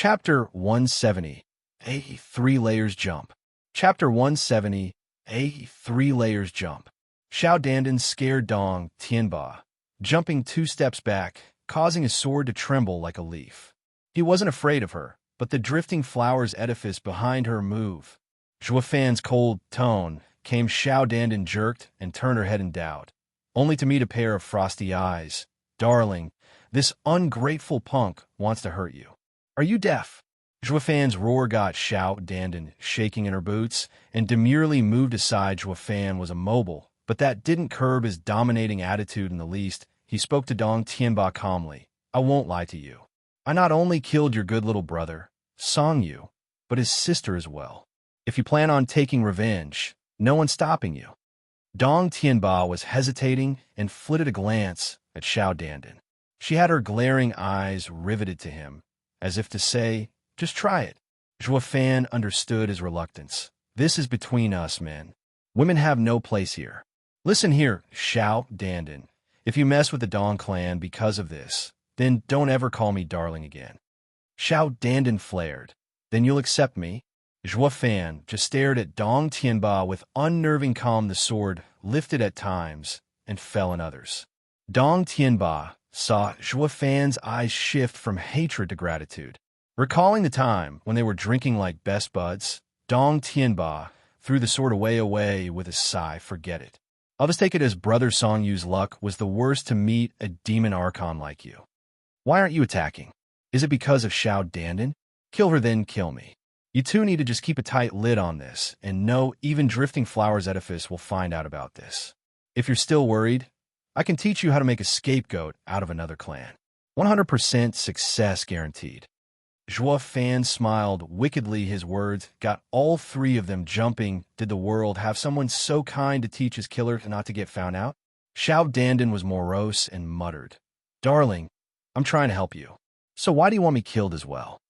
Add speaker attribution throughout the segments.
Speaker 1: Chapter 170, A 3 Layers Jump. Chapter 170, A 3 Layers Jump. Xiao Dandan scared Dong Tianba, jumping 2 steps back, causing his sword to tremble like a leaf. He wasn't afraid of her, but the drifting flowers edifice behind her moved. Zhuo Fan's cold tone came. Xiao Dandan jerked and turned her head in doubt, only to meet a pair of frosty eyes. "Darling, this ungrateful punk wants to hurt you. Are you deaf?" Zhuo Fan's roar got Xiao Dandan shaking in her boots, and demurely moved aside. Zhuo Fan was immobile, but that didn't curb his dominating attitude in the least. He spoke to Dong Tianba calmly. "I won't lie to you. I not only killed your good little brother, Song Yu, but his sister as well. If you plan on taking revenge, no one's stopping you." Dong Tianba was hesitating and flitted a glance at Xiao Dandan. She had her glaring eyes riveted to him, as if to say, "Just try it." Zhuo Fan understood his reluctance. "This is between us, men. Women have no place here. Listen here, Xiao Dandan. If you mess with the Dong clan because of this, then don't ever call me darling again." Xiao Dandan flared. "Then you'll accept me?" Zhuo Fan just stared at Dong Tianba with unnerving calm. The sword lifted at times and fell in others. Dong Tianba saw Zhuo Fan's eyes shift from hatred to gratitude. Recalling the time when they were drinking like best buds, Dong Tianba threw the sword away with a sigh. "Forget it. I'll just take it as Brother Song Yu's luck was the worst to meet a demon archon like you. Why aren't you attacking? Is it because of Xiao Dandan? Kill her, then kill me. You two need to just keep a tight lid on this, and no, even Drifting Flowers Edifice will find out about this. If you're still worried, I can teach you how to make a scapegoat out of another clan. 100% success guaranteed." Zhuo Fan smiled wickedly. His words got all three of them jumping. Did the world have someone so kind to teach his killer not to get found out? Xiao Dandan was morose and muttered, "Darling, I'm trying to help you. So why do you want me killed as well?"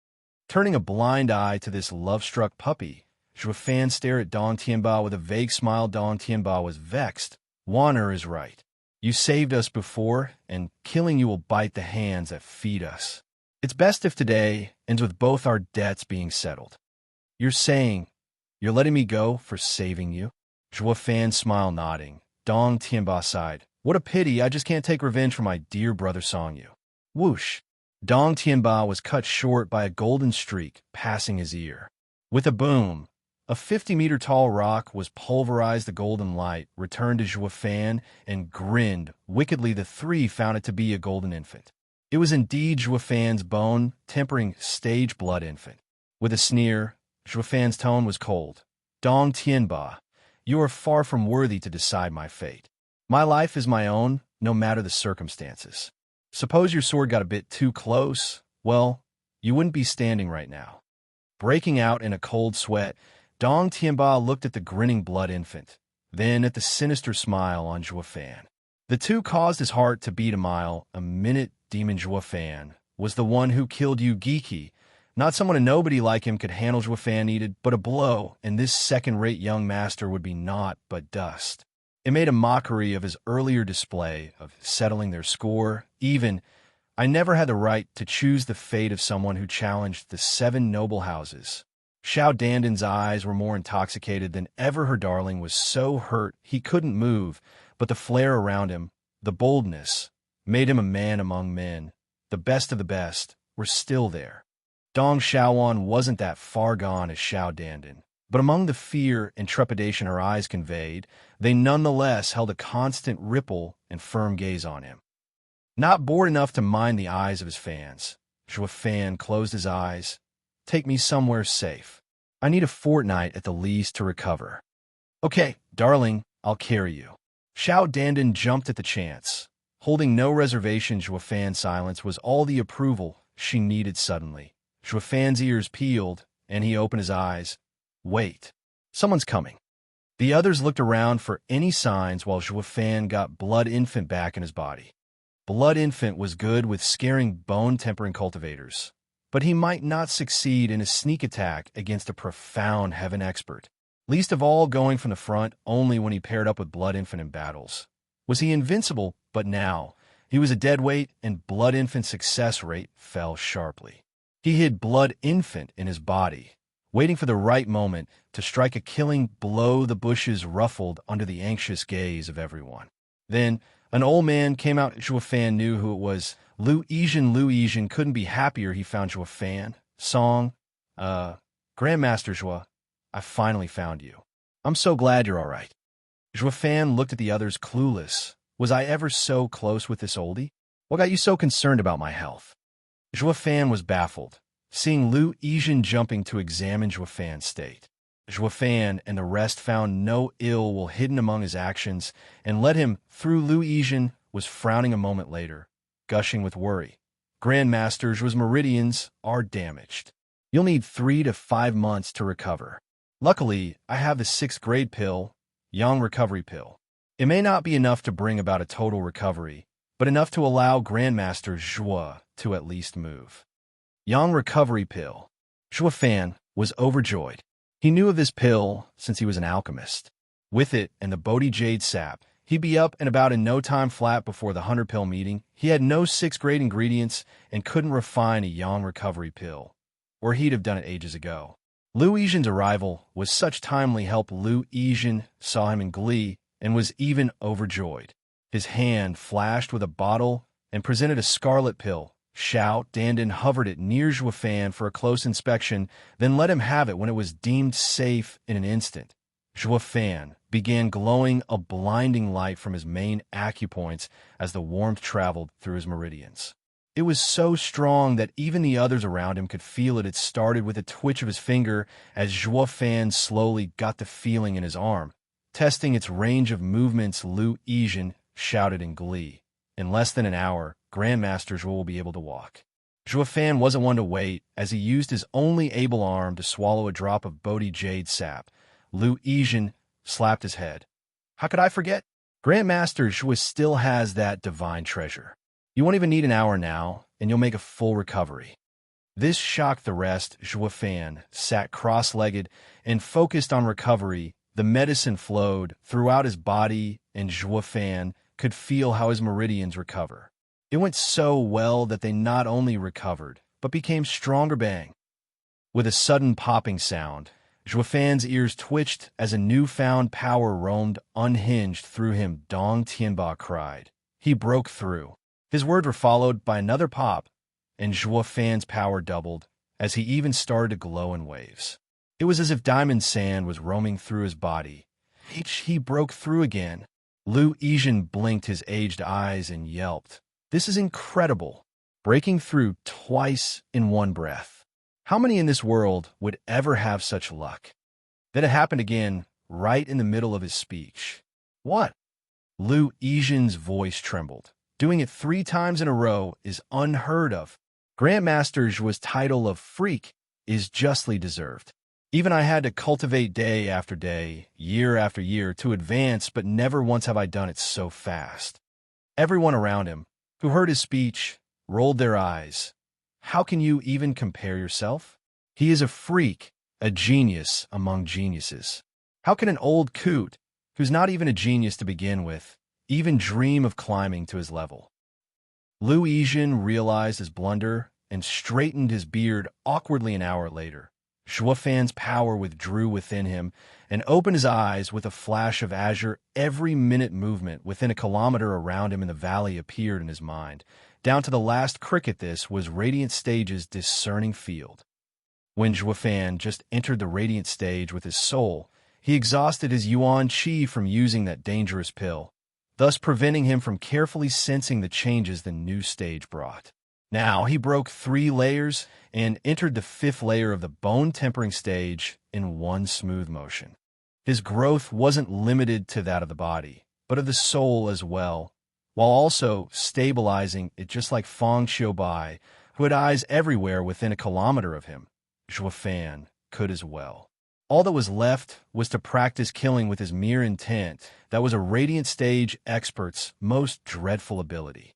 Speaker 1: Turning a blind eye to this love-struck puppy, Zhuo Fan stared at Dong Tianba with a vague smile. Dong Tianba was vexed. "Wanner is right. You saved us before, and killing you will bite the hands that feed us. It's best if today ends with both our debts being settled." "You're saying you're letting me go for saving you?" Zhuo Fan smiled, nodding. Dong Tianba sighed. "What a pity I just can't take revenge for my dear brother Song Yu." Whoosh! Dong Tianba was cut short by a golden streak passing his ear. With a boom, a 50-meter-tall rock was pulverized. The golden light returned to Zhuo Fan and grinned wickedly. The three found it to be a golden infant. It was indeed Zhuo Fan's bone-tempering stage blood infant. With a sneer, Zhuo Fan's tone was cold. "Dong Tianba, you are far from worthy to decide my fate. My life is my own, no matter the circumstances. Suppose your sword got a bit too close, well, you wouldn't be standing right now." Breaking out in a cold sweat, Dong Tianba looked at the grinning blood infant, then at the sinister smile on Zhuo Fan. The two caused his heart to beat a mile a minute. Demon Zhuo Fan was the one who killed Yu Giki. Not someone a nobody like him could handle. Zhuo Fan needed but a blow, and this second-rate young master would be naught but dust. It made a mockery of his earlier display of settling their score. "Even, I never had the right to choose the fate of someone who challenged the 7 noble houses." Xiao Dandan's eyes were more intoxicated than ever. Her darling was so hurt he couldn't move, but the flair around him, the boldness, made him a man among men. The best of the best were still there. Dong Xiaoan wasn't that far gone as Xiao Dandan, but among the fear and trepidation her eyes conveyed, they nonetheless held a constant ripple and firm gaze on him. Not bored enough to mind the eyes of his fans, Zhuo Fan closed his eyes. "Take me somewhere safe. I need a fortnight at the least to recover." "Okay, darling, I'll carry you." Xiao Dandan jumped at the chance. Holding no reservation, Zhuo Fan's silence was all the approval she needed. Suddenly, Zhuo Fan's ears peeled, and he opened his eyes. "Wait, someone's coming." The others looked around for any signs while Zhuo Fan got Blood Infant back in his body. Blood Infant was good with scaring bone-tempering cultivators, but he might not succeed in a sneak attack against a profound heaven expert, least of all going from the front only when he paired up with Blood Infant in battles. Was he invincible? But now, he was a deadweight, and Blood Infant's success rate fell sharply. He hid blood infant in his body, waiting for the right moment to strike a killing blow. The bushes ruffled under the anxious gaze of everyone. Then an old man came out. Zhuo Fan knew who it was. Lu Yizhen. Lu Yizhen couldn't be happier. He found Zhuo Fan. Song, Grandmaster Zhuo, I finally found you. I'm so glad you're all right. Zhuo Fan looked at the others, clueless. Was I ever so close with this oldie? What got you so concerned about my health? Zhuo Fan was baffled, seeing Lu Yizhen jumping to examine Zhuo Fan's state. Zhuo Fan and the rest found no ill will hidden among his actions and led him through. Lu Yizhen was frowning a moment later, gushing with worry. Grandmaster Zhuo's meridians are damaged. You'll need 3 to 5 months to recover. Luckily, I have the 6th grade pill, Yang Recovery Pill. It may not be enough to bring about a total recovery, but enough to allow Grandmaster Zhuo to at least move. Yang Recovery Pill. Zhuo Fan was overjoyed. He knew of this pill since he was an alchemist. With it and the Bodhi Jade sap, he'd be up and about in no time flat before the 100-pill meeting. He had no 6th grade ingredients and couldn't refine a Yang Recovery Pill, or he'd have done it ages ago. Lu Yizhen's arrival was such timely help. Lu Yizhen saw him in glee and was even overjoyed. His hand flashed with a bottle and presented a scarlet pill. Xiao Dandan hovered it near Zhuo Fan for a close inspection, then let him have it when it was deemed safe in an instant. Zhuo Fan began glowing a blinding light from his main acupoints as the warmth traveled through his meridians. It was so strong that even the others around him could feel it. It started with a twitch of his finger as Zhuo Fan slowly got the feeling in his arm. Testing its range of movements, Lu Yizhen shouted in glee. In less than an hour, Grandmaster Zhuo will be able to walk. Zhuo Fan wasn't one to wait, as he used his only able arm to swallow a drop of Bodhi Jade sap. Lu Yizhen slapped his head. How could I forget? Grandmaster Zhuo still has that divine treasure. You won't even need an hour now, and you'll make a full recovery. This shocked the rest. Zhuo Fan sat cross-legged and focused on recovery. The medicine flowed throughout his body, and Zhuo Fan could feel how his meridians recover. It went so well that they not only recovered, but became stronger. Bang! With a sudden popping sound, Zhuo Fan's ears twitched as a newfound power roamed unhinged through him. Dong Tianba cried. He broke through. His words were followed by another pop, and Zhuo Fan's power doubled as he even started to glow in waves. It was as if diamond sand was roaming through his body. He broke through again. Lu Yizhen blinked his aged eyes and yelped. This is incredible. Breaking through twice in one breath. How many in this world would ever have such luck? Then it happened again, right in the middle of his speech. What? Lu Yizhen's voice trembled. Doing it 3 times in a row is unheard of. Grandmaster Zhuo's title of freak is justly deserved. Even I had to cultivate day after day, year after year to advance, but never once have I done it so fast. Everyone around him, who heard his speech, rolled their eyes. How can you even compare yourself? He is a freak, a genius among geniuses. How can an old coot, who's not even a genius to begin with, even dream of climbing to his level? Lu Yizhen realized his blunder and straightened his beard awkwardly. An hour later, Zhuo Fan's power withdrew within him and opened his eyes with a flash of azure. Every minute movement within a kilometer around him in the valley appeared in his mind. Down to the last cricket, this was Radiant Stage's discerning field. When Zhuo Fan just entered the Radiant Stage with his soul, he exhausted his Yuan Qi from using that dangerous pill, thus preventing him from carefully sensing the changes the new stage brought. Now he broke 3 layers and entered the 5th layer of the bone-tempering stage in one smooth motion. His growth wasn't limited to that of the body, but of the soul as well, while also stabilizing it just like Feng Xiubai, who had eyes everywhere within a kilometer of him. Zhuo Fan could as well. All that was left was to practice killing with his mere intent. That was a Radiant Stage expert's most dreadful ability.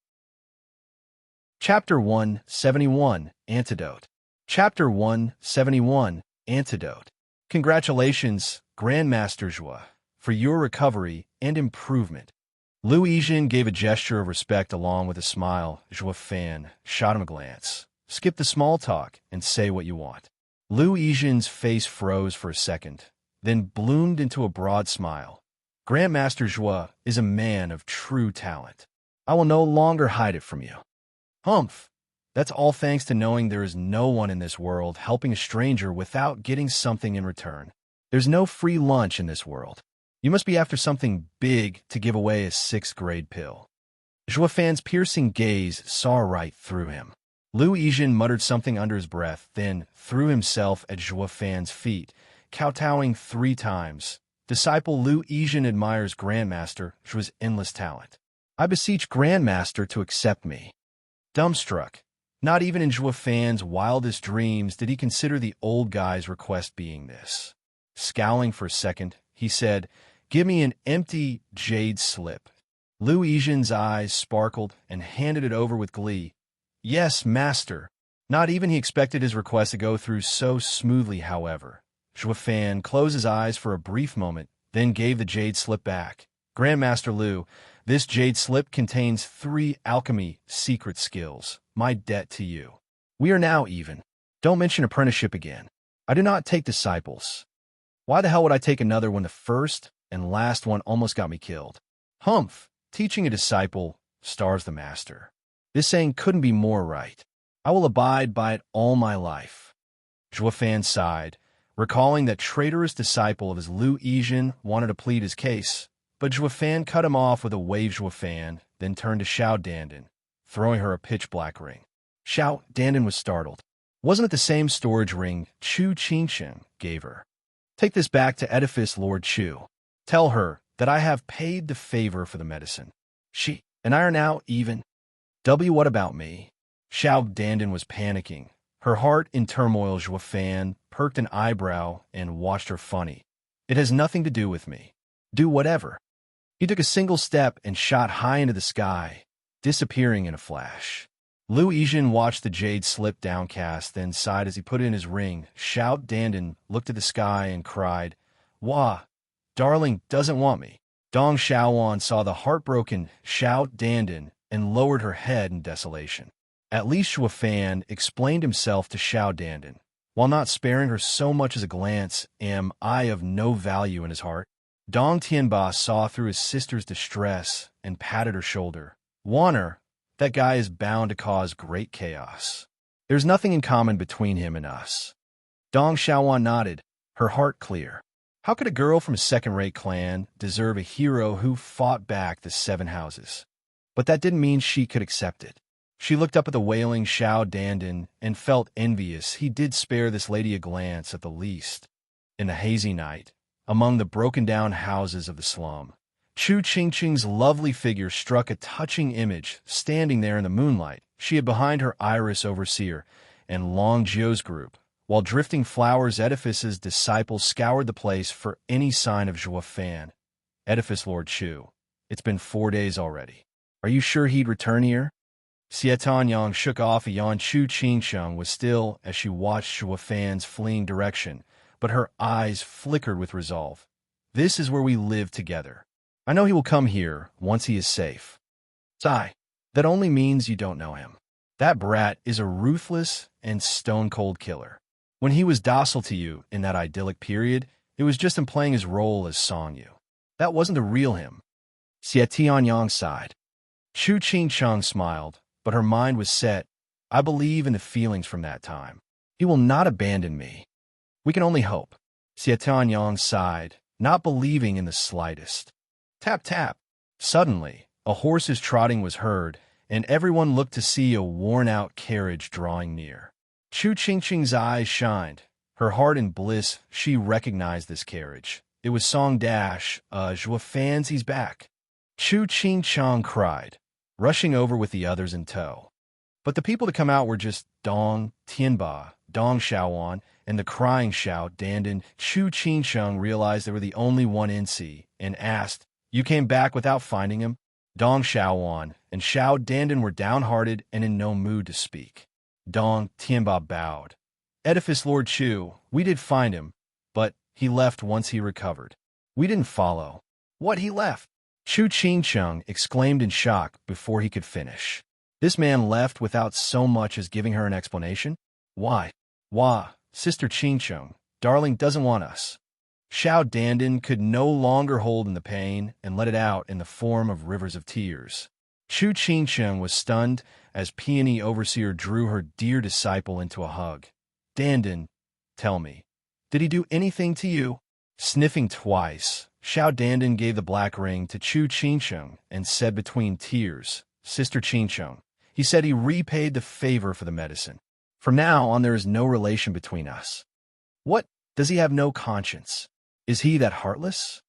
Speaker 1: Chapter 171, Antidote. Chapter 171, Antidote. Congratulations, Grandmaster Zhuo, for your recovery and improvement. Lu Yizhen gave a gesture of respect along with a smile. Zhuo Fan shot him a glance. Skip the small talk and say what you want. Lu Yijin's face froze for a second, then bloomed into a broad smile. Grandmaster Zhua is a man of true talent. I will no longer hide it from you. Humph! That's all thanks to knowing there is no one in this world helping a stranger without getting something in return. There's no free lunch in this world. You must be after something big to give away a 6th-grade pill. Zhua Fan's piercing gaze saw right through him. Lu Yijin muttered something under his breath, then threw himself at Zhua Fan's feet, kowtowing 3 times. Disciple Lu Yijin admires Grandmaster Zhua's endless talent. I beseech Grandmaster to accept me. Dumbstruck, not even in Zhua Fan's wildest dreams did he consider the old guy's request being this. Scowling for a second, he said, "Give me an empty jade slip." Lu Yijin's eyes sparkled and handed it over with glee. "Yes, master." Not even he expected his request to go through so smoothly, however. Zhua Fan closed his eyes for a brief moment, then gave the jade slip back. "Grandmaster Lu, this jade slip contains 3 alchemy secret skills. My debt to you. We are now even. Don't mention apprenticeship again. I do not take disciples. Why the hell would I take another when the first and last one almost got me killed? Humph! Teaching a disciple stars the master. This saying couldn't be more right. I will abide by it all my life." Zhua Fan sighed, recalling that traitorous disciple of his Lu Yijin wanted to plead his case, but Zhua Fan cut him off with a wave. Zhua Fan then turned to Xiao Dandan, throwing her a pitch-black ring. Xiao Dandan was startled. Wasn't it the same storage ring Chu Qingsheng gave her? "Take this back to Edifice Lord Chu. Tell her that I have paid the favor for the medicine. She and I are now even. What about me?" Xiao Dandan was panicking, her heart in turmoil. Zhua Fan perked an eyebrow and watched her funny. "It has nothing to do with me. Do whatever." He took a single step and shot high into the sky, disappearing in a flash. Lu Yijin watched the jade slip downcast, then sighed as he put it in his ring. Xiao Dandan looked at the sky and cried, "Wah! Darling doesn't want me." Dong Xiaowan saw the heartbroken Xiao Dandan and lowered her head in desolation. At least Zhua Fan explained himself to Xiao Dandan, while not sparing her so much as a glance. Am I of no value in his heart? Dong Tianba saw through his sister's distress and patted her shoulder. "Warner, that guy is bound to cause great chaos. There's nothing in common between him and us." Dong Xiaowan nodded, her heart clear. How could a girl from a second-rate clan deserve a hero who fought back the 7 houses? But that didn't mean she could accept it. She looked up at the wailing Xiao Dandan and felt envious. He did spare this lady a glance at the least. In the hazy night, among the broken-down houses of the slum, Chu Qingqing's lovely figure struck a touching image, standing there in the moonlight. She had behind her Iris Overseer and Long Jio's group, while Drifting Flowers Edifice's disciples scoured the place for any sign of Zhua Fan. "Edifice Lord Chu, it's been 4 days already. Are you sure he'd return here?" Xie Yang shook off a yawn. Chu Qingsheng was still as she watched Zhua Fan's fleeing direction, but her eyes flickered with resolve. "This is where we live together. I know he will come here once he is safe." "Sigh, that only means you don't know him. That brat is a ruthless and stone-cold killer. When he was docile to you in that idyllic period, it was just in playing his role as Song Yu. That wasn't the real him." Xie Yang sighed. Chu Qingsheng smiled, but her mind was set. "I believe in the feelings from that time. He will not abandon me. We can only hope." Xie Yang sighed, not believing in the slightest. Tap, tap. Suddenly, a horse's trotting was heard, and everyone looked to see a worn-out carriage drawing near. Chu Qingqing's eyes shined. Her heart in bliss, she recognized this carriage. It was Song Dash, Zhua Fan's. He's back. Chu Qingchang cried, rushing over with the others in tow. But the people to come out were just Dong Tianba, Dong Xiaowan, and the crying Xiao Dandan. Chu Qingcheng realized they were the only one in see, and asked, "You came back without finding him?" Dong Xiaowan and Xiao Dandan were downhearted and in no mood to speak. Dong Tianba bowed. "Edifice Lord Chu, we did find him, but he left once he recovered. We didn't follow." "What, he left?" Chu Qingcheng exclaimed in shock before he could finish. This man left without so much as giving her an explanation? Why? Wah, Sister Ching-chung, darling doesn't want us. Xiao Dandan could no longer hold in the pain and let it out in the form of rivers of tears. Chu Ching-chung was stunned as Peony Overseer drew her dear disciple into a hug. Dandan, tell me, did he do anything to you? Sniffing twice, Xiao Dandan gave the black ring to Chu Ching-chung and said between tears, Sister Ching-chung, he said he repaid the favor for the medicine. From now on there is no relation between us. What? Does he have no conscience? Is he that heartless?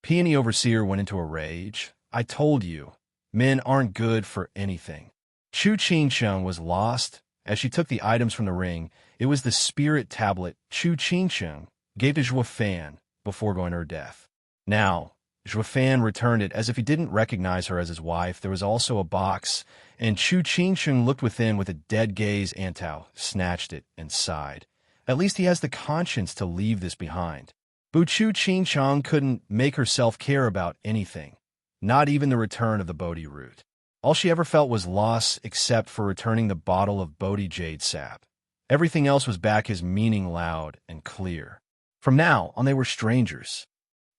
Speaker 1: Peony Overseer went into a rage. I told you, men aren't good for anything. Chu Ching-chung was lost. As she took the items from the ring, it was the spirit tablet Chu Ching-chung gave to Zhuo Fan before going to her death. Now, Zhuo Fan returned it as if he didn't recognize her as his wife. There was also a box, and Chu Ching-chung looked within with a dead gaze. Antao snatched it and sighed. At least he has the conscience to leave this behind. But Chu Ching-chung couldn't make herself care about anything, not even the return of the Bodhi root. All she ever felt was loss except for returning the bottle of Bodhi jade sap. Everything else was back as meaning loud and clear. From now on they were strangers.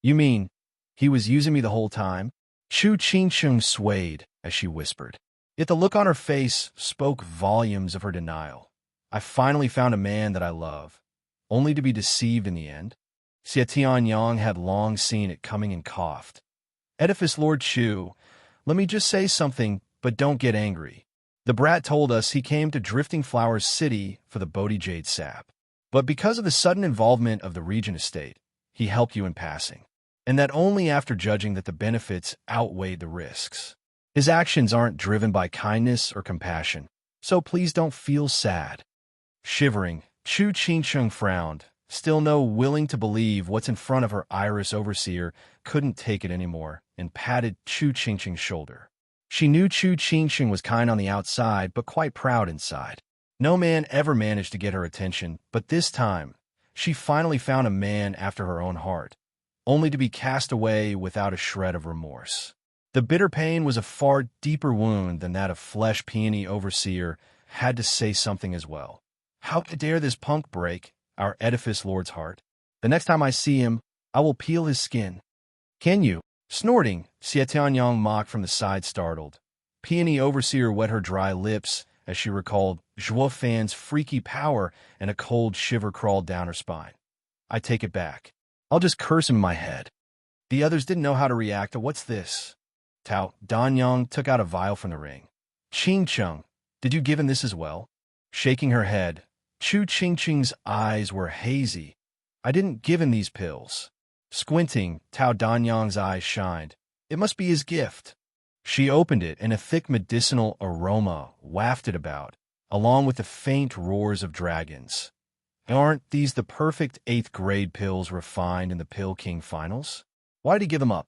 Speaker 1: You mean, he was using me the whole time? Chu Ching-chung swayed as she whispered. Yet the look on her face spoke volumes of her denial. I finally found a man that I love, only to be deceived in the end. Xie Tianyang had long seen it coming and coughed. Edifice Lord Chu, let me just say something, but don't get angry. The brat told us he came to Drifting Flowers City for the Bodhi jade sap. But because of the sudden involvement of the Regent estate, he helped you in passing. And that only after judging that the benefits outweighed the risks. His actions aren't driven by kindness or compassion, so please don't feel sad. Shivering, Chu Ching-chung frowned, still no willing to believe what's in front of her. Iris Overseer couldn't take it anymore and patted Chu Ching-chung's shoulder. She knew Chu Ching-chung was kind on the outside but quite proud inside. No man ever managed to get her attention, but this time, she finally found a man after her own heart, only to be cast away without a shred of remorse. The bitter pain was a far deeper wound than that of flesh. Peony Overseer had to say something as well. How dare this punk break our Edifice Lord's heart? The next time I see him, I will peel his skin. Can you? Snorting, Xie Tianyang mocked from the side, startled. Peony Overseer wet her dry lips as she recalled Zhuo Fan's freaky power, and a cold shiver crawled down her spine. I take it back. I'll just curse him in my head. The others didn't know how to react to what's this. Tao Danyang took out a vial from the ring. Ching-chung, did you give him this as well? Shaking her head, Chu Ching-chung's eyes were hazy. I didn't give him these pills. Squinting, Tao Danyang's eyes shined. It must be his gift. She opened it, and a thick medicinal aroma wafted about, along with the faint roars of dragons. Aren't these the perfect 8th grade pills refined in the Pill King finals? Why did he give them up?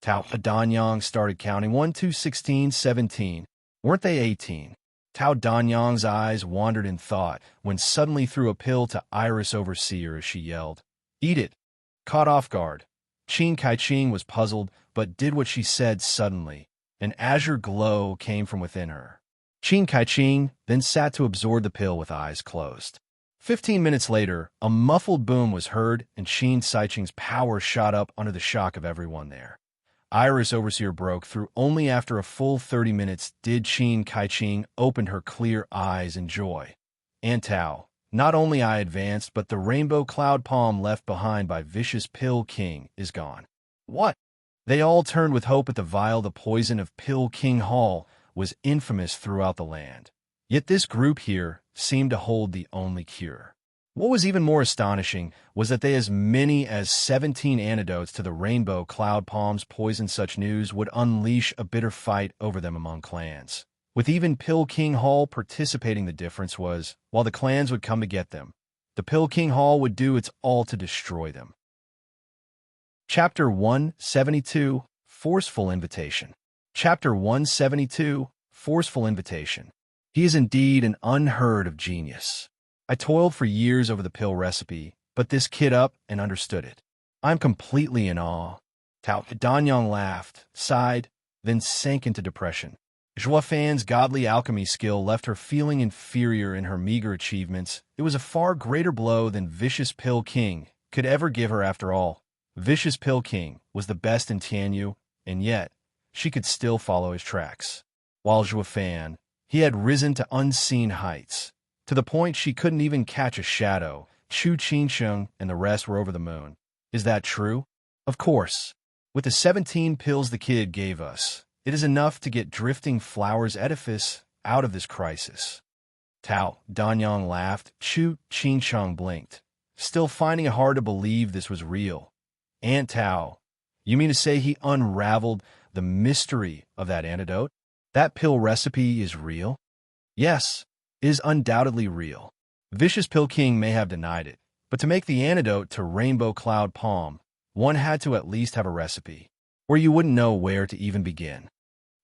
Speaker 1: Tao Danyang started counting. 1, 2, 16, 17. Weren't they 18? Tao Danyang's eyes wandered in thought when suddenly threw a pill to Iris Overseer as she yelled, "Eat it!" Caught off guard, Qin Kai-ching was puzzled but did what she said suddenly. An azure glow came from within her. Qin Kai-ching then sat to absorb the pill with eyes closed. 15 minutes later, a muffled boom was heard and Qin Kai-ching's power shot up under the shock of everyone there. Iris Overseer broke through. Only after a full 30 minutes did Qin Kai-ching open her clear eyes in joy. Antao, not only I advanced, but the rainbow cloud palm left behind by vicious Pill King is gone. What? They all turned with hope at the vial. The poison of Pill King Hall was infamous throughout the land. Yet this group here seemed to hold the only cure. What was even more astonishing was that they as many as 17 antidotes to the rainbow cloud palm's poison. Such news would unleash a bitter fight over them among clans. With even Pill King Hall participating, the difference was, while the clans would come to get them, the Pill King Hall would do its all to destroy them. Chapter 172, Forceful Invitation. Chapter 172, Forceful Invitation. He is indeed an unheard of genius. I toiled for years over the pill recipe, but this kid up and understood it. I'm completely in awe. Tao Danyang laughed, sighed, then sank into depression. Fan's godly alchemy skill left her feeling inferior in her meager achievements. It was a far greater blow than Vicious Pill King could ever give her after all. Vicious Pill King was the best in Tianyu, and yet she could still follow his tracks. While Fan, he had risen to unseen heights, to the point she couldn't even catch a shadow. Chu Qingsheng and the rest were over the moon. Is that true? Of course. With the 17 pills the kid gave us, it is enough to get Drifting Flowers Edifice out of this crisis. Tao Danyang laughed. Chu Qingsheng blinked, still finding it hard to believe this was real. Aunt Tao, you mean to say he unraveled the mystery of that antidote? That pill recipe is real? Yes, it is undoubtedly real. Vicious Pill King may have denied it, but to make the antidote to Rainbow Cloud Palm, one had to at least have a recipe, or you wouldn't know where to even begin.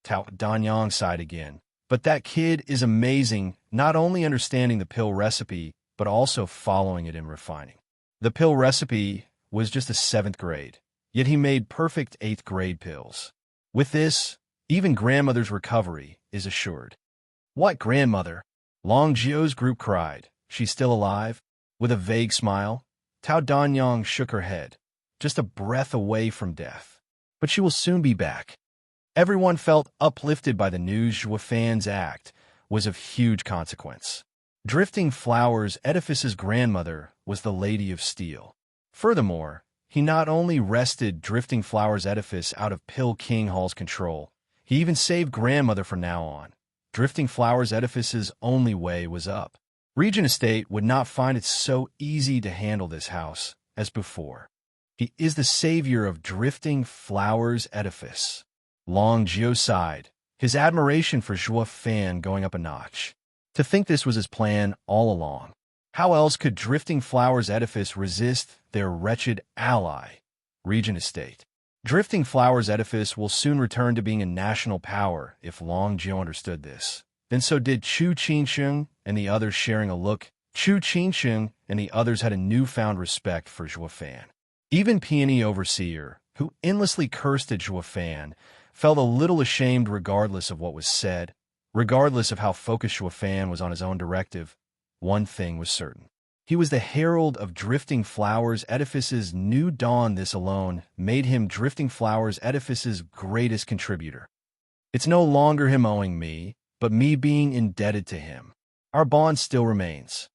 Speaker 1: Tao Danyang sighed again. But that kid is amazing, not only understanding the pill recipe, but also following it and refining. The pill recipe was just a 7th grade, yet he made perfect 8th grade pills. With this, even grandmother's recovery is assured. What grandmother? Long Jio's group cried. She's still alive? With a vague smile, Tao Danyang shook her head, just a breath away from death. But she will soon be back. Everyone felt uplifted by the news. Fan's act was of huge consequence. Drifting Flowers Edifice's grandmother was the Lady of Steel. Furthermore, he not only wrested Drifting Flowers Edifice out of Pill King Hall's control, he even saved grandmother from now on. Drifting Flowers Edifice's only way was up. Regent Estate would not find it so easy to handle this house as before. He is the savior of Drifting Flowers Edifice. Long Jio sighed, his admiration for Fan going up a notch. To think this was his plan all along. How else could Drifting Flowers Edifice resist their wretched ally, Regent Estate? Drifting Flowers Edifice will soon return to being a national power if Long Jio understood this. Then so did Chu Qingsheng and the others, sharing a look. Chu Qingsheng and the others had a newfound respect for Fan. Even Peony Overseer, who endlessly cursed at Fan, felt a little ashamed regardless of what was said. Regardless of how focused Fan was on his own directive, one thing was certain. He was the herald of Drifting Flowers Edifice's new dawn. This alone made him Drifting Flowers Edifice's greatest contributor. It's no longer him owing me, but me being indebted to him. Our bond still remains.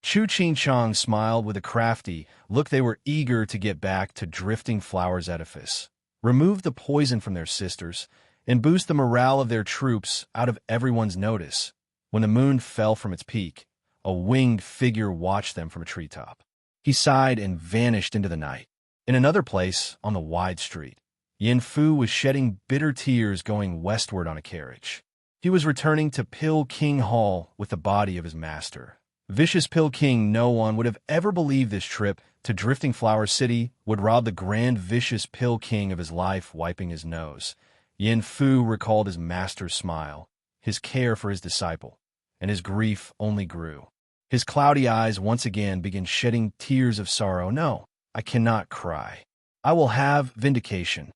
Speaker 1: Chu Qingsheng smiled with a crafty look. They were eager to get back to Drifting Flowers Edifice, remove the poison from their sisters, and boost the morale of their troops out of everyone's notice. When the moon fell from its peak, a winged figure watched them from a treetop. He sighed and vanished into the night. In another place, on the wide street, Yin Fu was shedding bitter tears going westward on a carriage. He was returning to Pill King Hall with the body of his master. Vicious Pill King. No one would have ever believed this trip to Drifting Flower City would rob the grand Vicious Pill King of his life. Wiping his nose, Yin Fu recalled his master's smile, his care for his disciple, and his grief only grew. His cloudy eyes once again began shedding tears of sorrow. No, I cannot cry. I will have vindication.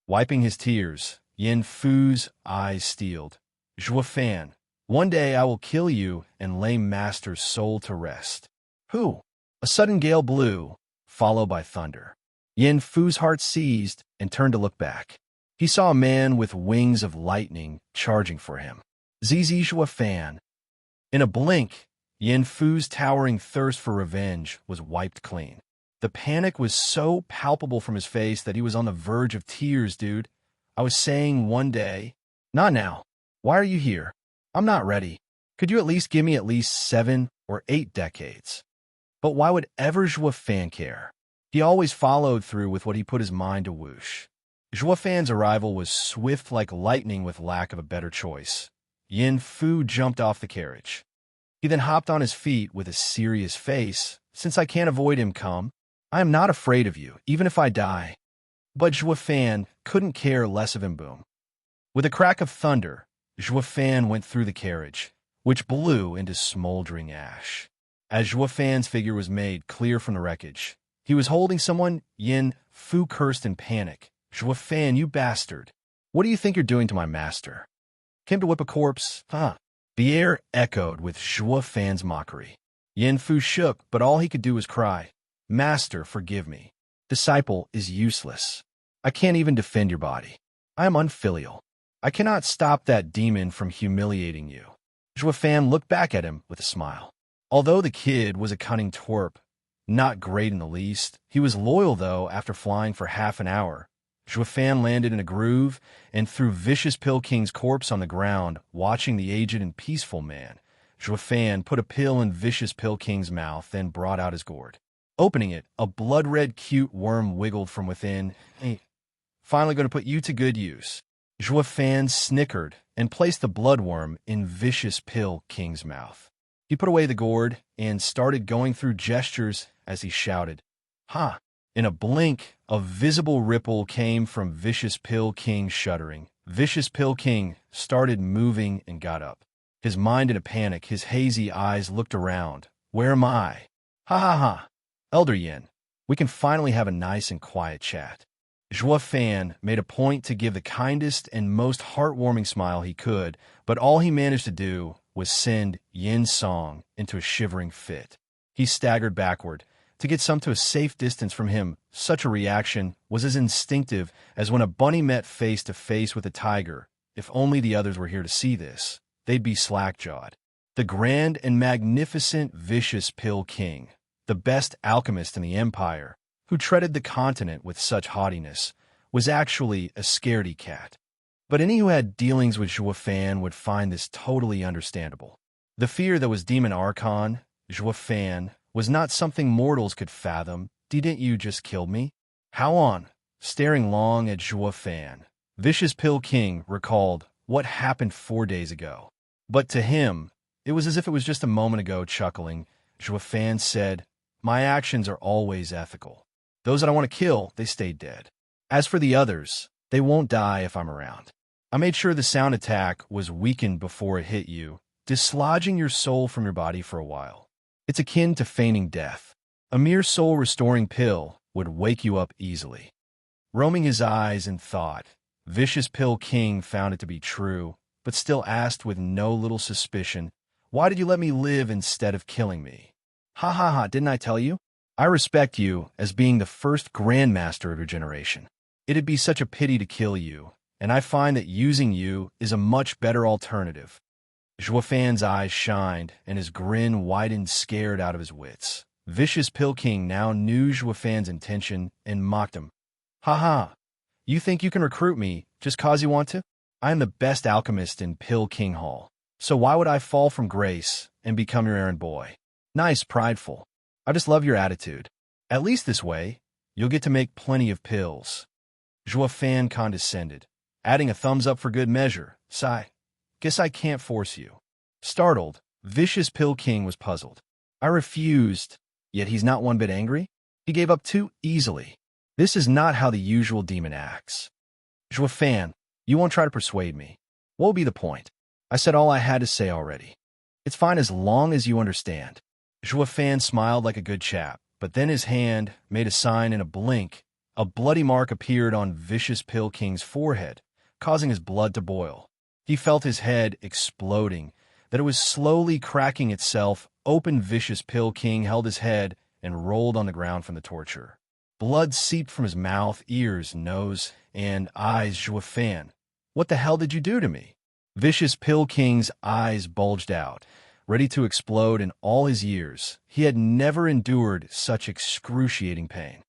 Speaker 1: Wiping his tears, Yin Fu's eyes steeled. Fan, one day I will kill you and lay master's soul to rest. Who? A sudden gale blew, followed by thunder. Yin Fu's heart seized and turned to look back. He saw a man with wings of lightning charging for him. Zizi Fan. In a blink, Yin Fu's towering thirst for revenge was wiped clean. The panic was so palpable from his face that he was on the verge of tears. Dude, I was saying one day. Not now. Why are you here? I'm not ready. Could you at least give me at least 7 or 8 decades? But why would ever Fan care? He always followed through with what he put his mind to. Whoosh. Fan's arrival was swift like lightning. With lack of a better choice, Yin Fu jumped off the carriage. He then hopped on his feet with a serious face. Since I can't avoid him, come. I am not afraid of you, even if I die. But Fan couldn't care less of him. Boom. With a crack of thunder, Fan went through the carriage, which blew into smoldering ash. As Fan's figure was made clear from the wreckage, he was holding someone. Yin Fu cursed in panic. Fan, you bastard. What do you think you're doing to my master? Came to whip a corpse, huh? The air echoed with Zhuo Fan's mockery. Yin Fu shook, but all he could do was cry. Master, forgive me. Disciple is useless. I can't even defend your body. I am unfilial. I cannot stop that demon from humiliating you. Zhuo Fan looked back at him with a smile. Although the kid was a cunning twerp, not great in the least, he was loyal, though. After flying for half an hour, Zhuo Fan landed in a groove and threw Vicious Pill King's corpse on the ground. Watching the aged and peaceful man, Zhuo Fan put a pill in Vicious Pill King's mouth, then brought out his gourd. Opening it, a blood-red cute worm wiggled from within. Hey, finally going to put you to good use. Zhuo Fan snickered and placed the bloodworm in Vicious Pill King's mouth. He put away the gourd and started going through gestures as he shouted, "Ha!" In a blink, a visible ripple came from Vicious Pill King, shuddering. Vicious Pill King started moving and got up. His mind in a panic, his hazy eyes looked around. Where am I? Ha ha ha! Elder Yin, we can finally have a nice and quiet chat. Zhuo Fan made a point to give the kindest and most heartwarming smile he could, but all he managed to do was send Yin Song into a shivering fit. He staggered backward to get some to a safe distance from him. Such a reaction was as instinctive as when a bunny met face to face with a tiger. If only the others were here to see this, they'd be slack-jawed. The grand and magnificent Vicious Pill King, the best alchemist in the empire, who treaded the continent with such haughtiness, was actually a scaredy cat. But any who had dealings with Zhuo Fan would find this totally understandable. The fear that was Demon Archon, Zhuo Fan, was not something mortals could fathom. Didn't you just kill me? How on? Staring long at Zhuo Fan, Vicious Pill King recalled what happened 4 days ago. But to him, it was as if it was just a moment ago. Chuckling, Zhuo Fan said, "My actions are always ethical. Those that I want to kill, they stay dead. As for the others, they won't die if I'm around. I made sure the sound attack was weakened before it hit you, dislodging your soul from your body for a while. It's akin to feigning death. A mere soul-restoring pill would wake you up easily." Roaming his eyes in thought, Vicious Pill King found it to be true, but still asked with no little suspicion, "Why did you let me live instead of killing me?" "Ha ha ha, didn't I tell you? I respect you as being the first grandmaster of your generation. It'd be such a pity to kill you, and I find that using you is a much better alternative." Zhuo Fan's eyes shined, and his grin widened, scared out of his wits. Vicious Pill King now knew Zhuo Fan's intention and mocked him. "Ha ha! You think you can recruit me just cause you want to? I am the best alchemist in Pill King Hall, so why would I fall from grace and become your errand boy? Nice, prideful. I just love your attitude. At least this way, you'll get to make plenty of pills." Zhuo Fan condescended, adding a thumbs up for good measure. Sigh. "Guess I can't force you." Startled, Vicious Pill King was puzzled. "I refused, yet he's not one bit angry? He gave up too easily. This is not how the usual demon acts." "Zhuo Fan, you won't try to persuade me. What will be the point? I said all I had to say already. It's fine as long as you understand." Zhuo Fan smiled like a good chap, but then his hand made a sign. In a blink, a bloody mark appeared on Vicious Pill King's forehead, causing his blood to boil. He felt his head exploding, that it was slowly cracking itself open. Vicious Pill King held his head and rolled on the ground from the torture. Blood seeped from his mouth, ears, nose, and eyes. "Zhuo Fan, what the hell did you do to me?" Vicious Pill King's eyes bulged out, ready to explode. In all his years, he had never endured such excruciating pain.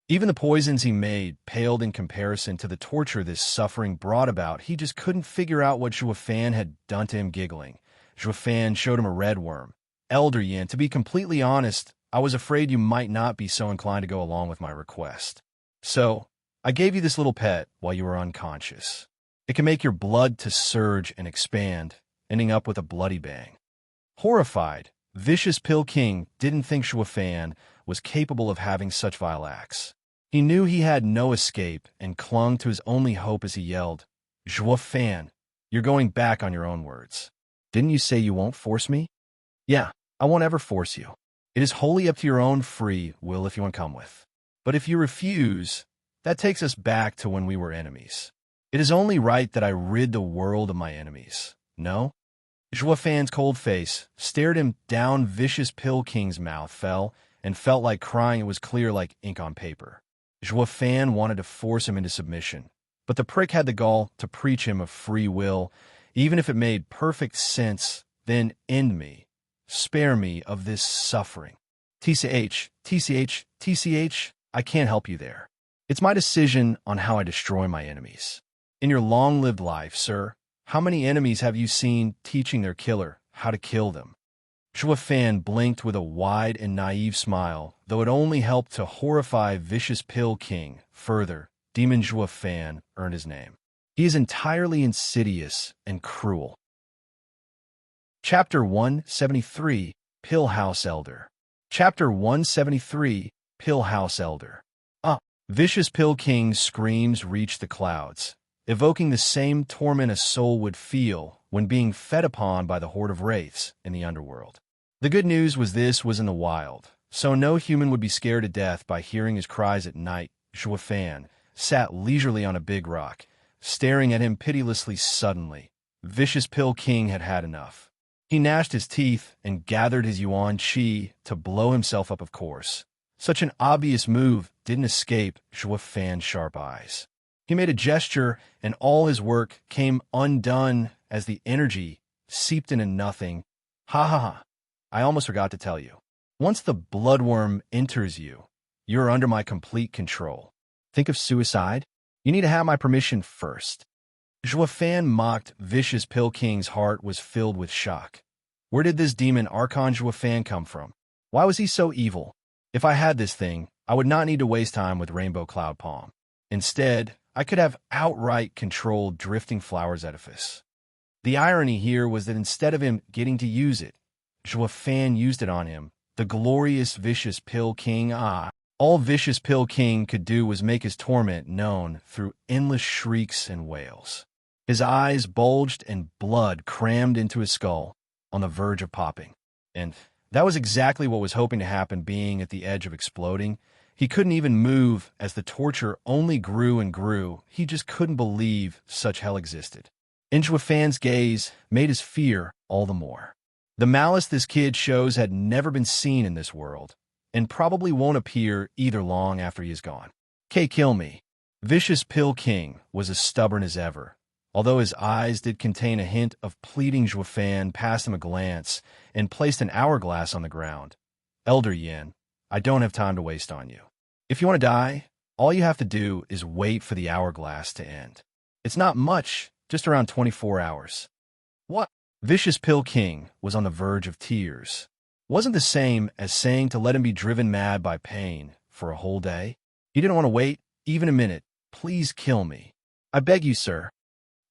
Speaker 1: Even the poisons he made paled in comparison to the torture this suffering brought about. He just couldn't figure out what Zhuo Fan had done to him. Giggling, Zhuo Fan showed him a red worm. "Elder Yin, to be completely honest, I was afraid you might not be so inclined to go along with my request. So, I gave you this little pet while you were unconscious. It can make your blood to surge and expand, ending up with a bloody bang." Horrified, Vicious Pill King didn't think Zhuo Fan was capable of having such vile acts. He knew he had no escape and clung to his only hope as he yelled, "Zhuo Fan, you're going back on your own words. Didn't you say you won't force me?" "Yeah, I won't ever force you. It is wholly up to your own free will if you want to come with. But if you refuse, that takes us back to when we were enemies. It is only right that I rid the world of my enemies. No? Fan's cold face stared him down. Vicious Pill King's mouth fell and felt like crying. It was clear like ink on paper. Fan wanted to force him into submission, but the prick had the gall to preach him of free will, even if it made perfect sense. Then end me. Spare me of this suffering. TCH, TCH, TCH, I can't help you there. It's my decision on how I destroy my enemies. In your long-lived life, sir, how many enemies have you seen teaching their killer how to kill them? Fan blinked with a wide and naive smile, though it only helped to horrify Vicious Pill King further. Demon Fan earned his name. He is entirely insidious and cruel. Chapter 173, Pill House Elder. Chapter 173, Pill House Elder. Vicious Pill King's screams reached the clouds, evoking the same torment a soul would feel when being fed upon by the horde of wraiths in the underworld. The good news was this was in the wild, so no human would be scared to death by hearing his cries at night. Fan sat leisurely on a big rock, staring at him pitilessly. Suddenly, Vicious Pill King had had enough. He gnashed his teeth and gathered his yuan chi to blow himself up, of course. Such an obvious move didn't escape Fan's sharp eyes. He made a gesture, and all his work came undone as the energy seeped into nothing. Ha ha ha. I almost forgot to tell you. Once the bloodworm enters you, you're under my complete control. Think of suicide? You need to have my permission first. Fan mocked. Vicious Pill King's heart was filled with shock. Where did this demon Archon Fan come from? Why was he so evil? If I had this thing, I would not need to waste time with Rainbow Cloud Palm. Instead, I could have outright controlled Drifting Flowers Edifice. The irony here was that instead of him getting to use it, Fan used it on him, the glorious Vicious Pill King. All Vicious Pill King could do was make his torment known through endless shrieks and wails. His eyes bulged and blood crammed into his skull, on the verge of popping. And that was exactly what was hoping to happen. Being at the edge of exploding, he couldn't even move as the torture only grew and grew. He just couldn't believe such hell existed. Fan's gaze made his fear all the more. The malice this kid shows had never been seen in this world, and probably won't appear either long after he is gone. Kill me. Vicious Pill King was as stubborn as ever. Although his eyes did contain a hint of pleading, Fan passed him a glance and placed an hourglass on the ground. Elder Yin, I don't have time to waste on you. If you want to die, all you have to do is wait for the hourglass to end. It's not much, just around 24 hours. What? Vicious Pill King was on the verge of tears. Wasn't the same as saying to let him be driven mad by pain for a whole day. He didn't want to wait even a minute. Please kill me. I beg you, sir.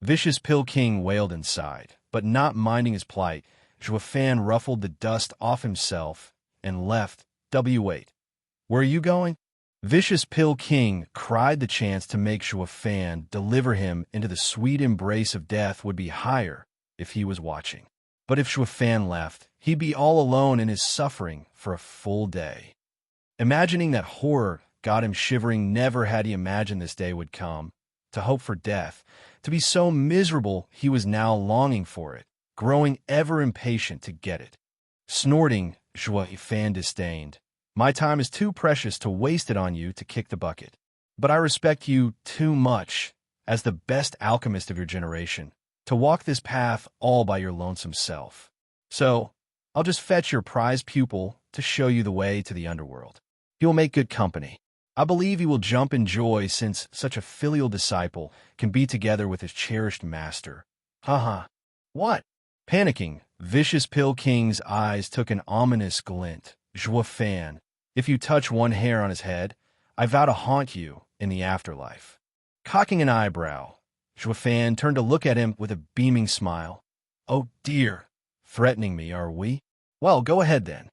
Speaker 1: Vicious Pill King wailed inside, but not minding his plight, Fan ruffled the dust off himself and left. Wait. Where are you going? Vicious Pill King cried. The chance to make Fan deliver him into the sweet embrace of death would be higher if he was watching. But if Fan left, he'd be all alone in his suffering for a full day. Imagining that horror got him shivering. Never had he imagined this day would come. To hope for death, to be so miserable he was now longing for it, growing ever impatient to get it. Snorting, Fan disdained. My time is too precious to waste it on you to kick the bucket. But I respect you too much, as the best alchemist of your generation, to walk this path all by your lonesome self. So, I'll just fetch your prize pupil to show you the way to the underworld. He will make good company. I believe he will jump in joy since such a filial disciple can be together with his cherished master. Haha. What? Panicking, Vicious Pill King's eyes took an ominous glint. Fan, if you touch one hair on his head, I vow to haunt you in the afterlife. Cocking an eyebrow, Fan turned to look at him with a beaming smile. Oh dear, threatening me, are we? Well, go ahead then.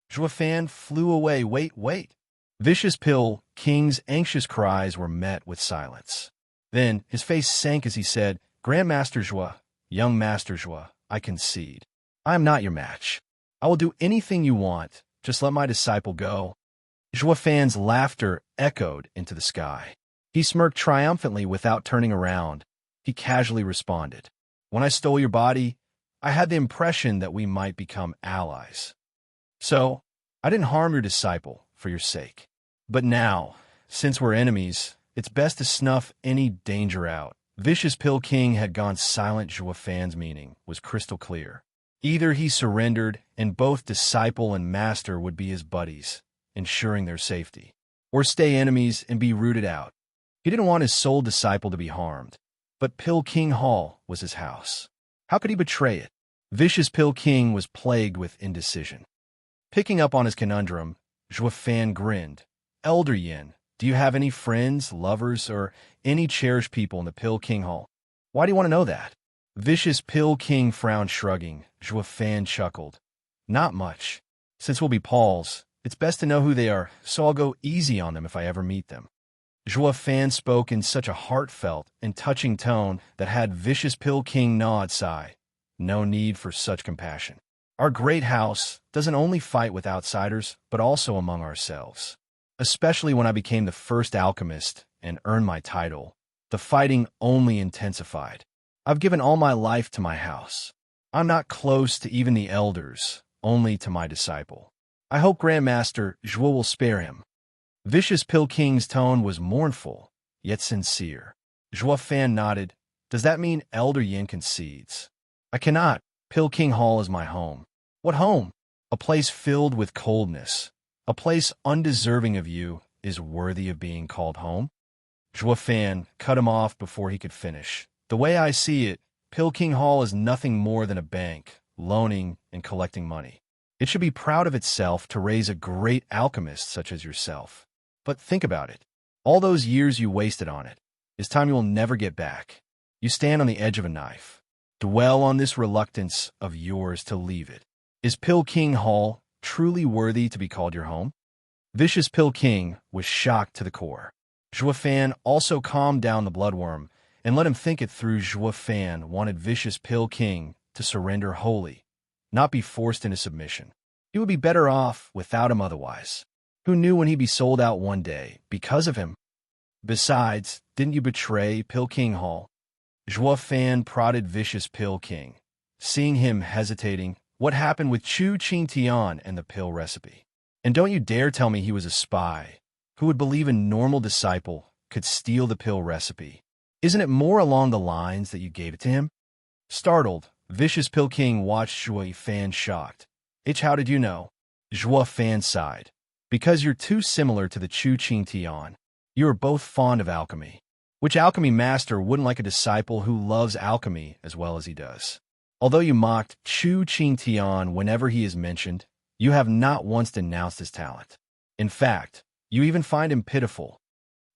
Speaker 1: Fan flew away. Wait. Vicious Pill King's anxious cries were met with silence. Then his face sank as he said, Grandmaster Zhua, young Master Zhua, I concede. I am not your match. I will do anything you want. Just let my disciple go. Fan's laughter echoed into the sky. He smirked triumphantly without turning around, he casually responded. When I stole your body, I had the impression that we might become allies. So, I didn't harm your disciple for your sake. But now, since we're enemies, it's best to snuff any danger out. Vicious Pill King had gone silent. Joa Fan's meaning was crystal clear. Either he surrendered, and both disciple and master would be his buddies, ensuring their safety, or stay enemies and be rooted out. He didn't want his sole disciple to be harmed, but Pill King Hall was his house. How could he betray it? Vicious Pill King was plagued with indecision. Picking up on his conundrum, Joa Fan grinned. Elder Yin, do you have any friends, lovers, or any cherished people in the Pill King Hall? Why do you want to know that? Vicious Pill King frowned, shrugging. Joa Fan chuckled. Not much. Since we'll be Pauls, it's best to know who they are, so I'll go easy on them if I ever meet them. Joa Fan spoke in such a heartfelt and touching tone that had Vicious Pill King nod sigh. No need for such compassion. Our great house doesn't only fight with outsiders, but also among ourselves. Especially when I became the first alchemist and earned my title, the fighting only intensified. I've given all my life to my house. I'm not close to even the elders, only to my disciple. I hope Grandmaster Joa will spare him. Vicious Pill King's tone was mournful, yet sincere. Joa Fan nodded. Does that mean Elder Yin concedes? I cannot. Pill King Hall is my home. What home? A place filled with coldness. A place undeserving of you is worthy of being called home? Joa Fan cut him off before he could finish. The way I see it, Pill King Hall is nothing more than a bank, loaning and collecting money. It should be proud of itself to raise a great alchemist such as yourself. But think about it. All those years you wasted on it is time you will never get back. You stand on the edge of a knife. Dwell on this reluctance of yours to leave it. Is Pill King Hall truly worthy to be called your home? Vicious Pill King was shocked to the core. Joa Fan also calmed down the bloodworm and let him think it through. Joa Fan wanted Vicious Pill King to surrender wholly, not be forced into submission. He would be better off without him otherwise. Who knew when he'd be sold out one day because of him? Besides, didn't you betray Pill King Hall? Joa Fan prodded Vicious Pill King. Seeing him hesitating, what happened with Chu Qing Tian and the pill recipe? And don't you dare tell me he was a spy who would believe a normal disciple could steal the pill recipe. Isn't it more along the lines that you gave it to him? Startled, Vicious Pill King watched Joa Fan shocked. How did you know? Joa Fan sighed. Because you're too similar to the Chu Qing Tian. You are both fond of alchemy. Which alchemy master wouldn't like a disciple who loves alchemy as well as he does? Although you mocked Chu Qing Tian whenever he is mentioned, you have not once denounced his talent. In fact, you even find him pitiful.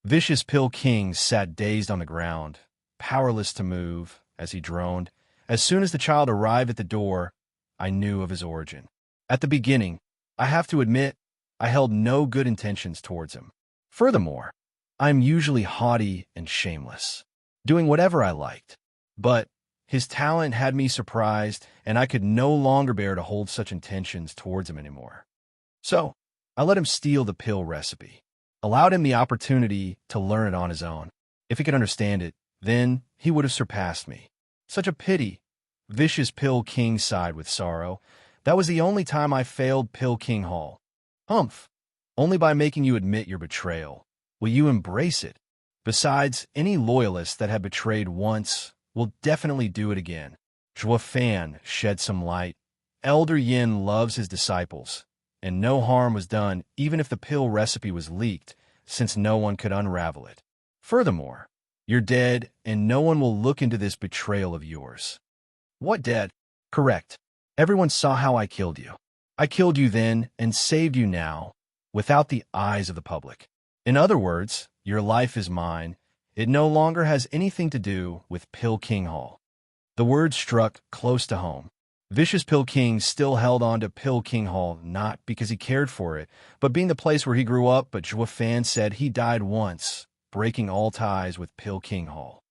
Speaker 1: Vicious Pill King sat dazed on the ground, powerless to move, as he droned. As soon as the child arrived at the door, I knew of his origin. At the beginning, I have to admit, I held no good intentions towards him. Furthermore, I'm usually haughty and shameless, doing whatever I liked. But his talent had me surprised, and I could no longer bear to hold such intentions towards him anymore. So, I let him steal the pill recipe, allowed him the opportunity to learn it on his own. If he could understand it, then he would have surpassed me. Such a pity. Vicious Pill King sighed with sorrow. That was the only time I failed Pill King Hall. Humph. Only by making you admit your betrayal. Will you embrace it? Besides, any loyalist that had betrayed once will definitely do it again. Joa Fan shed some light. Elder Yin loves his disciples, and no harm was done even if the pill recipe was leaked, since no one could unravel it. Furthermore, you're dead, and no one will look into this betrayal of yours. What dead? Correct. Everyone saw how I killed you. I killed you then and saved you now, without the eyes of the public. In other words, your life is mine. It no longer has anything to do with Pill King Hall. The word struck close to home. Vicious Pill King still held on to Pill King Hall, not because he cared for it, but being the place where he grew up. But Joa Fan said he died once, breaking all ties with Pill King Hall.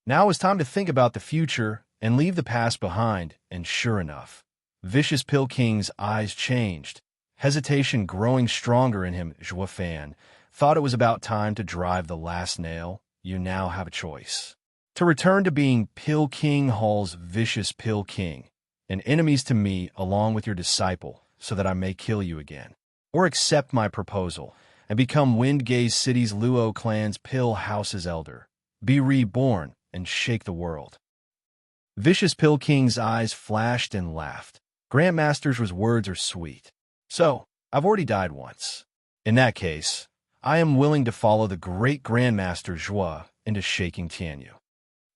Speaker 1: Now it was time to think about the future and leave the past behind, and sure enough, Vicious Pill King's eyes changed, hesitation growing stronger in him. Joa Fan thought it was about time to drive the last nail. You now have a choice. To return to being Pill King Hall's vicious Pill King, and enemies to me along with your disciple, so that I may kill you again. Or accept my proposal, and become Windgaze City's Luo clan's Pill House's elder. Be reborn, and shake the world. Vicious Pill King's eyes flashed and laughed. Grandmaster's words are sweet. So, I've already died once. In that case, I am willing to follow the great Grandmaster Zhua into shaking Tianyu.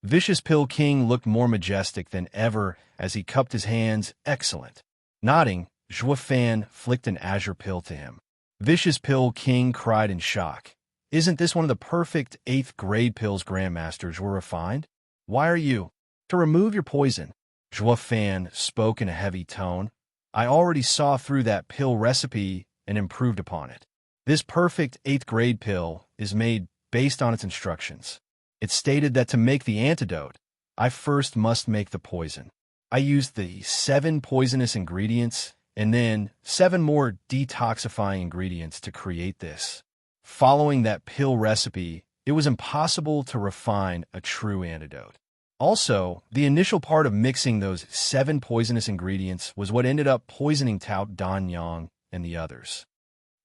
Speaker 1: Vicious Pill King looked more majestic than ever as he cupped his hands. Excellent. Nodding, Zhua Fan flicked an azure pill to him. Vicious Pill King cried in shock. Isn't this one of the perfect 8th grade pills Grandmasters were refined? Why are you? To remove your poison. Zhua Fan spoke in a heavy tone. I already saw through that pill recipe and improved upon it. This perfect 8th grade pill is made based on its instructions. It stated that to make the antidote, I first must make the poison. I used the 7 poisonous ingredients and then 7 more detoxifying ingredients to create this. Following that pill recipe, it was impossible to refine a true antidote. Also, the initial part of mixing those 7 poisonous ingredients was what ended up poisoning Tao Danyang and the others.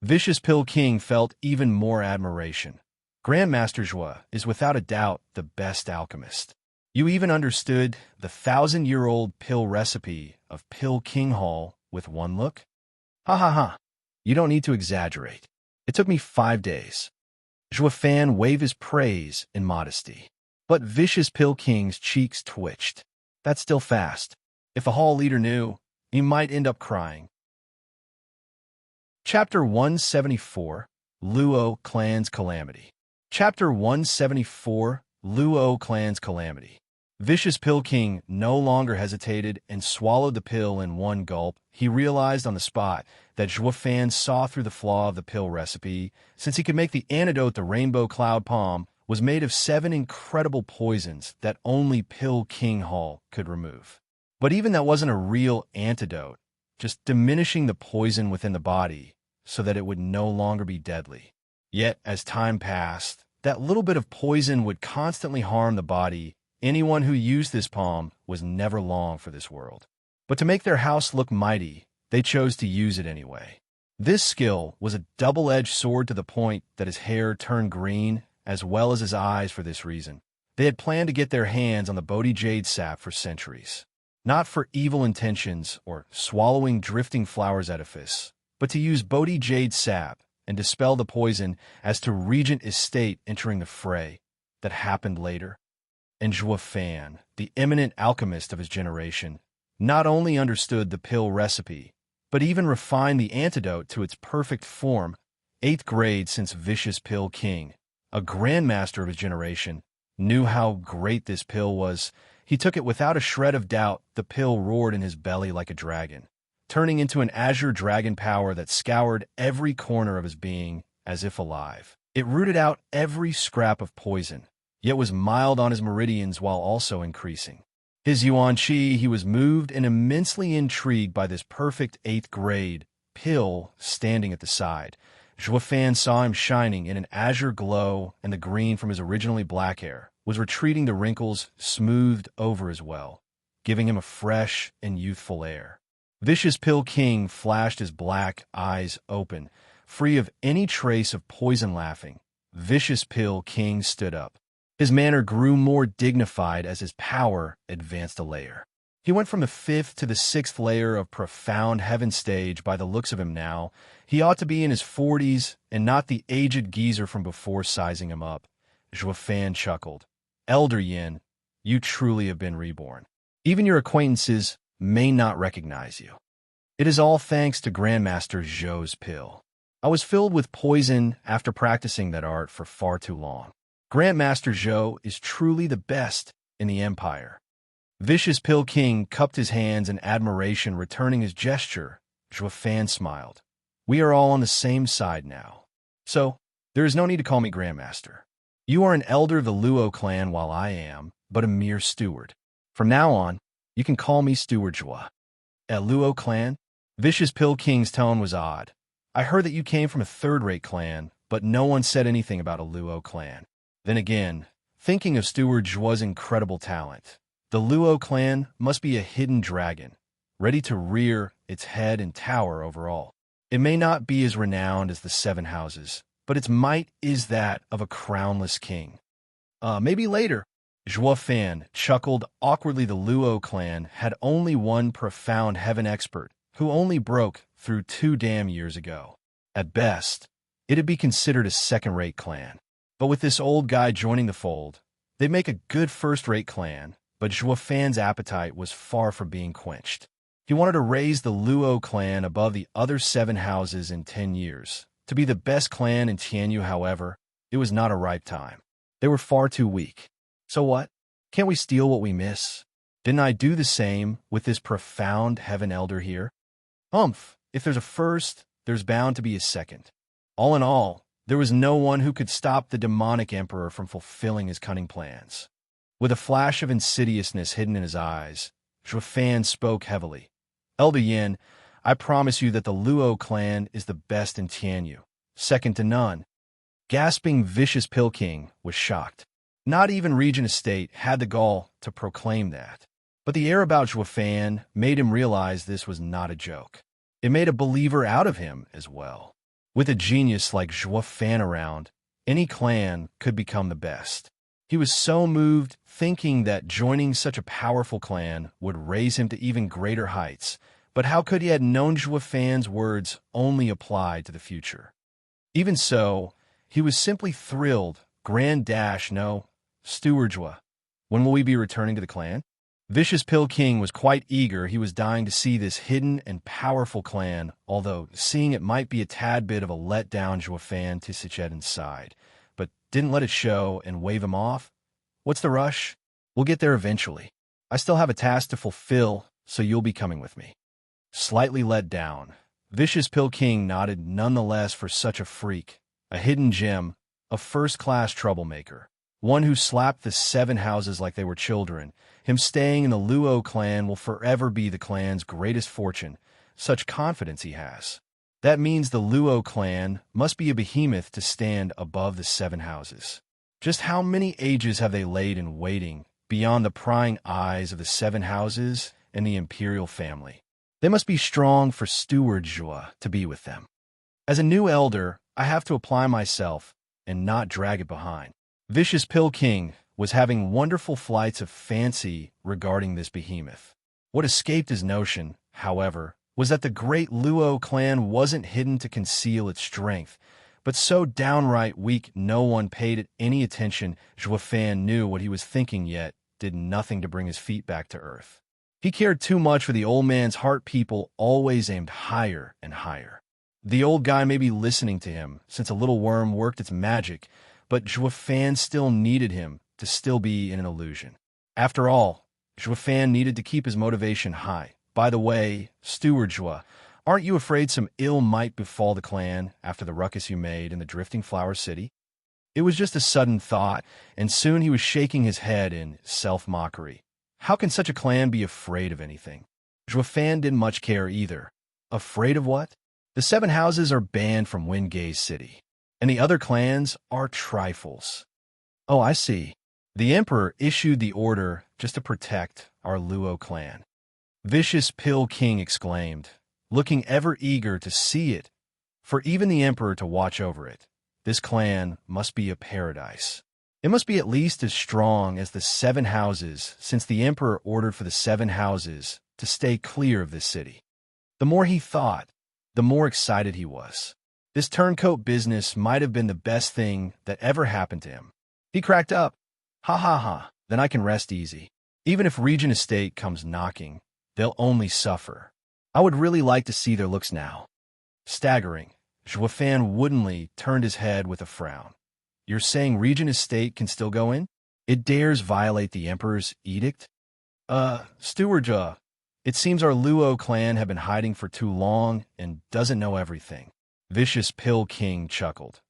Speaker 1: Vicious Pill King felt even more admiration. Grandmaster Zhua is without a doubt the best alchemist. You even understood the 1,000-year-old pill recipe of Pill King Hall with one look? Ha ha ha. You don't need to exaggerate. It took me 5 days. Zhua Fan waved his praise in modesty. But Vicious Pill King's cheeks twitched. That's still fast. If a hall leader knew, he might end up crying. Chapter 174, Luo Clan's Calamity. Chapter 174, Luo Clan's Calamity. Vicious Pill King no longer hesitated and swallowed the pill in one gulp. He realized on the spot that Zhua Fan saw through the flaw of the pill recipe, since he could make the antidote the Rainbow Cloud Palm was made of 7 incredible poisons that only Pill King Hall could remove. But even that wasn't a real antidote, just diminishing the poison within the body so that it would no longer be deadly. Yet, as time passed, that little bit of poison would constantly harm the body. Anyone who used this palm was never long for this world. But to make their house look mighty, they chose to use it anyway. This skill was a double-edged sword to the point that his hair turned green, as well as his eyes for this reason. They had planned to get their hands on the Bodhi Jade sap for centuries. Not for evil intentions or swallowing drifting flowers edifice, but to use Bodhi Jade sap and dispel the poison as to Regent Estate entering the fray that happened later. And Zhua Fan, the eminent alchemist of his generation, not only understood the pill recipe, but even refined the antidote to its perfect form. 8th grade since Vicious Pill King, a grandmaster of his generation, knew how great this pill was. He took it without a shred of doubt. The pill roared in his belly like a dragon, turning into an azure dragon power that scoured every corner of his being as if alive. It rooted out every scrap of poison, yet was mild on his meridians while also increasing. His Yuan Qi, he was moved and immensely intrigued by this perfect 8th grade pill standing at the side. Zhua Fan saw him shining in an azure glow, and the green from his originally black hair was retreating, the wrinkles smoothed over as well, giving him a fresh and youthful air. Vicious Pill King flashed his black eyes open, free of any trace of poison. Laughing, Vicious Pill King stood up. His manner grew more dignified as his power advanced a layer. He went from the 5th to the 6th layer of profound heaven stage. By the looks of him now, he ought to be in his 40s and not the aged geezer from before sizing him up. Zhua Fan chuckled. Elder Yin, you truly have been reborn. Even your acquaintances may not recognize you. It is all thanks to Grandmaster Zhou's pill. I was filled with poison after practicing that art for far too long. Grandmaster Zhou is truly the best in the Empire. Vicious Pill King cupped his hands in admiration, returning his gesture. Zhua Fan smiled. We are all on the same side now. So, there is no need to call me Grandmaster. You are an elder of the Luo clan while I am but a mere steward. From now on, you can call me Steward Zhua. At Luo clan? Vicious Pill King's tone was odd. I heard that you came from a third-rate clan, but no one said anything about a Luo clan. Then again, thinking of Steward Zhuo's incredible talent. The Luo clan must be a hidden dragon, ready to rear its head and tower over all. It may not be as renowned as the Seven Houses, but its might is that of a crownless king. Maybe later. Zhuo Fan chuckled awkwardly. The Luo clan had only one profound heaven expert, who only broke through 2 damn years ago. At best, it'd be considered a second-rate clan. But with this old guy joining the fold, they'd make a good first-rate clan, but Zhuo Fan's appetite was far from being quenched. He wanted to raise the Luo clan above the other 7 houses in 10 years. To be the best clan in Tianyu, however, it was not a ripe time. They were far too weak. So what? Can't we steal what we miss? Didn't I do the same with this profound heaven elder here? If there's a first, there's bound to be a second. All in all, there was no one who could stop the demonic emperor from fulfilling his cunning plans. With a flash of insidiousness hidden in his eyes, Zhuo Fan spoke heavily. Elder Yin, I promise you that the Luo clan is the best in Tianyu, second to none. Gasping Vicious Pill King was shocked. Not even Regent Estate had the gall to proclaim that. But the air about Zhuo Fan made him realize this was not a joke. It made a believer out of him as well. With a genius like Zhuo Fan around, any clan could become the best. He was so moved, thinking that joining such a powerful clan would raise him to even greater heights. But how could he have known Zhuo Fan's words only applied to the future? Even so, he was simply thrilled. Grand Dash, no. Steward Zhuo, when will we be returning to the clan? Vicious Pill King was quite eager. He was dying to see this hidden and powerful clan, although seeing it might be a tad bit of a letdown. Zhuo Fan tisiched inside, but didn't let it show and wave him off. What's the rush? We'll get there eventually. I still have a task to fulfill, so you'll be coming with me. Slightly let down, Vicious Pill King nodded nonetheless. For such a freak, a hidden gem, a first-class troublemaker, one who slapped the 7 houses like they were children, him staying in the Luo clan will forever be the clan's greatest fortune. Such confidence he has. That means the Luo clan must be a behemoth to stand above the 7 houses. Just how many ages have they laid in waiting beyond the prying eyes of the 7 houses and the imperial family? They must be strong for Steward Zhuo to be with them. As a new elder, I have to apply myself and not drag it behind. Vicious Pill King was having wonderful flights of fancy regarding this behemoth. What escaped his notion, however, was that the great Luo clan wasn't hidden to conceal its strength, but so downright weak no one paid it any attention. Zhuo Fan knew what he was thinking, yet did nothing to bring his feet back to earth. He cared too much for the old man's heart. People always aimed higher and higher. The old guy may be listening to him, since a little worm worked its magic, but Zhuo Fan still needed him to still be in an illusion. After all, Zhuo Fan needed to keep his motivation high. By the way, Steward Zhuo, aren't you afraid some ill might befall the clan after the ruckus you made in the Drifting Flower City? It was just a sudden thought, and soon he was shaking his head in self-mockery. How can such a clan be afraid of anything? Zhuo Fan didn't much care either. Afraid of what? The 7 houses are banned from Wingate City, and the other clans are trifles. Oh, I see. The Emperor issued the order just to protect our Luo clan. Vicious Pill King exclaimed, looking ever eager to see it. For even the Emperor to watch over it, this clan must be a paradise. It must be at least as strong as the 7 houses, since the Emperor ordered for the 7 houses to stay clear of this city. The more he thought, the more excited he was. This turncoat business might have been the best thing that ever happened to him. He cracked up. Ha ha ha, then I can rest easy. Even if Regent Estate comes knocking, they'll only suffer. I would really like to see their looks now. Staggering, Zhuo Fan woodenly turned his head with a frown. You're saying Regent Estate can still go in? It dares violate the Emperor's edict? Steward Zhuo, it seems our Luo clan have been hiding for too long and doesn't know everything. Vicious Pill King chuckled.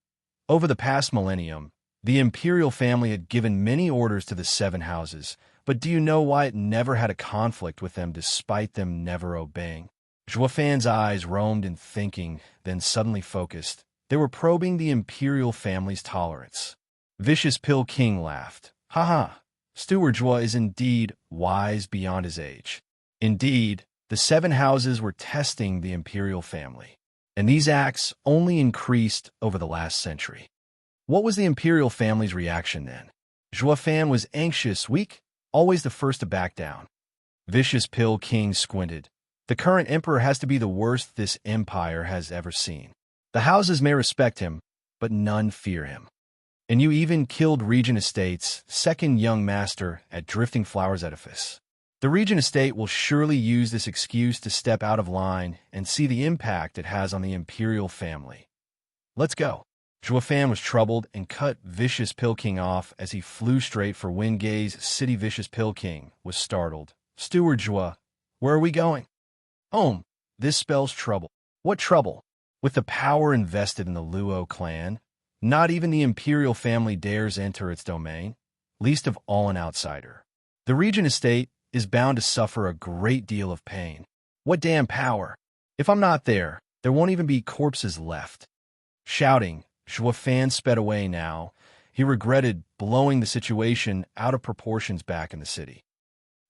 Speaker 1: Over the past millennium, the imperial family had given many orders to the 7 houses, but do you know why it never had a conflict with them despite them never obeying? Zhuo Fan's eyes roamed in thinking, then suddenly focused. They were probing the imperial family's tolerance. Vicious Pill King laughed. Haha, Steward Jua is indeed wise beyond his age. Indeed, the seven houses were testing the imperial family, and these acts only increased over the last century. What was the imperial family's reaction then? Jua Fan was anxious, weak, always the first to back down. Vicious Pill King squinted. The current emperor has to be the worst this empire has ever seen. The houses may respect him, but none fear him. And you even killed Regent Estate's second young master at Drifting Flowers Edifice. The Regent Estate will surely use this excuse to step out of line and see the impact it has on the imperial family. Let's go. Jua Fan was troubled and cut Vicious Pill King off as he flew straight for Wingay's city. Vicious Pill King was startled. Steward Jua, where are we going? Home. This spells trouble. What trouble? With the power invested in the Luo clan, not even the imperial family dares enter its domain, least of all an outsider. The Regent Estate is bound to suffer a great deal of pain. What damn power? If I'm not there, there won't even be corpses left. Shouting, Jua Fan sped away now. He regretted blowing the situation out of proportions back in the city.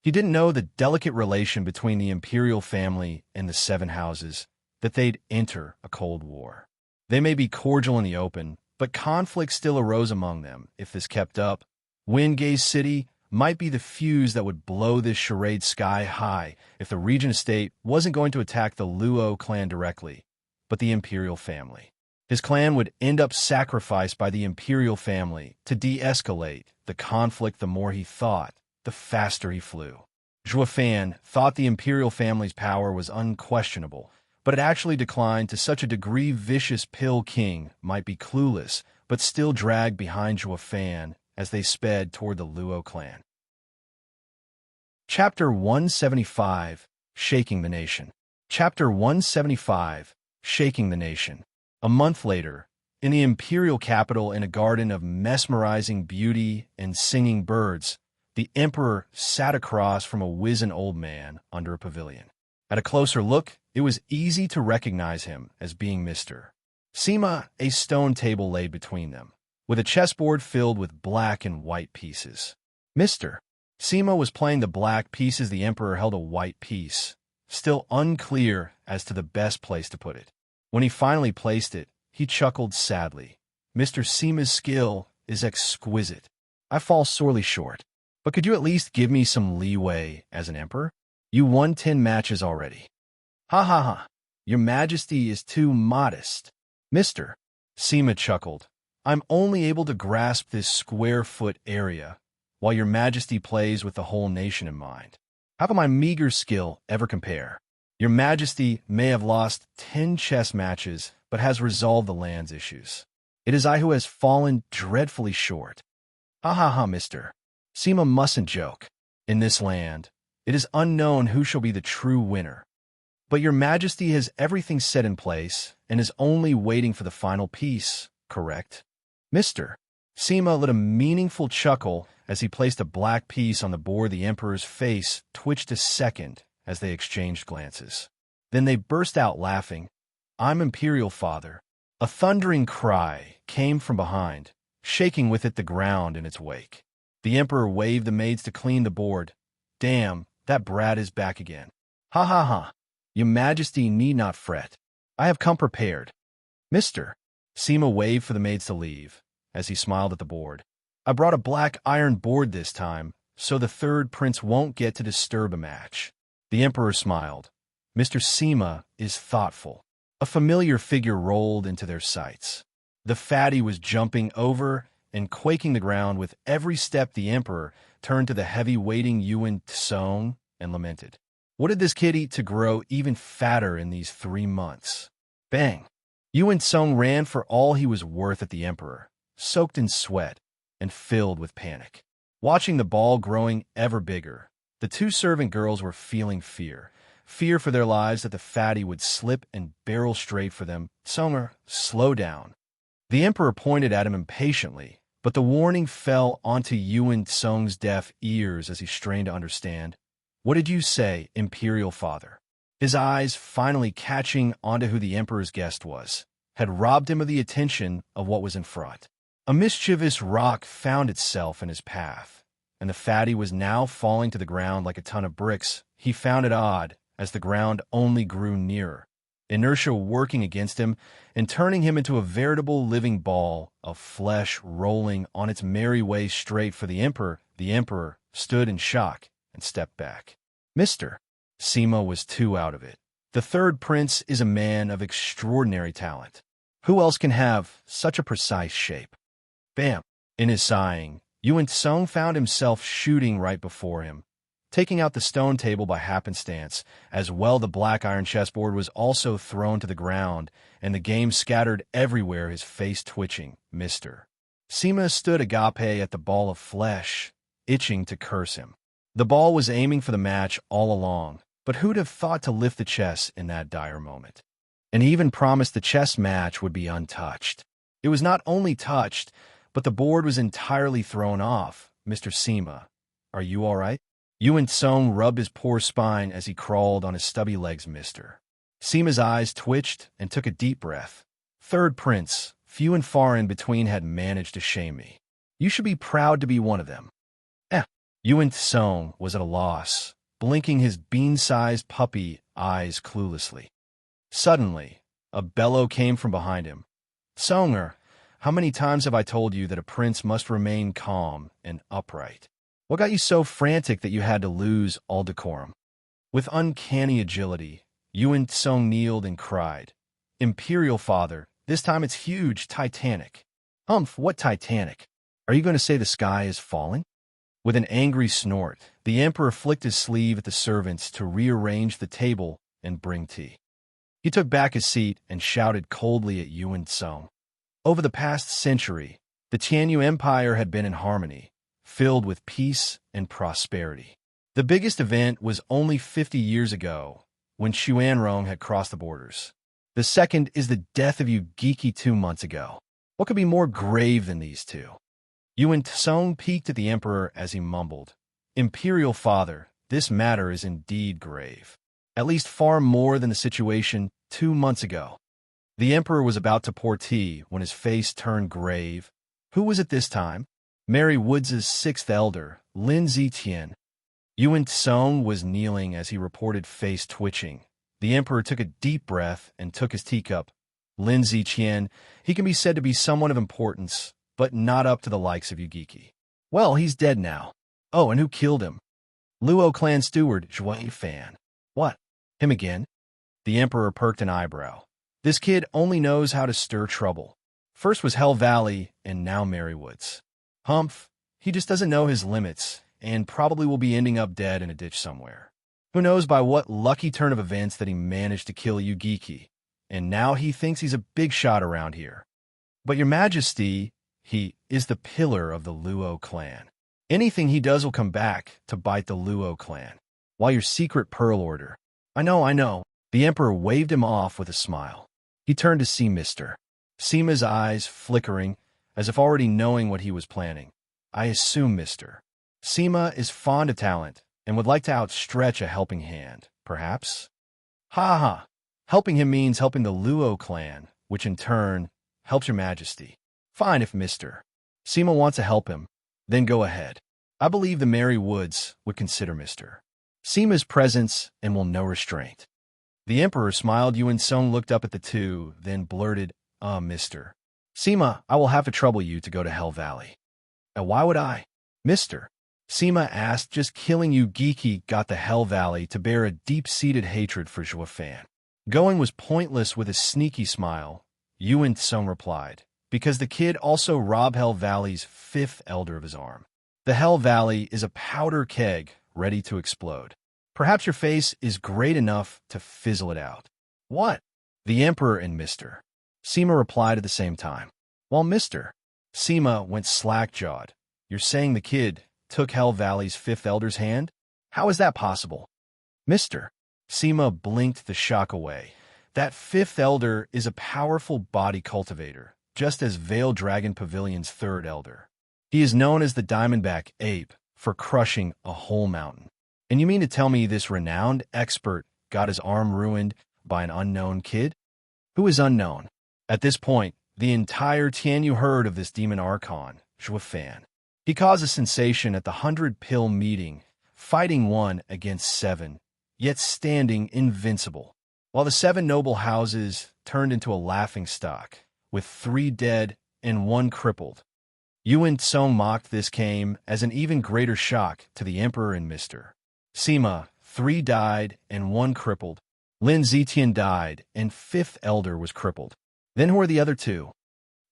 Speaker 1: He didn't know the delicate relation between the imperial family and the seven houses, that they'd enter a cold war. They may be cordial in the open, but conflict still arose among them. If this kept up, Wingay's city might be the fuse that would blow this charade sky high if the Regent Estate wasn't going to attack the Luo clan directly, but the imperial family. His clan would end up sacrificed by the imperial family to de-escalate the conflict. The more he thought, the faster he flew. Jua Fan thought the imperial family's power was unquestionable, but it actually declined to such a degree Vicious Pill King might be clueless, but still dragged behind Jua Fan as they sped toward the Luo clan. Chapter 175, Shaking the Nation. Chapter 175, Shaking the Nation. A month later, in the imperial capital in a garden of mesmerizing beauty and singing birds, the emperor sat across from a wizened old man under a pavilion. At a closer look, it was easy to recognize him as being Mr. Sima. A stone table lay between them, with a chessboard filled with black and white pieces. Mr. Sima was playing the black pieces. The emperor held a white piece, still unclear as to the best place to put it. When he finally placed it, he chuckled sadly. Mr. Sima's skill is exquisite. I fall sorely short. But could you at least give me some leeway as an emperor? You won 10 matches already. Ha ha ha. Your Majesty is too modest. Mr. Sima chuckled. I'm only able to grasp this square-foot area, while your Majesty plays with the whole nation in mind. How can my meager skill ever compare? Your Majesty may have lost 10 chess matches, but has resolved the land's issues. It is I who has fallen dreadfully short. Ha ha ha, Mr. Sima mustn't joke. In this land, it is unknown who shall be the true winner. But your Majesty has everything set in place and is only waiting for the final piece, correct? Mr. Sima let a meaningful chuckle as he placed a black piece on the board. The emperor's face twitched a second as they exchanged glances. Then they burst out laughing. I'm imperial, father. A thundering cry came from behind, shaking with it the ground in its wake. The emperor waved the maids to clean the board. Damn, that brat is back again. Ha ha ha. Your Majesty need not fret. I have come prepared. Mr. Sima waved for the maids to leave, as he smiled at the board. I brought a black iron board this time, so the third prince won't get to disturb a match. The emperor smiled. Mr. Sima is thoughtful. A familiar figure rolled into their sights. The fatty was jumping over and quaking the ground with every step. The emperor turned to the heavy-waiting Yuan Tsong and lamented. What did this kid eat to grow even fatter in these 3 months? Bang! Yuan Tsong ran for all he was worth at the emperor, soaked in sweat and filled with panic. Watching the ball growing ever bigger, the 2 servant girls were feeling fear for their lives that the fatty would slip and barrel straight for them. Tsonger, slow down. The emperor pointed at him impatiently, but the warning fell onto Yuan Tsong's deaf ears as he strained to understand. What did you say, imperial father? His eyes, finally catching onto who the emperor's guest was, had robbed him of the attention of what was in front. A mischievous rock found itself in his path, and the fatty was now falling to the ground like a ton of bricks. He found it odd, as the ground only grew nearer, inertia working against him and turning him into a veritable living ball of flesh rolling on its merry way straight for the Emperor. The Emperor stood in shock and stepped back. Mr. Sima was too out of it. The third prince is a man of extraordinary talent. Who else can have such a precise shape? Bam! In his sighing, Yuan Tsung found himself shooting right before him, taking out the stone table by happenstance. As well, the black iron chessboard was also thrown to the ground, and the game scattered everywhere, his face twitching. Mr. Sima stood agape at the ball of flesh, itching to curse him. The ball was aiming for the match all along, but who'd have thought to lift the chess in that dire moment? And he even promised the chess match would be untouched. It was not only touched, but the board was entirely thrown off. Mr. Sima, are you all right? Yuan Tsung rubbed his poor spine as he crawled on his stubby legs. Mr. Sima's eyes twitched and took a deep breath. Third prince, few and far in between, had managed to shame me. You should be proud to be one of them. Yuan Tsung was at a loss, blinking his bean-sized puppy eyes cluelessly. Suddenly, a bellow came from behind him. Tsunger, how many times have I told you that a prince must remain calm and upright? What got you so frantic that you had to lose all decorum? With uncanny agility, Yuan Tsung kneeled and cried, Imperial Father, this time it's huge, Titanic. Humph, what Titanic? Are you going to say the sky is falling? With an angry snort, the Emperor flicked his sleeve at the servants to rearrange the table and bring tea. He took back his seat and shouted coldly at Yuan Tsung. Over the past century, the Tianyu Empire had been in harmony, filled with peace and prosperity. The biggest event was only 50 years ago, when Xuanrong had crossed the borders. The second is the death of Yu Giki 2 months ago. What could be more grave than these two? Yuan Tsung peeked at the Emperor as he mumbled, Imperial Father, this matter is indeed grave. At least far more than the situation 2 months ago. The Emperor was about to pour tea when his face turned grave. Who was it this time? Mary Woods' sixth elder, Lin Zitian. Yuan Tsung was kneeling as he reported, face twitching. The Emperor took a deep breath and took his teacup. Lin Zitian, he can be said to be someone of importance, but not up to the likes of Yugiki. Well, he's dead now. Oh, and who killed him? Luo clan steward, Zhui Fan. What? Him again? The Emperor perked an eyebrow. This kid only knows how to stir trouble. First was Hell Valley, and now Marywood's. Humph, he just doesn't know his limits, and probably will be ending up dead in a ditch somewhere. Who knows by what lucky turn of events that he managed to kill Yugiki, and now he thinks he's a big shot around here. But your majesty, he is the pillar of the Luo clan. Anything he does will come back to bite the Luo clan. While your secret pearl order. I know. The Emperor waved him off with a smile. He turned to see Mr. Sima's eyes flickering, as if already knowing what he was planning. I assume Mr. Sima is fond of talent and would like to outstretch a helping hand, perhaps? Ha ha! Helping him means helping the Luo clan, which in turn helps your majesty. Fine if Mr. Sima wants to help him, then go ahead. I believe the Merry Woods would consider Mr. Sima's presence and will no restraint. The Emperor smiled. Yuan Tsung looked up at the two, then blurted, Mr. Sima, I will have to trouble you to go to Hell Valley. And why would I? Mr. Sima asked, just killing you Geeky got the Hell Valley to bear a deep-seated hatred for Zhua Fan. Going was pointless. With a sneaky smile, Yuan Tsung replied, because the kid also robbed Hell Valley's fifth elder of his arm. The Hell Valley is a powder keg ready to explode. Perhaps your face is great enough to fizzle it out. What? The Emperor and Mr. Sima replied at the same time. While Mr. Sima went slack-jawed. You're saying the kid took Hell Valley's fifth elder's hand? How is that possible? Mr. Sima blinked the shock away. That fifth elder is a powerful body cultivator, just as Veil Dragon Pavilion's third elder. He is known as the Diamondback Ape for crushing a whole mountain. And you mean to tell me this renowned expert got his arm ruined by an unknown kid? Who is unknown? At this point, The entire Tianyu heard of this demon archon, Zhuo Fan. He caused a sensation at the 100-pill meeting, fighting 1 against 7, yet standing invincible, while the 7 noble houses turned into a laughingstock, with 3 dead and 1 crippled. Yuan Tsong mocked this came as an even greater shock to the emperor and Mr. Sima. 3 died and 1 crippled. Lin Zetian died and 5th elder was crippled. Then who are the other 2?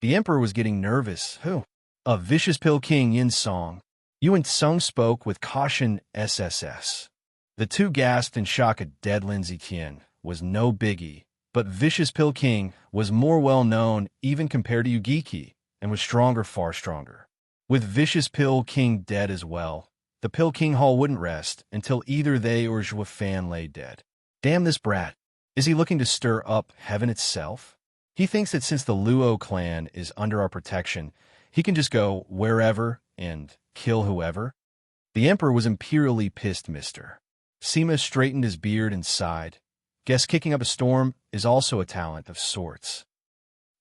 Speaker 1: The emperor was getting nervous. Who? A vicious pill king, Yin Song. Yuan Tsong spoke with caution. SSS. The 2 gasped in shock. A dead Lin Zetian was no biggie, but vicious pill king was more well known even compared to Yugiki, and was stronger, far stronger. With vicious pill king dead as well, the pill king hall wouldn't rest until either they or Zhuo Fan lay dead. Damn this brat. Is he looking to stir up heaven itself? He thinks that since the Luo clan is under our protection, he can just go wherever and kill whoever. The emperor was imperially pissed. Mr. Sima straightened his beard and sighed. Guess kicking up a storm is also a talent of sorts.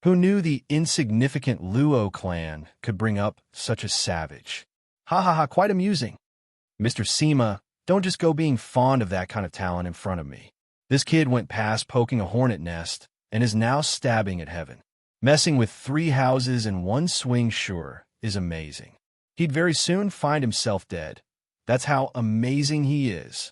Speaker 1: Who knew the insignificant Luo clan could bring up such a savage? Ha ha ha, quite amusing. Mr. Sima, don't just go being fond of that kind of talent in front of me. This kid went past poking a hornet nest and is now stabbing at heaven. Messing with 3 houses in 1 swing sure is amazing. He'd very soon find himself dead. That's how amazing he is.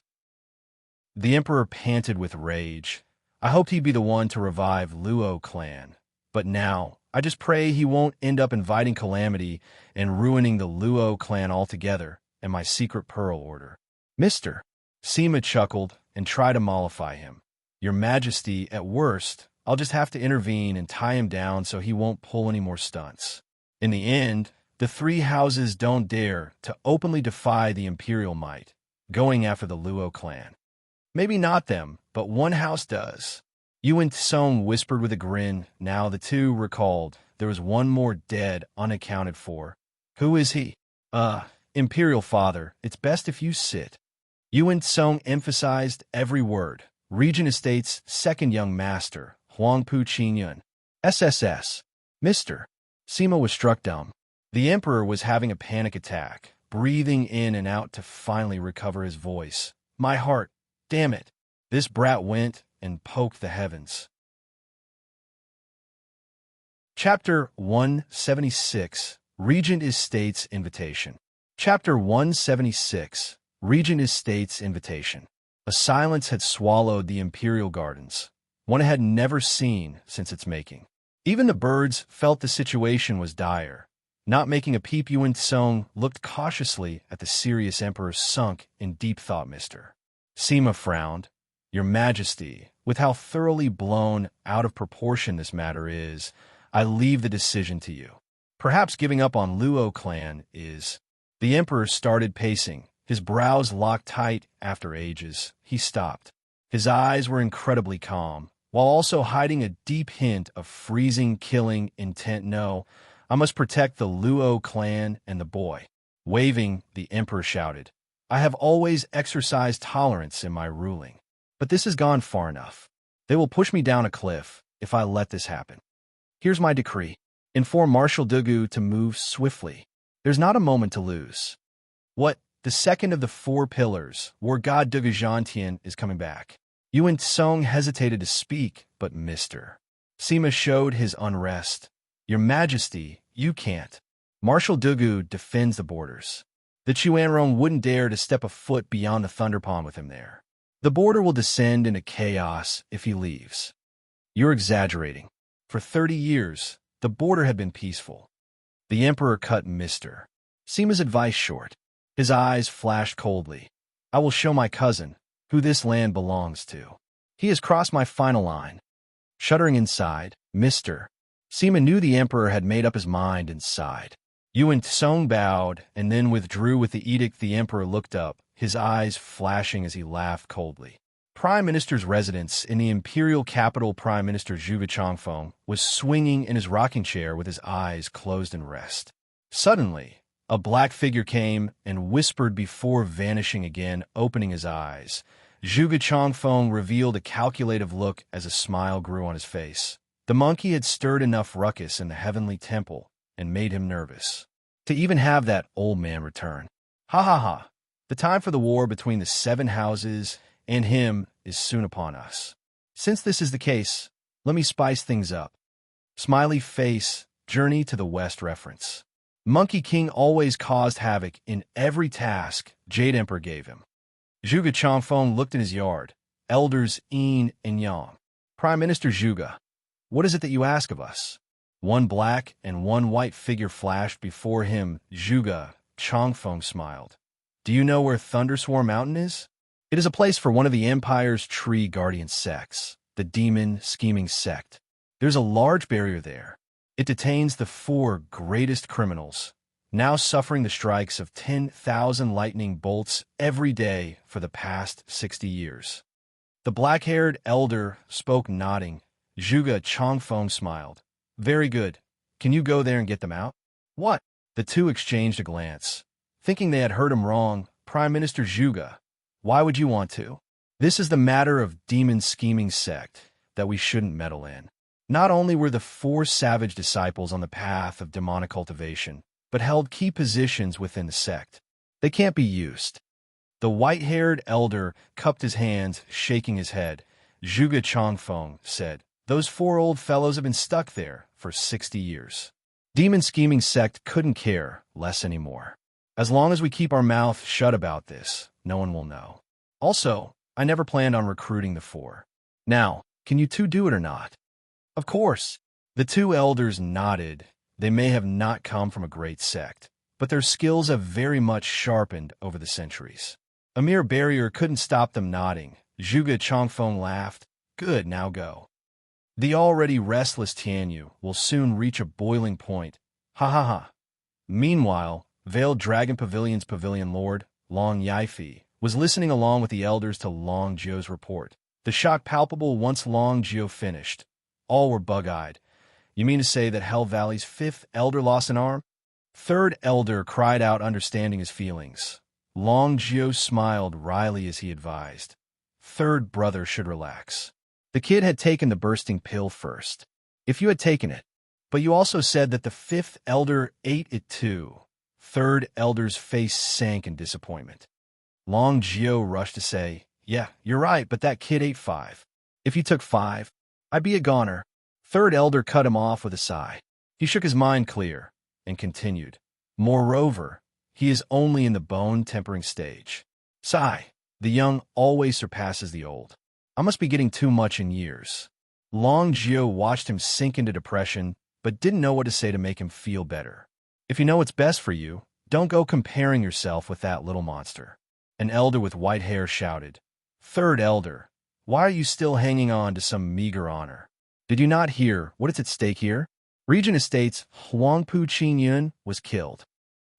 Speaker 1: The emperor panted with rage. I hoped he'd be the one to revive Luo clan. But now, I just pray he won't end up inviting calamity and ruining the Luo clan altogether and my secret pearl order. Mr. Sima chuckled and tried to mollify him. Your Majesty, at worst, I'll just have to intervene and tie him down so he won't pull any more stunts. In the end, the 3 houses don't dare to openly defy the imperial might, going after the Luo clan. Maybe not them, but 1 house does. Yuan Tsong whispered with a grin. Now the 2 recalled there was 1 more dead unaccounted for. Who is he? Imperial father, it's best if you sit. Yuan Tsong emphasized every word. Regent Estate's 2nd young master, Huangpu Qingyun. SSS. Mr. Sima was struck dumb. The emperor was having a panic attack, breathing in and out to finally recover his voice. My heart, damn it. This brat went and poked the heavens. Chapter 176, Regent Estate's Invitation. Chapter 176, Regent Estate's Invitation. A silence had swallowed the imperial gardens, one it had never seen since its making. Even the birds felt the situation was dire. Not making a peep, Yuan Tsong looked cautiously at the serious emperor, sunk in deep thought. Mr. Sima frowned. Your Majesty, with how thoroughly blown out of proportion this matter is, I leave the decision to you. Perhaps giving up on Luo clan is... The emperor started pacing, his brows locked tight after ages. He stopped. His eyes were incredibly calm, while also hiding a deep hint of freezing, killing intent. No, I must protect the Luo clan and the boy. Waving, the emperor shouted, I have always exercised tolerance in my ruling. But this has gone far enough. They will push me down a cliff if I let this happen. Here's my decree. Inform Marshal Dugu to move swiftly. There's not a moment to lose. What? The 2nd of the 4 pillars, War God Dugu Zhantian, is coming back. Yuan Tsong hesitated to speak, but Mr. Sima showed his unrest. Your Majesty, you can't. Marshal Dugu defends the borders. The Chuanrong wouldn't dare to step a foot beyond the Thunder Pond with him there. The border will descend into chaos if he leaves. You're exaggerating. For 30 years, the border had been peaceful. The emperor cut Mr. Sima's advice short. His eyes flashed coldly. I will show my cousin who this land belongs to. He has crossed my final line. Shuddering inside, Mr. Sima knew the emperor had made up his mind and sighed. Yuan Tsong bowed and then withdrew with the edict. The emperor looked up, his eyes flashing as he laughed coldly. Prime Minister's residence in the imperial capital. Prime Minister Zhuge Changfeng was swinging in his rocking chair with his eyes closed in rest. Suddenly, a black figure came and whispered before vanishing again, opening his eyes. Zhuge Changfeng revealed a calculative look as a smile grew on his face. The monkey had stirred enough ruckus in the heavenly temple and made him nervous. To even have that old man return. Ha ha ha. The time for the war between the 7 houses and him is soon upon us. Since this is the case, let me spice things up. Smiley face, Journey to the West reference. Monkey King always caused havoc in every task Jade Emperor gave him. Zhuge Changfeng looked in his yard. Elders Yin and Yang. Prime Minister Zhuge, what is it that you ask of us? One black and one white figure flashed before him. Zhuge Changfeng smiled. Do you know where Thunderswarm Mountain is? It is a place for one of the Empire's tree guardian sects, the demon scheming sect. There's a large barrier there. It detains the 4 greatest criminals, now suffering the strikes of 10,000 lightning bolts every day for the past 60 years. The black-haired elder spoke nodding. Zhuge Changfeng smiled. Very good. Can you go there and get them out? What? The two exchanged a glance. Thinking they had heard him wrong, Prime Minister Zhuge, why would you want to? This is the matter of demon scheming sect that we shouldn't meddle in. Not only were the 4 savage disciples on the path of demonic cultivation, but held key positions within the sect. They can't be used. The white-haired elder cupped his hands, shaking his head. Zhuge Changfeng said, those 4 old fellows have been stuck there for 60 years. Demon scheming sect couldn't care less anymore. As long as we keep our mouth shut about this, no one will know. Also, I never planned on recruiting the 4. Now, can you 2 do it or not? Of course. The 2 elders nodded. They may have not come from a great sect, but their skills have very much sharpened over the centuries. A mere barrier couldn't stop them nodding. Zhuge Changfeng laughed. Good, now go. The already restless Tianyu will soon reach a boiling point. Ha ha ha. Meanwhile, Veiled Dragon Pavilion's pavilion lord, Long Yifi, was listening along with the elders to Long Jio's report. The shock palpable once Long Jio finished. All were bug-eyed. You mean to say that Hell Valley's 5th elder lost an arm? 3rd elder cried out, understanding his feelings. Long Jio smiled wryly as he advised. 3rd brother should relax. The kid had taken the bursting pill first. If you had taken it, but you also said that the 5th elder ate it too. 3rd elder's face sank in disappointment. Long Jio rushed to say, yeah, you're right, but that kid ate 5. If you took 5, I'd be a goner. 3rd elder cut him off with a sigh. He shook his mind clear and continued. Moreover, he is only in the bone-tempering stage. Sigh, the young always surpasses the old. I must be getting too much in years. Long Jio watched him sink into depression, but didn't know what to say to make him feel better. If you know what's best for you, don't go comparing yourself with that little monster. An elder with white hair shouted. 3rd elder, why are you still hanging on to some meager honor? Did you not hear what is at stake here? Regent Estates' Huangpu Qingyun was killed.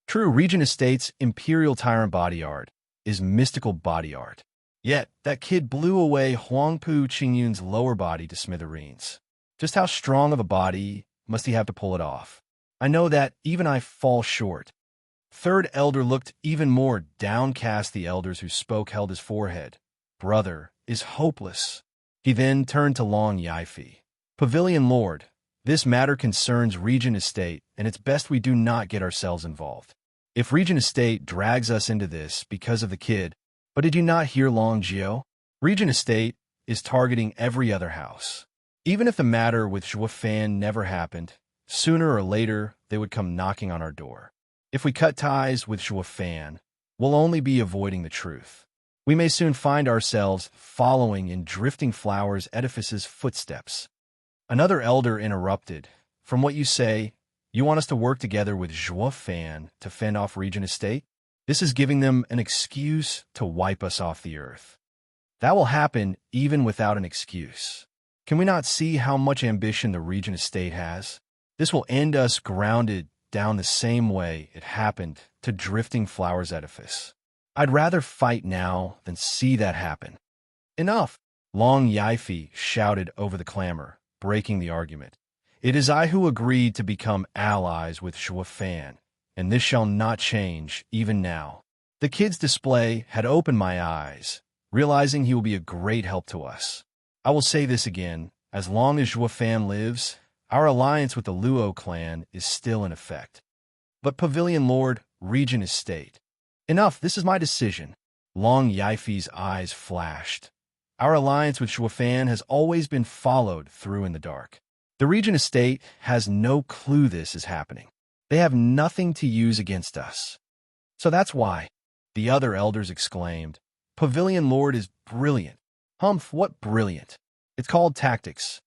Speaker 1: True, Regent Estates' imperial tyrant body art is mystical body art. Yet, that kid blew away Huangpu Qingyun's lower body to smithereens. Just how strong of a body must he have to pull it off? I know that even I fall short. 3rd elder looked even more downcast. The elders who spoke held his forehead. Brother is hopeless. He then turned to Long Yifi. Pavilion Lord, this matter concerns Regent Estate, and it's best we do not get ourselves involved. If Regent Estate drags us into this because of the kid, but did you not hear Long Jio? Regent Estate is targeting every other house. Even if the matter with Zhuofan never happened, sooner or later they would come knocking on our door. If we cut ties with Zhuofan, we'll only be avoiding the truth. We may soon find ourselves following in Drifting Flowers Edifice's footsteps. Another elder interrupted. From what you say, you want us to work together with Zhuofan to fend off Regent Estate? This is giving them an excuse to wipe us off the earth. That will happen even without an excuse. Can we not see how much ambition the Regent Estate has? This will end us grounded down the same way it happened to Drifting Flowers Edifice. I'd rather fight now than see that happen. Enough! Long Yifi shouted over the clamor, breaking the argument. It is I who agreed to become allies with Zhuofan, and this shall not change even now. The kid's display had opened my eyes, realizing he will be a great help to us. I will say this again, As long as Juefan lives, our alliance with the Luo clan is still in effect. But Pavilion Lord, Regent Estate. Enough, this is my decision. Long Yifei's eyes flashed. Our alliance with Juefan has always been followed through in the dark. The Regent Estate has no clue this is happening. They have nothing to use against us. So that's why, the other elders exclaimed, Pavilion Lord is brilliant. Humph, what brilliant? It's called tactics.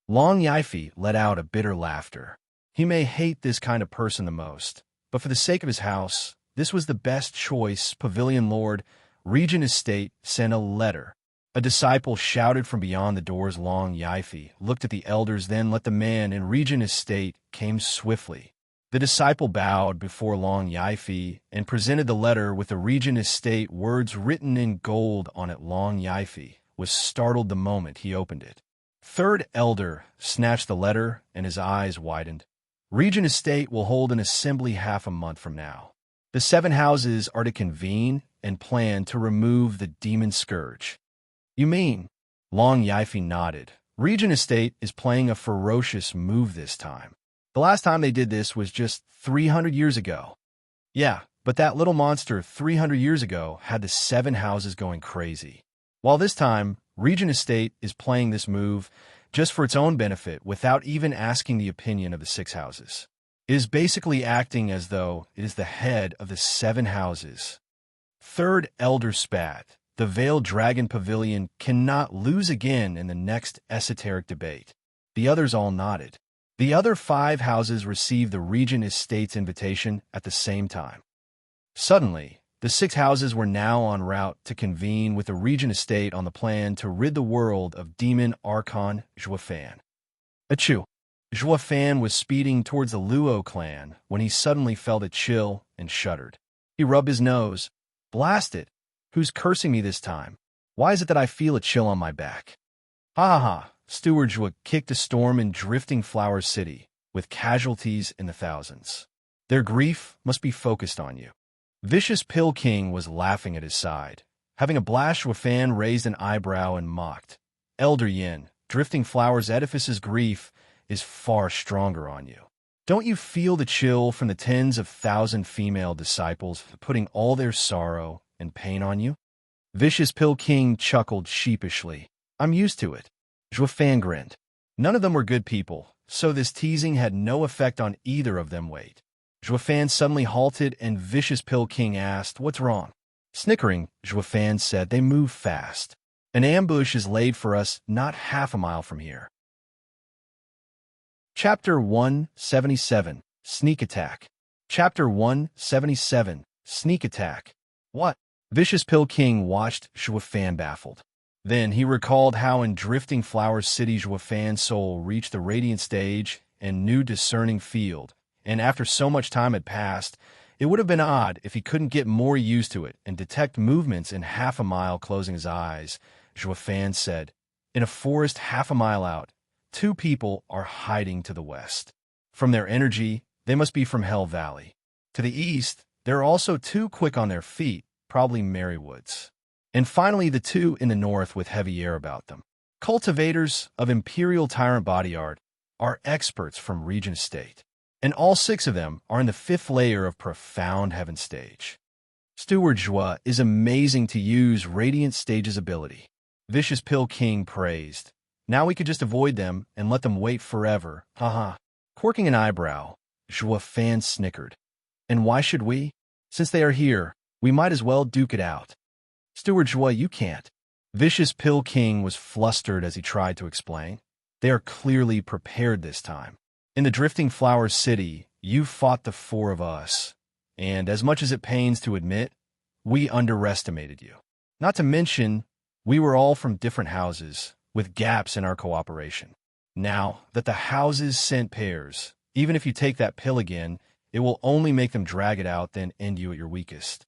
Speaker 1: Long Yifei let out a bitter laughter. He may hate this kind of person the most, but for the sake of his house, this was the best choice. Pavilion Lord, Regent Estate sent a letter. A disciple shouted from beyond the doors. Long Yifei looked at the elders, then let the man in Regent Estate came swiftly. The disciple bowed before Long Yifei and presented the letter with the Regent Estate words written in gold on it. Long Yifei was startled the moment he opened it. Third elder snatched the letter and his eyes widened. Regent Estate will hold an assembly half a month from now. The 7 houses are to convene and plan to remove the demon scourge. You mean? Long Yifei nodded. Regent Estate is playing a ferocious move this time. The last time they did this was just 300 years ago. Yeah, but that little monster 300 years ago had the 7 houses going crazy. While this time, Regent Estate is playing this move just for its own benefit without even asking the opinion of the 6 houses. It is basically acting as though it is the head of the 7 houses. Third elder spat. The Veiled Dragon Pavilion cannot lose again in the next esoteric debate. The others all nodded. The other 5 houses received the Regent Estate's invitation at the same time. Suddenly, the 6 houses were now en route to convene with the Regent Estate on the plan to rid the world of demon Archon Juefan. Achoo! Juefan was speeding towards the Luo clan when he suddenly felt a chill and shuddered. He rubbed his nose. Blast it! Who's cursing me this time? Why is it that I feel a chill on my back? Ha ha ha! Steward Jua kicked a storm in Drifting Flower City, with casualties in the thousands. Their grief must be focused on you. Vicious Pill King was laughing at his side. Having a blast, Juefan raised an eyebrow and mocked. Elder Yin, Drifting Flower's edifice's grief is far stronger on you. Don't you feel the chill from the tens of thousand female disciples putting all their sorrow and pain on you? Vicious Pill King chuckled sheepishly. I'm used to it. Juefan grinned. None of them were good people, so this teasing had no effect on either of them. Wait. Juefan suddenly halted and Vicious Pill King asked, What's wrong? Snickering, Juefan said, They move fast. An ambush is laid for us not half a mile from here. Chapter 177, Sneak Attack. Chapter 177, Sneak Attack. What? Vicious Pill King watched Juefan baffled. Then he recalled how in Drifting Flower City Juefan's soul reached the radiant stage and new discerning field, and after so much time had passed, it would have been odd if he couldn't get more used to it and detect movements in half a mile. Closing his eyes, Juefan said, In a forest half a mile out, 2 people are hiding to the west. From their energy, they must be from Hell Valley. To the east, there are also 2 quick on their feet, probably Merrywoods. And finally, the 2 in the north with heavy air about them. Cultivators of Imperial Tyrant Body Art are experts from Regent Estate, and all 6 of them are in the 5th layer of Profound Heaven stage. Steward Jua is amazing to use Radiant Stage's ability. Vicious Pill King praised. Now we could just avoid them and let them wait forever, haha. Quirking an eyebrow, Juefan snickered. And why should we? Since they are here, we might as well duke it out. Steward Jua, you can't. Vicious Pill King was flustered as he tried to explain. They are clearly prepared this time. In the Drifting Flower City, you fought the 4 of us, and as much as it pains to admit, we underestimated you. Not to mention, we were all from different houses, with gaps in our cooperation. Now that the houses sent pairs, even if you take that pill again, it will only make them drag it out, then end you at your weakest.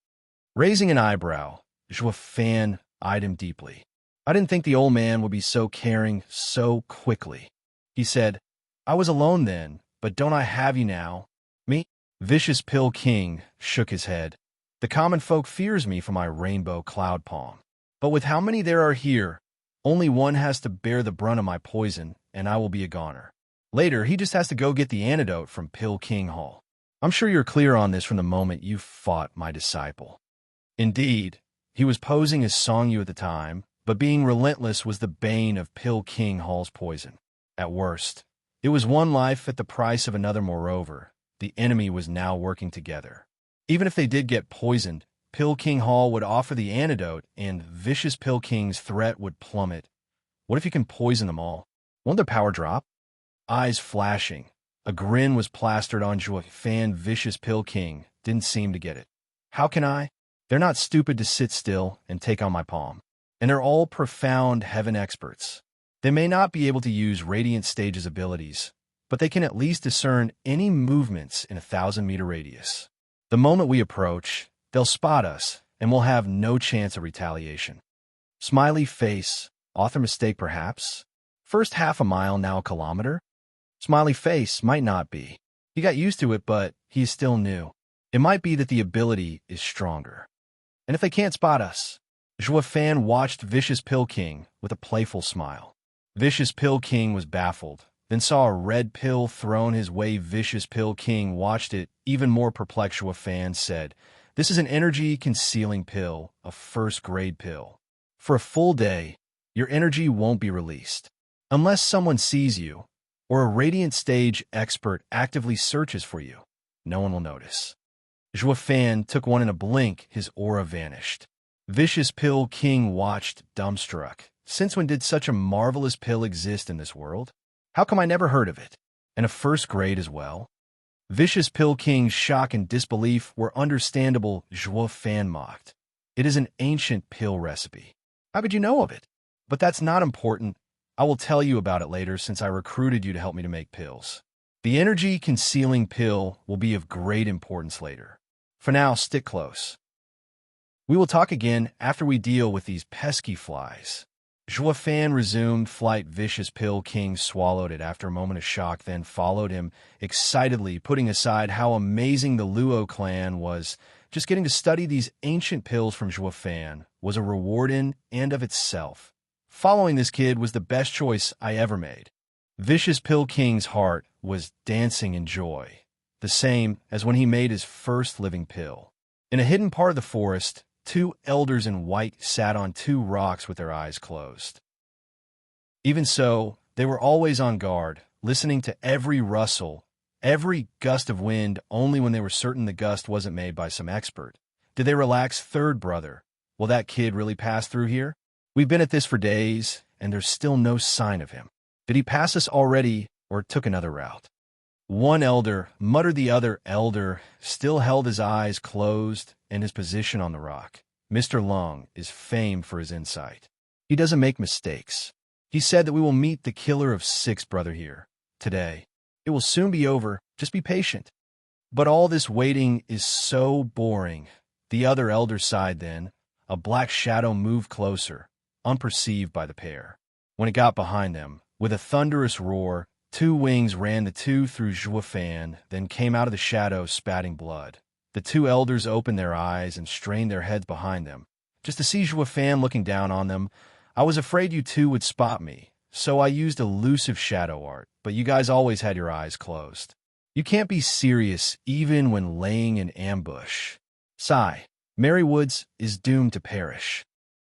Speaker 1: Raising an eyebrow, Juefan eyed him deeply. I didn't think the old man would be so caring so quickly. He said, I was alone then, but don't I have you now? Me? Vicious Pill King shook his head. The common folk fears me for my rainbow cloud palm. But with how many there are here, only one has to bear the brunt of my poison, and I will be a goner. Later, he just has to go get the antidote from Pill King Hall. I'm sure you're clear on this from the moment you fought my disciple. Indeed, he was posing as Song Yu at the time, but being relentless was the bane of Pill King Hall's poison. At worst, it was one life at the price of another. Moreover, the enemy was now working together. Even if they did get poisoned, Pill King Hall would offer the antidote, and Vicious Pill King's threat would plummet. What if you can poison them all? Won't their power drop? Eyes flashing, a grin was plastered on Zhuo Fan. Vicious Pill King didn't seem to get it. How can I? They're not stupid to sit still and take on my palm. And they're all profound heaven experts. They may not be able to use Radiant Stage's abilities, but they can at least discern any movements in a 1,000-meter radius. The moment we approach, they'll spot us, and we'll have no chance of retaliation. Smiley face, author mistake perhaps? First half a mile, now a kilometer? Smiley face might not be. He got used to it, but he's still new. It might be that the ability is stronger. And if they can't spot us? Zhuo Fan watched Vicious Pill King with a playful smile. Vicious Pill King was baffled, then saw a red pill thrown his way. Vicious Pill King watched it, even more perplexed. Zhuo Fan said, "This is an energy-concealing pill, a first-grade pill. For a full day, your energy won't be released. Unless someone sees you, or a Radiant Stage expert actively searches for you, no one will notice." Zhuo Fan took one in a blink, his aura vanished. Vicious Pill King watched, dumbstruck. Since when did such a marvelous pill exist in this world? How come I never heard of it? And a first grade as well? Vicious Pill King's shock and disbelief were understandable. Zhuo Fan mocked. "It is an ancient pill recipe. How could you know of it? But that's not important. I will tell you about it later since I recruited you to help me to make pills. The energy-concealing pill will be of great importance later. For now, stick close. We will talk again after we deal with these pesky flies." Zhuo Fan resumed flight. Vicious Pill King swallowed it after a moment of shock, then followed him excitedly, putting aside how amazing the Luo clan was. Just getting to study these ancient pills from Zhuo Fan was a reward in and of itself. Following this kid was the best choice I ever made. Vicious Pill King's heart was dancing in joy, the same as when he made his first living pill. In a hidden part of the forest, 2 elders in white sat on 2 rocks with their eyes closed. Even so, they were always on guard, listening to every rustle, every gust of wind. Only when they were certain the gust wasn't made by some expert did they relax. "Third brother, will that kid really pass through here? We've been at this for days, and there's still no sign of him. Did he pass us already or took another route?" One elder muttered. The other elder still held his eyes closed and his position on the rock. "Mr. Long is famed for his insight. He doesn't make mistakes. He said that we will meet the killer of 6th brother here today. It will soon be over. Just be patient." "But all this waiting is so boring." The other elder sighed. Then a black shadow moved closer, unperceived by the pair. When it got behind them, with a thunderous roar, 2 wings ran the 2 through Zhuo Fan, then came out of the shadow spatting blood. The 2 elders opened their eyes and strained their heads behind them, just to see Zhuo Fan looking down on them. "I was afraid you 2 would spot me, so I used elusive shadow art, but you guys always had your eyes closed. You can't be serious even when laying in ambush." Sigh. Mary Woods is doomed to perish.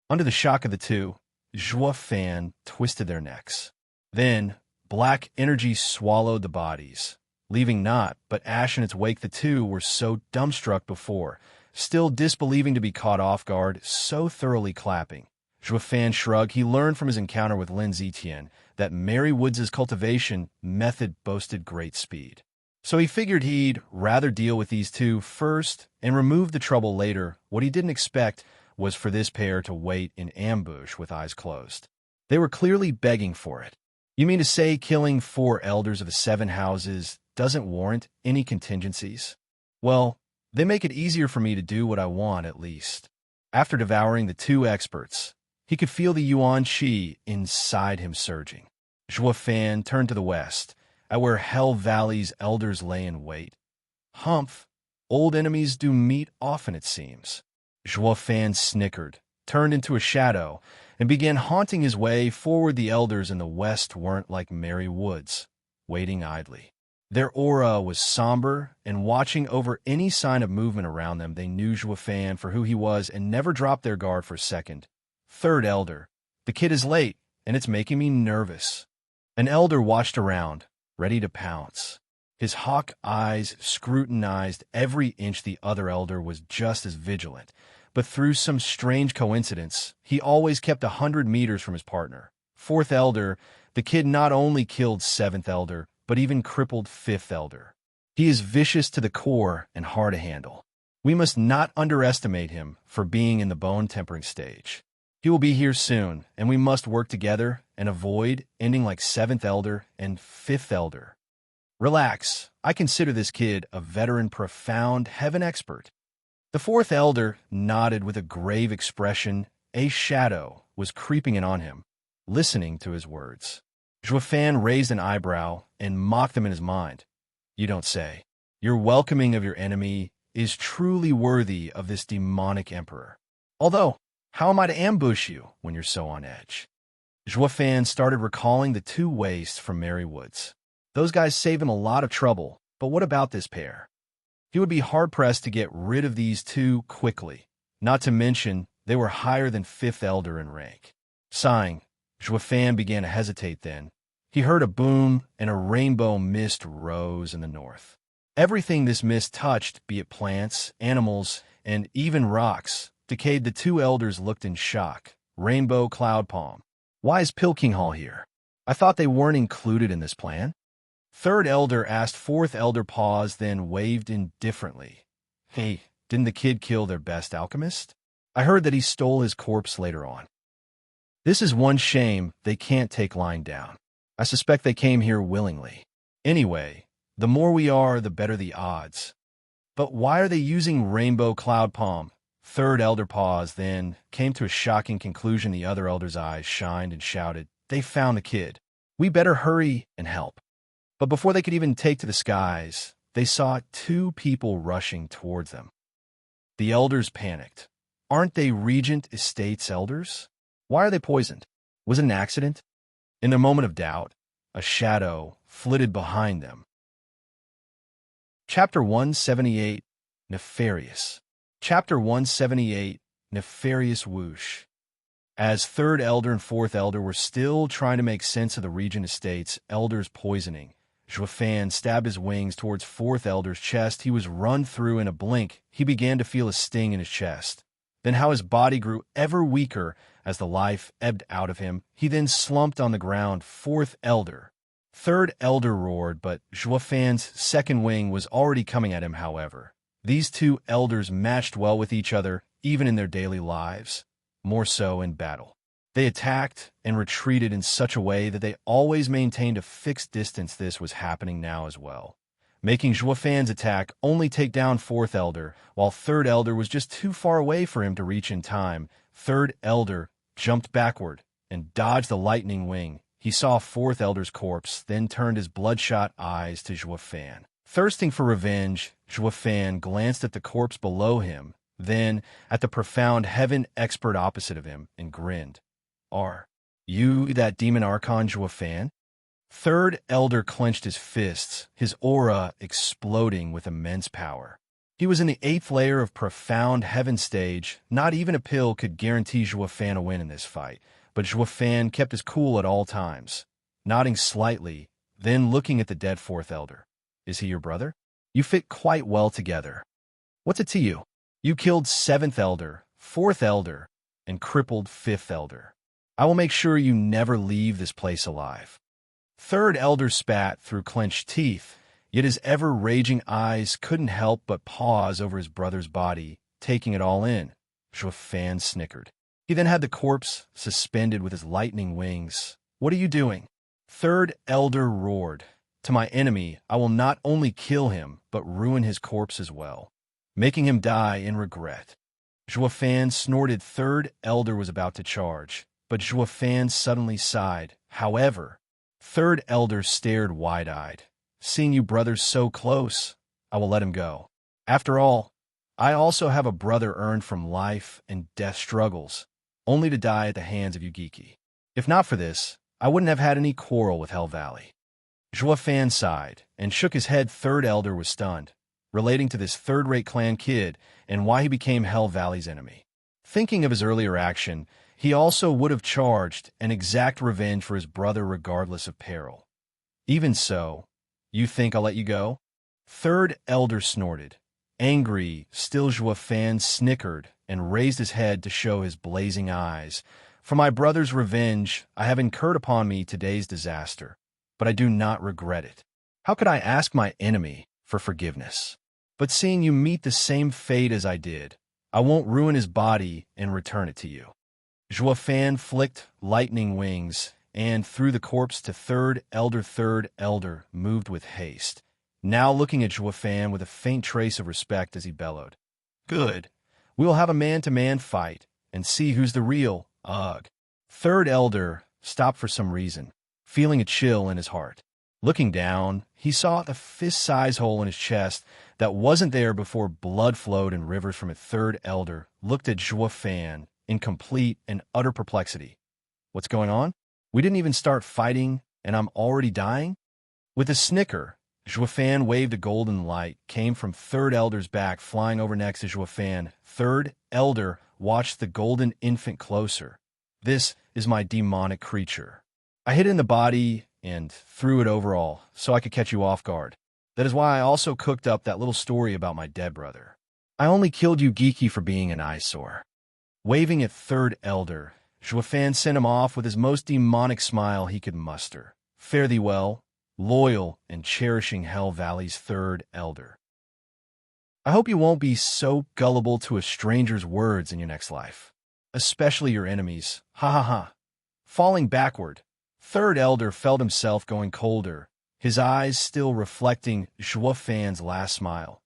Speaker 1: Under the shock of the 2, Zhuo Fan twisted their necks. Then black energy swallowed the bodies, leaving naught but ash in its wake. The 2 were so dumbstruck before, still disbelieving to be caught off guard, so thoroughly clapping. Zhuo Fan shrugged. He learned from his encounter with Lin Zitian that Mary Woods' cultivation method boasted great speed. So he figured he'd rather deal with these 2 first and remove the trouble later. What he didn't expect was for this pair to wait in ambush with eyes closed. They were clearly begging for it. "You mean to say killing 4 elders of the 7 houses doesn't warrant any contingencies?" "Well, they make it easier for me to do what I want, at least." After devouring the 2 experts, he could feel the Yuan Qi inside him surging. Zhuo Fan turned to the west, at where Hell Valley's elders lay in wait. Humph, old enemies do meet often, it seems. Zhuo Fan snickered, turned into a shadow, and began haunting his way forward. The elders in the west weren't like merry woods, waiting idly. Their aura was somber, and watching over any sign of movement around them, they knew Juefan for who he was and never dropped their guard for a second. Third elder, the kid is late, and it's making me nervous. An elder watched around, ready to pounce. His hawk eyes scrutinized every inch. The other elder was just as vigilant, but through some strange coincidence, he always kept 100 meters from his partner. Fourth elder, the kid not only killed seventh elder, but even crippled fifth elder. He is vicious to the core and hard to handle. We must not underestimate him for being in the bone-tempering stage. He will be here soon, and we must work together and avoid ending like seventh elder and fifth elder. Relax, I consider this kid a veteran, profound heaven expert. The fourth elder nodded with a grave expression. A shadow was creeping in on him, listening to his words. Juefan raised an eyebrow and mocked them in his mind. You don't say. Your welcoming of your enemy is truly worthy of this demonic emperor. Although, how am I to ambush you when you're so on edge? Juefan started recalling the two wastes from Merry Woods. Those guys saved him a lot of trouble, but what about this pair? He would be hard-pressed to get rid of these two quickly, not to mention they were higher than fifth elder in rank. Sighing, Juefan began to hesitate. Then he heard a boom, and a rainbow mist rose in the north. Everything this mist touched, be it plants, animals, and even rocks, decayed. The two elders looked in shock. Rainbow cloud palm. Why is Pilkinghall here? I thought they weren't included in this plan. Third elder asked. Fourth elder paused, then waved indifferently. Hey, didn't the kid kill their best alchemist? I heard that he stole his corpse later on. This is one shame they can't take lying down. I suspect they came here willingly. Anyway, the more we are, the better the odds. But why are they using rainbow cloud palm? Third elder paused, then came to a shocking conclusion. The other elder's eyes shined and shouted, They found the kid. We better hurry and help. But before they could even take to the skies, they saw two people rushing towards them. The elders panicked. Aren't they Regent Estates elders? Why are they poisoned? Was it an accident? In their moment of doubt, a shadow flitted behind them. Chapter 178, Nefarious. Chapter 178, Nefarious Whoosh. As third elder and fourth elder were still trying to make sense of the Regent Estates elders' poisoning, Juefan stabbed his wings towards fourth elder's chest. He was run through in a blink. He began to feel a sting in his chest. Then how his body grew ever weaker as the life ebbed out of him. He then slumped on the ground. Fourth elder. Third elder roared, but Juefan's second wing was already coming at him. However, these two elders matched well with each other, even in their daily lives, more so in battle. They attacked and retreated in such a way that they always maintained a fixed distance. This was happening now as well, making Juefan's attack only take down fourth elder, while third elder was just too far away for him to reach in time. Third elder jumped backward and dodged the lightning wing. He saw fourth elder's corpse, then turned his bloodshot eyes to Juefan. Thirsting for revenge, Juefan glanced at the corpse below him, then at the profound heaven expert opposite of him, and grinned. Are you that demon archon Juefan? Third elder clenched his fists, his aura exploding with immense power. He was in the 8th layer of profound heaven stage. Not even a pill could guarantee Juefan a win in this fight, but Juefan kept his cool at all times, nodding slightly, then looking at the dead fourth elder. Is he your brother? You fit quite well together. What's it to you? You killed 7th elder, 4th elder, and crippled 5th elder. I will make sure you never leave this place alive. Third elder spat through clenched teeth, yet his ever-raging eyes couldn't help but pause over his brother's body, taking it all in. Juefan snickered. He then had the corpse suspended with his lightning wings. What are you doing? Third elder roared. To my enemy, I will not only kill him, but ruin his corpse as well, making him die in regret. Juefan snorted. Third elder was about to charge, but Juefan suddenly sighed. However, third elder stared wide-eyed. Seeing you brothers so close, I will let him go. After all, I also have a brother earned from life and death struggles. only to die at the hands of Ugeki. If not for this, I wouldn't have had any quarrel with Hell Valley. Zhua Fan sighed and shook his head. Third Elder was stunned, relating to this third-rate clan kid and why he became Hell Valley's enemy. Thinking of his earlier action, he also would have charged and exact revenge for his brother regardless of peril. Even so, you think I'll let you go? Third Elder snorted. Angry, still Zhua Fan snickered and raised his head to show his blazing eyes. For my brother's revenge, I have incurred upon me today's disaster, but I do not regret it. How could I ask my enemy for forgiveness? But seeing you meet the same fate as I did, I won't ruin his body and return it to you. Zhua Fan flicked lightning wings and threw the corpse to Third Elder. Third Elder moved with haste, now looking at Zhua Fan with a faint trace of respect as he bellowed. Good. We will have a man-to-man fight and see who's the real Ugh. Third Elder stopped for some reason, feeling a chill in his heart. Looking down, he saw the fist-size hole in his chest that wasn't there before blood flowed in rivers from it. Third Elder looked at Zhua Fan in complete and utter perplexity. What's going on? We didn't even start fighting, and I'm already dying? With a snicker, Zhua Fan waved. A golden light came from Third Elder's back, flying over next to Zhua Fan. Third Elder watched the golden infant closer. This is my demonic creature. I hid it in the body and threw it overall so I could catch you off guard. That is why I also cooked up that little story about my dead brother. I only killed you geeky for being an eyesore. Waving at Third Elder, Zhua Fan sent him off with his most demonic smile he could muster. Fare thee well, loyal and cherishing Hell Valley's Third Elder. I hope you won't be so gullible to a stranger's words in your next life, especially your enemies. Ha ha ha. Falling backward, Third Elder felt himself going colder, his eyes still reflecting Zhua Fan's last smile.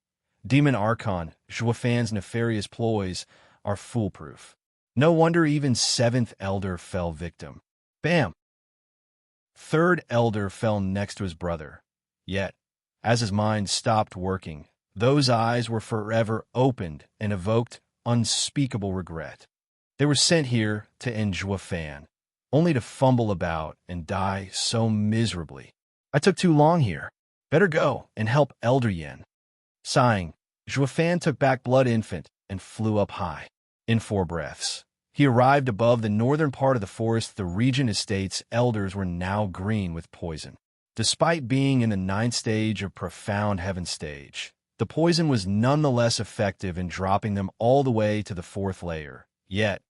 Speaker 1: Demon Archon, Zhua Fan's nefarious ploys are foolproof. No wonder even Seventh Elder fell victim. Bam! Third Elder fell next to his brother. Yet, as his mind stopped working, those eyes were forever opened and evoked unspeakable regret. They were sent here to end Zhua Fan, only to fumble about and die so miserably. I took too long here. Better go and help Elder Yen. Sighing, Zhua Fan took back Blood Infant and flew up high. In 4 breaths, he arrived above the northern part of the forest. The Regent Estate's elders were now green with poison. Despite being in the 9th stage of Profound Heaven stage, the poison was nonetheless effective in dropping them all the way to the 4th layer. Yet,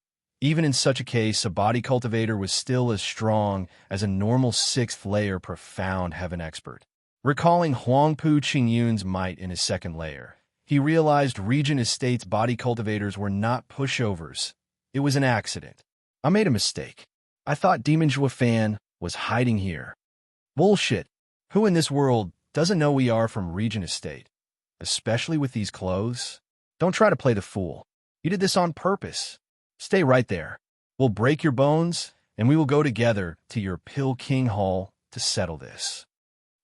Speaker 1: even in such a case, a body cultivator was still as strong as a normal 6th layer Profound Heaven expert. Recalling Huangpu Qingyun's might in his 2nd layer, he realized Regent Estate's body cultivators were not pushovers. It was an accident. I made a mistake. I thought Demon Zhua Fan was hiding here. Bullshit. Who in this world doesn't know we are from Regent Estate? Especially with these clothes? Don't try to play the fool. You did this on purpose. Stay right there. We'll break your bones, and we will go together to your Pill King Hall to settle this.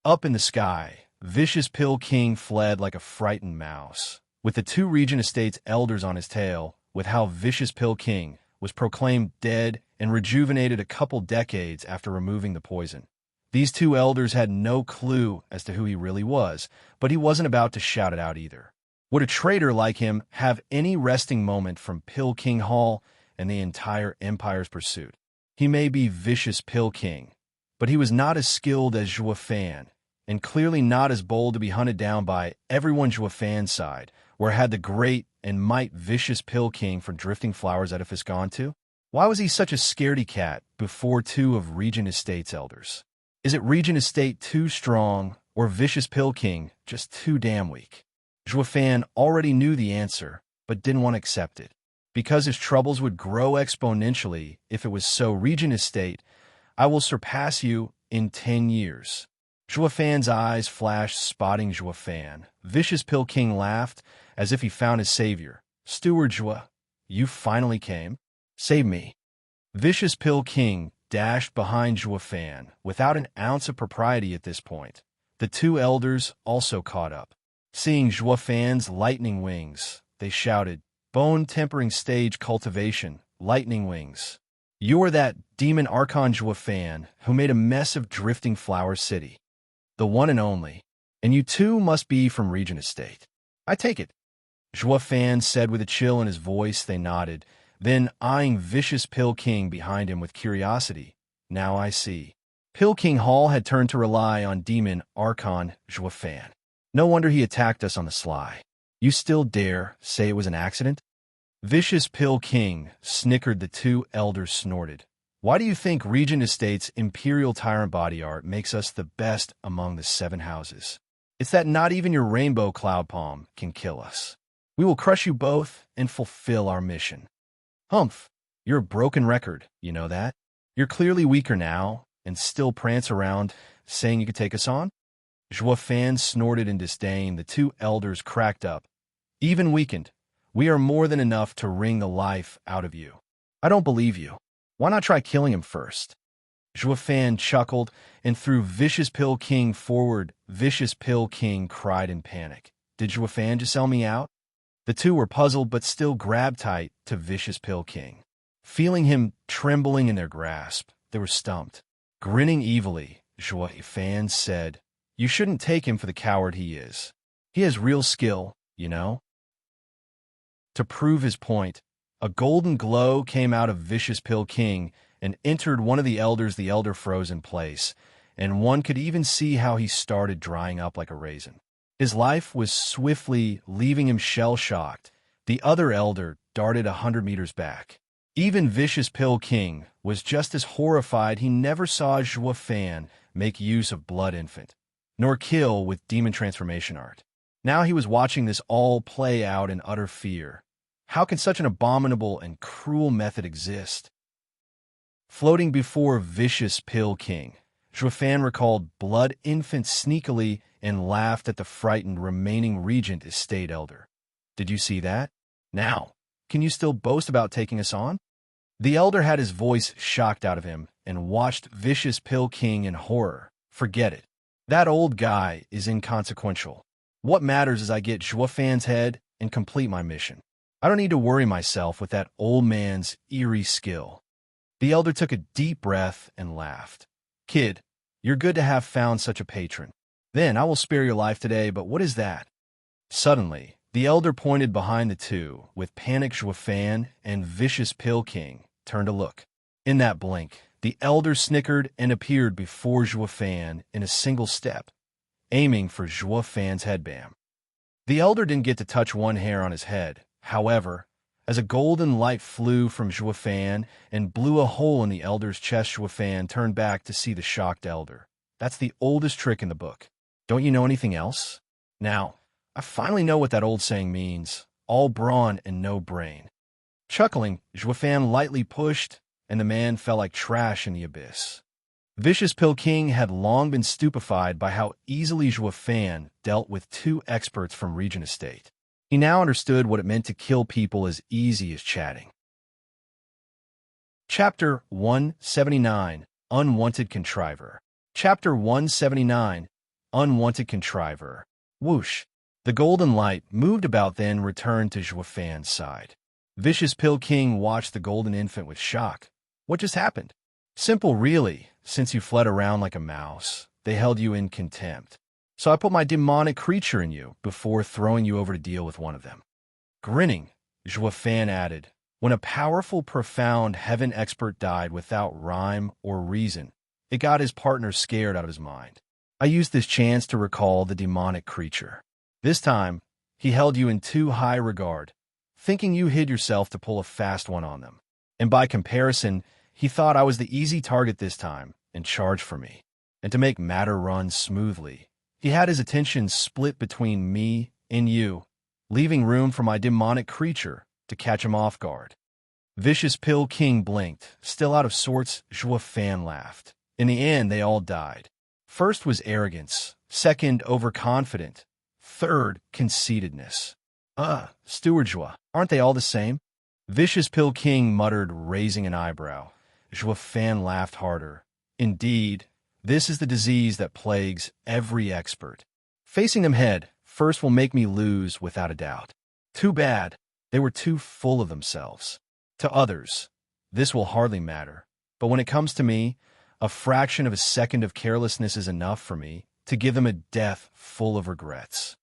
Speaker 1: Up in the sky, vicious Pill King fled like a frightened mouse, with the 2 Regent Estate's elders on his tail, with how vicious Pill King was proclaimed dead and rejuvenated a couple decades after removing the poison. These 2 elders had no clue as to who he really was, but he wasn't about to shout it out either. Would a traitor like him have any resting moment from Pill King Hall and the entire Empire's pursuit? He may be vicious Pill King, but he was not as skilled as Zhua Fan, and clearly not as bold to be hunted down by everyone Zhua Fan's side, where had the great and might vicious Pill King from Drifting Flowers edifice gone to? Why was he such a scaredy cat before 2 of Regent Estate's elders? Is it Regent Estate too strong, or vicious Pill King just too damn weak? Zhua Fan already knew the answer, but didn't want to accept it. Because his troubles would grow exponentially if it was so. Regent Estate, I will surpass you in 10 years. Zhua Fan's eyes flashed, spotting Zhua Fan. Vicious Pill King laughed, as if he found his savior. Steward Zhua, you finally came. Save me. Vicious Pill King dashed behind Zhua Fan, without an ounce of propriety at this point. The 2 elders also caught up. Seeing Zhua Fan's lightning wings, they shouted, Bone-tempering stage cultivation, lightning wings. You're that demon Archon Fan who made a mess of drifting Flower City. The one and only. And you too must be from Regent Estate. I take it. Fan said with a chill in his voice. They nodded, then eyeing vicious Pill King behind him with curiosity. Now I see. Pill King Hall had turned to rely on demon Archon Fan. No wonder he attacked us on the sly. You still dare say it was an accident? Vicious Pill King snickered. The two elders snorted. Why do you think Regent Estate's Imperial Tyrant body art makes us the best among the 7 houses? It's that not even your rainbow cloud palm can kill us. We will crush you both and fulfill our mission. Humph, you're a broken record, you know that? You're clearly weaker now and still prance around saying you could take us on? Fan snorted in disdain. The two elders cracked up. Even weakened, we are more than enough to wring the life out of you. I don't believe you. Why not try killing him first? Fan chuckled and threw Vicious Pill King forward. Vicious Pill King cried in panic. Did Fan just sell me out? The two were puzzled but still grabbed tight to Vicious Pill King. Feeling him trembling in their grasp, they were stumped. Grinning evilly, Fan said, You shouldn't take him for the coward he is. He has real skill, you know? To prove his point, a golden glow came out of Vicious Pill King and entered one of the elders. The elder froze in place, and one could even see how he started drying up like a raisin. His life was swiftly leaving him shell-shocked. The other elder darted 100 meters back. Even Vicious Pill King was just as horrified. He never saw Fan make use of Blood Infant, nor kill with demon transformation art. Now he was watching this all play out in utter fear. How can such an abominable and cruel method exist? Floating before Vicious Pill King, Fan recalled Blood Infant sneakily and laughed at the frightened remaining Regent Estate elder. Did you see that? Now, can you still boast about taking us on? The elder had his voice shocked out of him and watched Vicious Pill King in horror. Forget it. That old guy is inconsequential. What matters is I get Fan's head and complete my mission. I don't need to worry myself with that old man's eerie skill. The elder took a deep breath and laughed. Kid, you're good to have found such a patron. Then I will spare your life today, but what is that? Suddenly, the elder pointed behind the two, with panic. Fan and Vicious Pill King turned to look. In that blink, the elder snickered and appeared before Fan in a single step, aiming for Fan's headband. The elder didn't get to touch one hair on his head. However, as a golden light flew from Fan and blew a hole in the elder's chest, Fan turned back to see the shocked elder. That's the oldest trick in the book. Don't you know anything else? Now, I finally know what that old saying means. All brawn and no brain. Chuckling, Fan lightly pushed, and the man fell like trash in the abyss. Vicious Pill King had long been stupefied by how easily Fan dealt with two experts from Regent Estate. He now understood what it meant to kill people as easy as chatting. Chapter 179, Unwanted Contriver. Chapter 179, Unwanted Contriver. Whoosh. The golden light moved about, then returned to Fan's side. Vicious Pill King watched the golden infant with shock. What just happened? Simple, really. Since you fled around like a mouse, they held you in contempt. So I put my demonic creature in you before throwing you over to deal with one of them. Grinning, Fan added, when a powerful, profound heaven expert died without rhyme or reason, it got his partner scared out of his mind. I used this chance to recall the demonic creature. This time, he held you in too high regard, thinking you hid yourself to pull a fast one on them. And by comparison, he thought I was the easy target this time and charged for me. And to make matter run smoothly, he had his attention split between me and you, leaving room for my demonic creature to catch him off guard. Vicious Pill King blinked. Still out of sorts, Fan laughed. In the end, they all died. First was arrogance, second, overconfident, third, conceitedness. Steward aren't they all the same? Vicious Pill King muttered, raising an eyebrow. Fan laughed harder. Indeed, this is the disease that plagues every expert. Facing them head first will make me lose without a doubt. Too bad. They were too full of themselves. To others, this will hardly matter, but when it comes to me, a fraction of a second of carelessness is enough for me to give them a death full of regrets.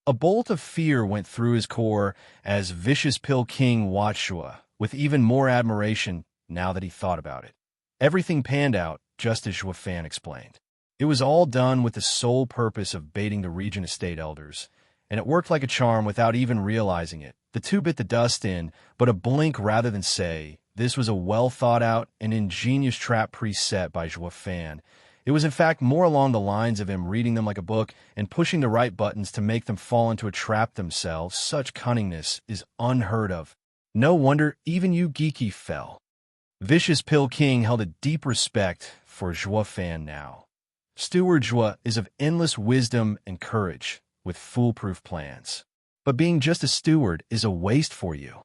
Speaker 1: A bolt of fear went through his core as Vicious Pill King watched Joie with even more admiration now that he thought about it. Everything panned out just as Joie Fan explained. It was all done with the sole purpose of baiting the Regent Estate elders, and it worked like a charm without even realizing it. The two bit the dust in, but a blink rather than say. This was a well-thought-out and ingenious trap preset by Joie Fan. It was in fact more along the lines of him reading them like a book and pushing the right buttons to make them fall into a trap themselves. Such cunningness is unheard of. No wonder even you geeky fell. Vicious Pill King held a deep respect for Joie Fan now. Steward Joie is of endless wisdom and courage, with foolproof plans. But being just a steward is a waste for you.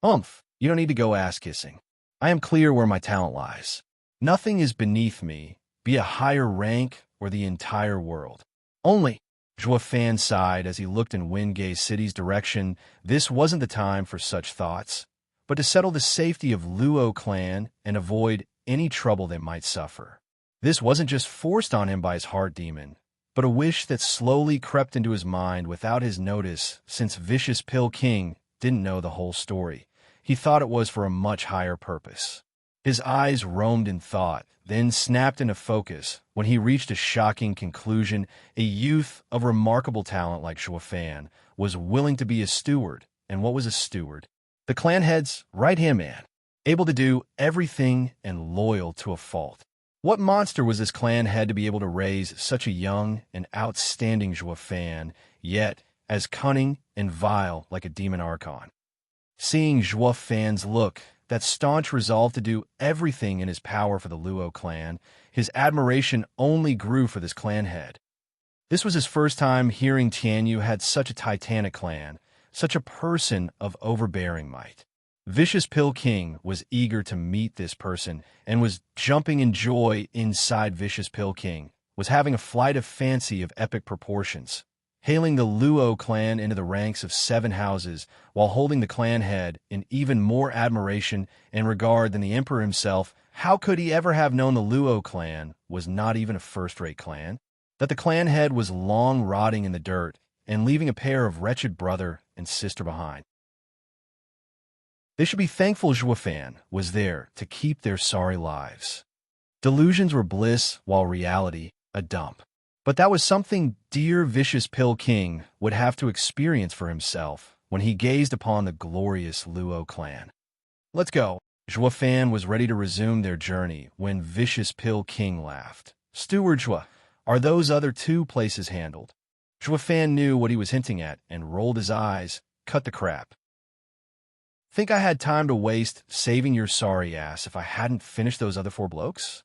Speaker 1: You don't need to go ass-kissing. I am clear where my talent lies. Nothing is beneath me, be a higher rank or the entire world. Only, Joie Fan sighed as he looked in Wingay City's direction. This wasn't the time for such thoughts, but to settle the safety of Luo clan and avoid any trouble they might suffer. This wasn't just forced on him by his heart demon, but a wish that slowly crept into his mind without his notice since Vicious Pill King didn't know the whole story. He thought it was for a much higher purpose. His eyes roamed in thought, then snapped into focus when he reached a shocking conclusion. A youth of remarkable talent like Joie Fan was willing to be a steward. And what was a steward? The clan head's right-hand man, able to do everything and loyal to a fault. What monster was this clan head to be able to raise such a young and outstanding Joie Fan, yet as cunning and vile like a demon archon? Seeing Joie Fan's look, that staunch resolve to do everything in his power for the Luo clan, his admiration only grew for this clan head. This was his first time hearing Tianyu had such a titanic clan, such a person of overbearing might. Vicious Pill King was eager to meet this person and was jumping in joy inside. Vicious Pill King was having a flight of fancy of epic proportions, hailing the Luo clan into the ranks of 7 houses while holding the clan head in even more admiration and regard than the emperor himself. How could he ever have known the Luo clan was not even a first-rate clan? That the clan head was long rotting in the dirt and leaving a pair of wretched brother and sister behind. They should be thankful Joie Fan was there to keep their sorry lives. Delusions were bliss while reality a dump. But that was something dear Vicious Pill King would have to experience for himself when he gazed upon the glorious Luo clan. Let's go. Joie Fan was ready to resume their journey when Vicious Pill King laughed. Steward Joie, are those other 2 places handled? Joie Fan knew what he was hinting at and rolled his eyes. Cut the crap. Think I had time to waste saving your sorry ass if I hadn't finished those other 4 blokes?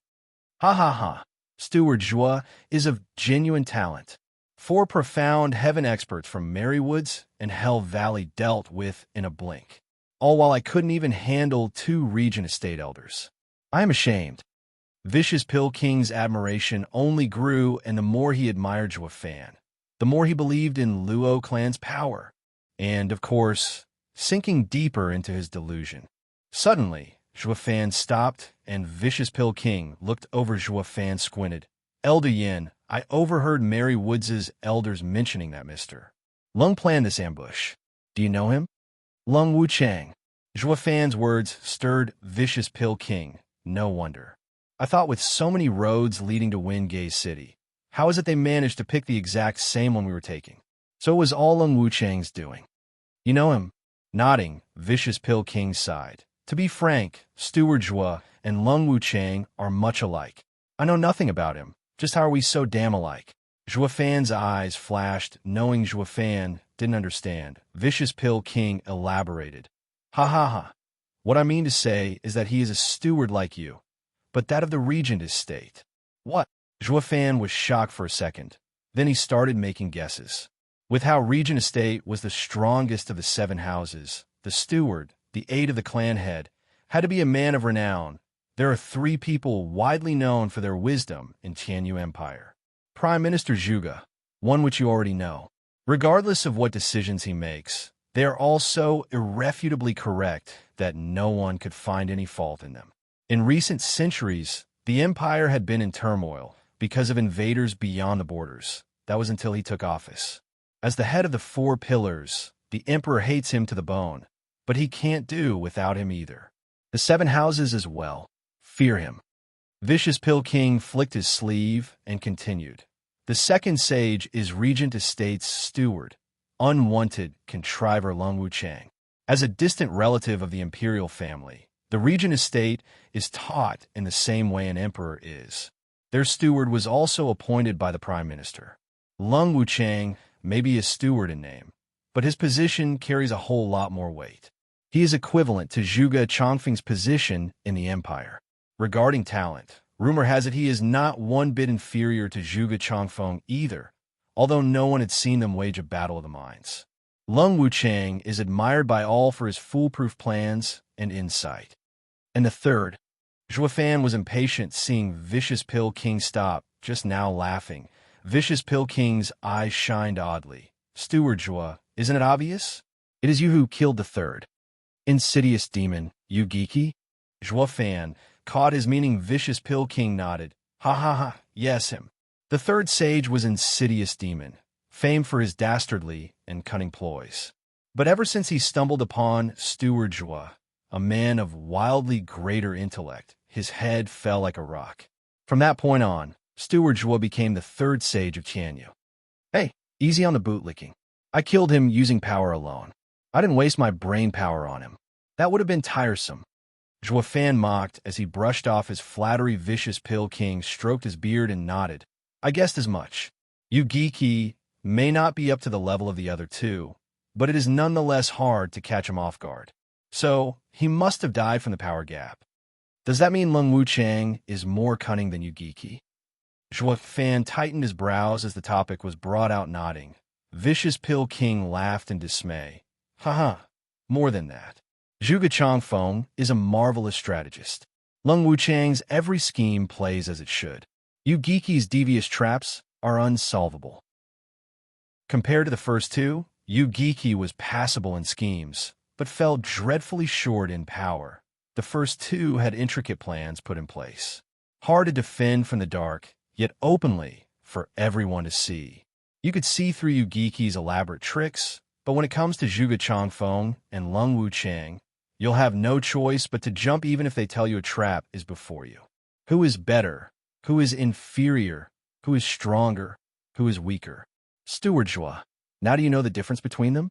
Speaker 1: Ha ha ha. Steward Joie is of genuine talent. 4 profound heaven experts from Merrywoods and Hell Valley dealt with in a blink, all while I couldn't even handle 2 Regent Estate elders. I am ashamed. Vicious Pill King's admiration only grew, and the more he admired Joie Fan, the more he believed in Luo clan's power, and, of course, sinking deeper into his delusion. Suddenly, Joie Fan stopped, and Vicious Pill King looked over. Joie Fan squinted. Elder Yin, I overheard Mary Woods' elders mentioning that Mr. Lung planned this ambush. Do you know him? Lung Wu Chang. Joie Fan's words stirred Vicious Pill King. No wonder. I thought with so many roads leading to Wingay City, how is it they managed to pick the exact same one we were taking? So it was all Lung Wu Chang's doing. You know him? Nodding, Vicious Pill King sighed. To be frank, Steward Joie and Lung Wu Chang are much alike. I know nothing about him. Just how are we so damn alike? Joie Fan's eyes flashed, knowing Joie Fan didn't understand. Vicious Pill King elaborated. Ha ha ha. What I mean to say is that he is a steward like you, but that of the Regent Estate. What? Joie Fan was shocked for a second. Then he started making guesses. With how Regent Estate was the strongest of the 7 houses, the steward, the aide of the clan head, had to be a man of renown. There are 3 people widely known for their wisdom in Tianyu Empire. Prime Minister Zhuge, one which you already know. Regardless of what decisions he makes, They are all so irrefutably correct that no one could find any fault in them. In recent centuries, the empire had been in turmoil because of invaders beyond the borders. That was until he took office. As the head of the four pillars, the emperor hates him to the bone, but he can't do without him either. The seven houses as well fear him. Vicious Pill King flicked his sleeve and continued. The second sage is Regent Estate's steward, unwanted contriver Lung Wuchang. As a distant relative of the imperial family, the Regent Estate is taught in the same way an emperor is. Their steward was also appointed by the prime minister. Lung Wuchang may be a steward in name, but his position carries a whole lot more weight. He is equivalent to Zhuge Chongfeng's position in the empire. Regarding talent, rumor has it he is not one bit inferior to Zhuge Chongfeng either, although no one had seen them wage a battle of the minds. Lung Wuchang is admired by all for his foolproof plans and insight. And the third, Zhuofan was impatient seeing Vicious Pill King stop, just now laughing. Vicious Pill King's eyes shined oddly. Steward Zhuo, isn't it obvious? It is you who killed the third. Insidious demon, you geeky? Zhuofan caught his meaning. Vicious Pill King nodded. Ha ha ha, yes him. The third sage was Insidious Demon, famed for his dastardly and cunning ploys. But ever since he stumbled upon Steward Zhuo, a man of wildly greater intellect, his head fell like a rock. From that point on, Steward Zhuo became the third sage of Qianyu. Hey, easy on the bootlicking. I killed him using power alone. I didn't waste my brain power on him. That would have been tiresome. Zhuofan mocked as he brushed off his flattery. Vicious Pill King stroked his beard and nodded. I guessed as much. You geeky may not be up to the level of the other two, but it is nonetheless hard to catch him off guard. So, he must have died from the power gap. Does that mean Lung Wuchang is more cunning than you geeky? Zhuofan tightened his brows as the topic was brought out, nodding. Vicious Pill King laughed in dismay. Haha, more than that. Zhuge Chongfeng is a marvelous strategist. Lung Wuchang's every scheme plays as it should. You geeky's devious traps are unsolvable. Compared to the first two, you geeky was passable in schemes, but fell dreadfully short in power. The first two had intricate plans put in place. Hard to defend from the dark, yet openly for everyone to see. You could see through you geeky's elaborate tricks, but when it comes to Zhuge Chongfeng and Lung Wuchang, you'll have no choice but to jump even if they tell you a trap is before you. Who is better? Who is inferior? Who is stronger? Who is weaker? Steward Zhuo, now do you know the difference between them?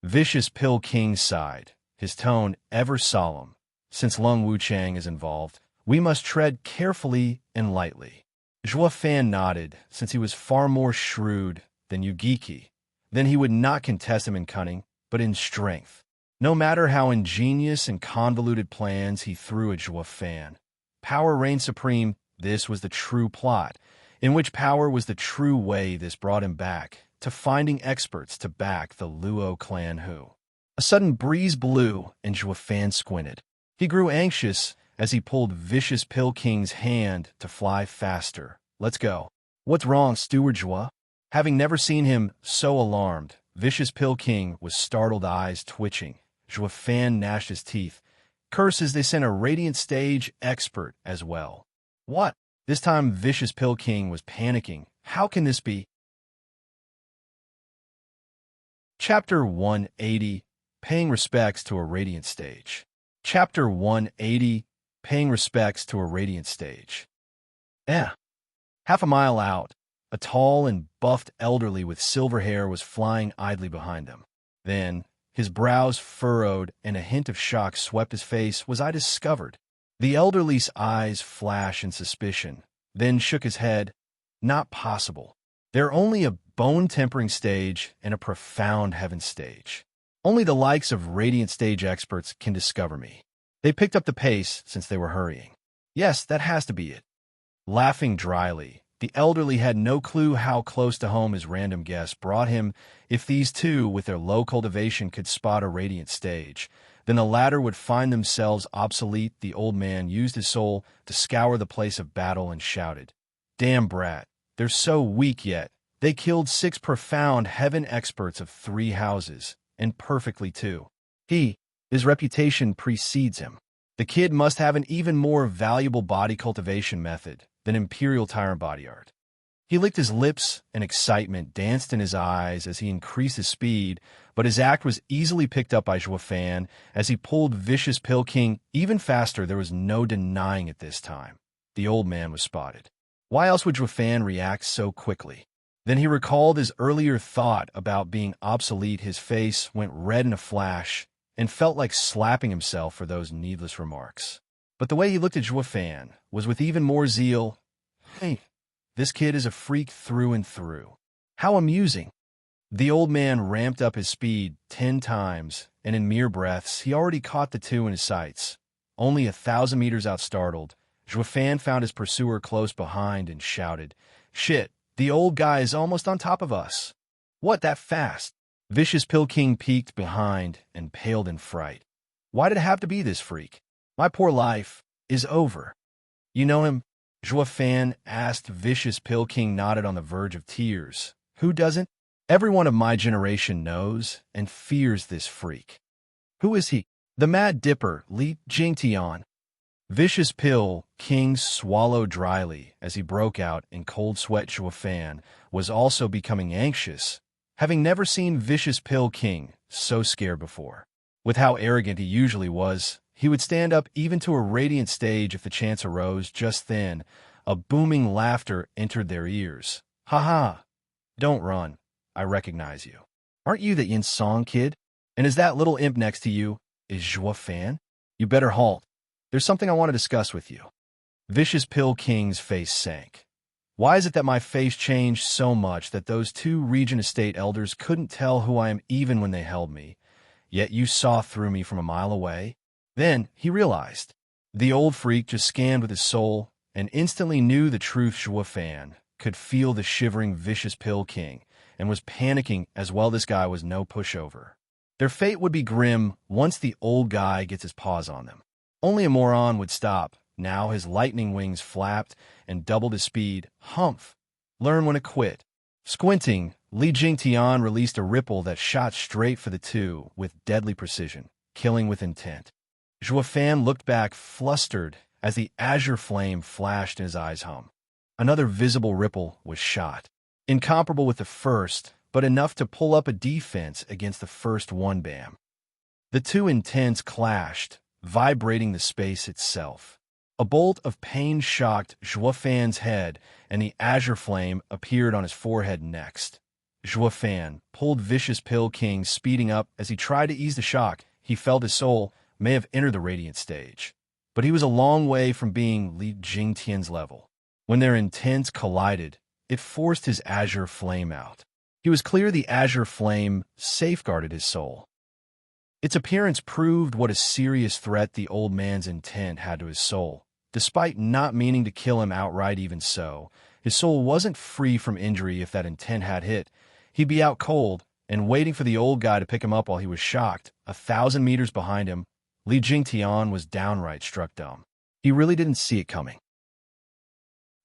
Speaker 1: Vicious Pill King sighed, his tone ever solemn. Since Lung Wuchang is involved, we must tread carefully and lightly. Zhuofan nodded, since he was far more shrewd than you geeky. Then he would not contest him in cunning, but in strength. No matter how ingenious and convoluted plans he threw at Zhuofan, power reigned supreme. This was the true plot, in which power was the true way. This brought him back to finding experts to back the Luo clan who. A sudden breeze blew, and Zhuofan squinted. He grew anxious as he pulled Vicious Pill King's hand to fly faster. Let's go. What's wrong, Steward Zhuo? Having never seen him so alarmed, Vicious Pill King was startled, eyes twitching. Zhuofan gnashed his teeth. Curses, they sent a radiant stage expert as well. What? This time Vicious Pill King was panicking. How can this be? Chapter 180, Paying Respects to a Radiant Stage. Chapter 180, Paying Respects to a Radiant Stage. Half a mile out, a tall and buffed elderly with silver hair was flying idly behind them. Then, his brows furrowed and a hint of shock swept his face. Was I discovered? The elderly's eyes flashed in suspicion, then shook his head. Not possible. They're only a bone-tempering stage and a profound heaven stage. Only the likes of radiant stage experts can discover me. They picked up the pace since they were hurrying. Yes, that has to be it. Laughing dryly, the elderly had no clue how close to home his random guess brought him. If these two, with their low cultivation, could spot a radiant stage, then the latter would find themselves obsolete. The old man used his soul to scour the place of battle and shouted, "Damn brat, they're so weak yet. They killed 6 profound heaven experts of 3 houses, and perfectly too. His reputation precedes him. The kid must have an even more valuable body cultivation method than Imperial Tyrant body art. He licked his lips, and excitement danced in his eyes as he increased his speed, but his act was easily picked up by Zhuofan as he pulled Vicious Pill King even faster. There was no denying it this time. The old man was spotted. Why else would Zhuofan react so quickly? Then he recalled his earlier thought about being obsolete. His face went red in a flash and felt like slapping himself for those needless remarks. But the way he looked at Zhuofan was with even more zeal. Hey, this kid is a freak through and through. How amusing. The old man ramped up his speed 10 times, and in mere breaths, he already caught the 2 in his sights. Only 1,000 meters out startled, Zhuofan found his pursuer close behind and shouted, "Shit, the old guy is almost on top of us." "What, that fast?" Vicious Pill King peeked behind and paled in fright. "Why did it have to be this freak? My poor life is over." "You know him?" Zhuofan asked. Vicious Pill King nodded on the verge of tears. "Who doesn't? Everyone of my generation knows and fears this freak." "Who is he?" "The Mad Dipper, Li Jingtian." Vicious Pill King swallowed dryly as he broke out in cold sweat. Zhuofan was also becoming anxious, having never seen Vicious Pill King so scared before. With how arrogant he usually was, he would stand up even to a radiant stage if the chance arose. Just then, a booming laughter entered their ears. "Ha ha! Don't run. I recognize you. Aren't you the Yin Song kid? And is that little imp next to you is Zhuofan? You better halt. There's something I want to discuss with you." Vicious Pill King's face sank. "Why is it that my face changed so much that those 2 Regent Estate elders couldn't tell who I am even when they held me? Yet you saw through me from a mile away?" Then he realized. The old freak just scanned with his soul and instantly knew the truth. Zhuofan could feel the shivering Vicious Pill King and was panicking as well. This guy was no pushover. Their fate would be grim once the old guy gets his paws on them. Only a moron would stop. Now his lightning wings flapped and doubled his speed. Humph! Learn when to quit. Squinting, Li Jingtian released a ripple that shot straight for the 2 with deadly precision, killing with intent. Zhuofan looked back, flustered, as the azure flame flashed in his eyes. Another visible ripple was shot. Incomparable with the first, but enough to pull up a defense against the first one. Bam! The 2 intents clashed, vibrating the space itself. A bolt of pain shocked Zhuofan's head, and the azure flame appeared on his forehead next. Zhuofan pulled Vicious Pill King, speeding up as he tried to ease the shock. He felt his soul may have entered the radiant stage, but he was a long way from being Li Jingtian's level. When their intents collided, it forced his azure flame out. He was clear the azure flame safeguarded his soul. Its appearance proved what a serious threat the old man's intent had to his soul. Despite not meaning to kill him outright, even so, his soul wasn't free from injury. If that intent had hit, he'd be out cold and waiting for the old guy to pick him up while he was shocked. 1,000 meters behind him, Li Jingtian was downright struck dumb. He really didn't see it coming.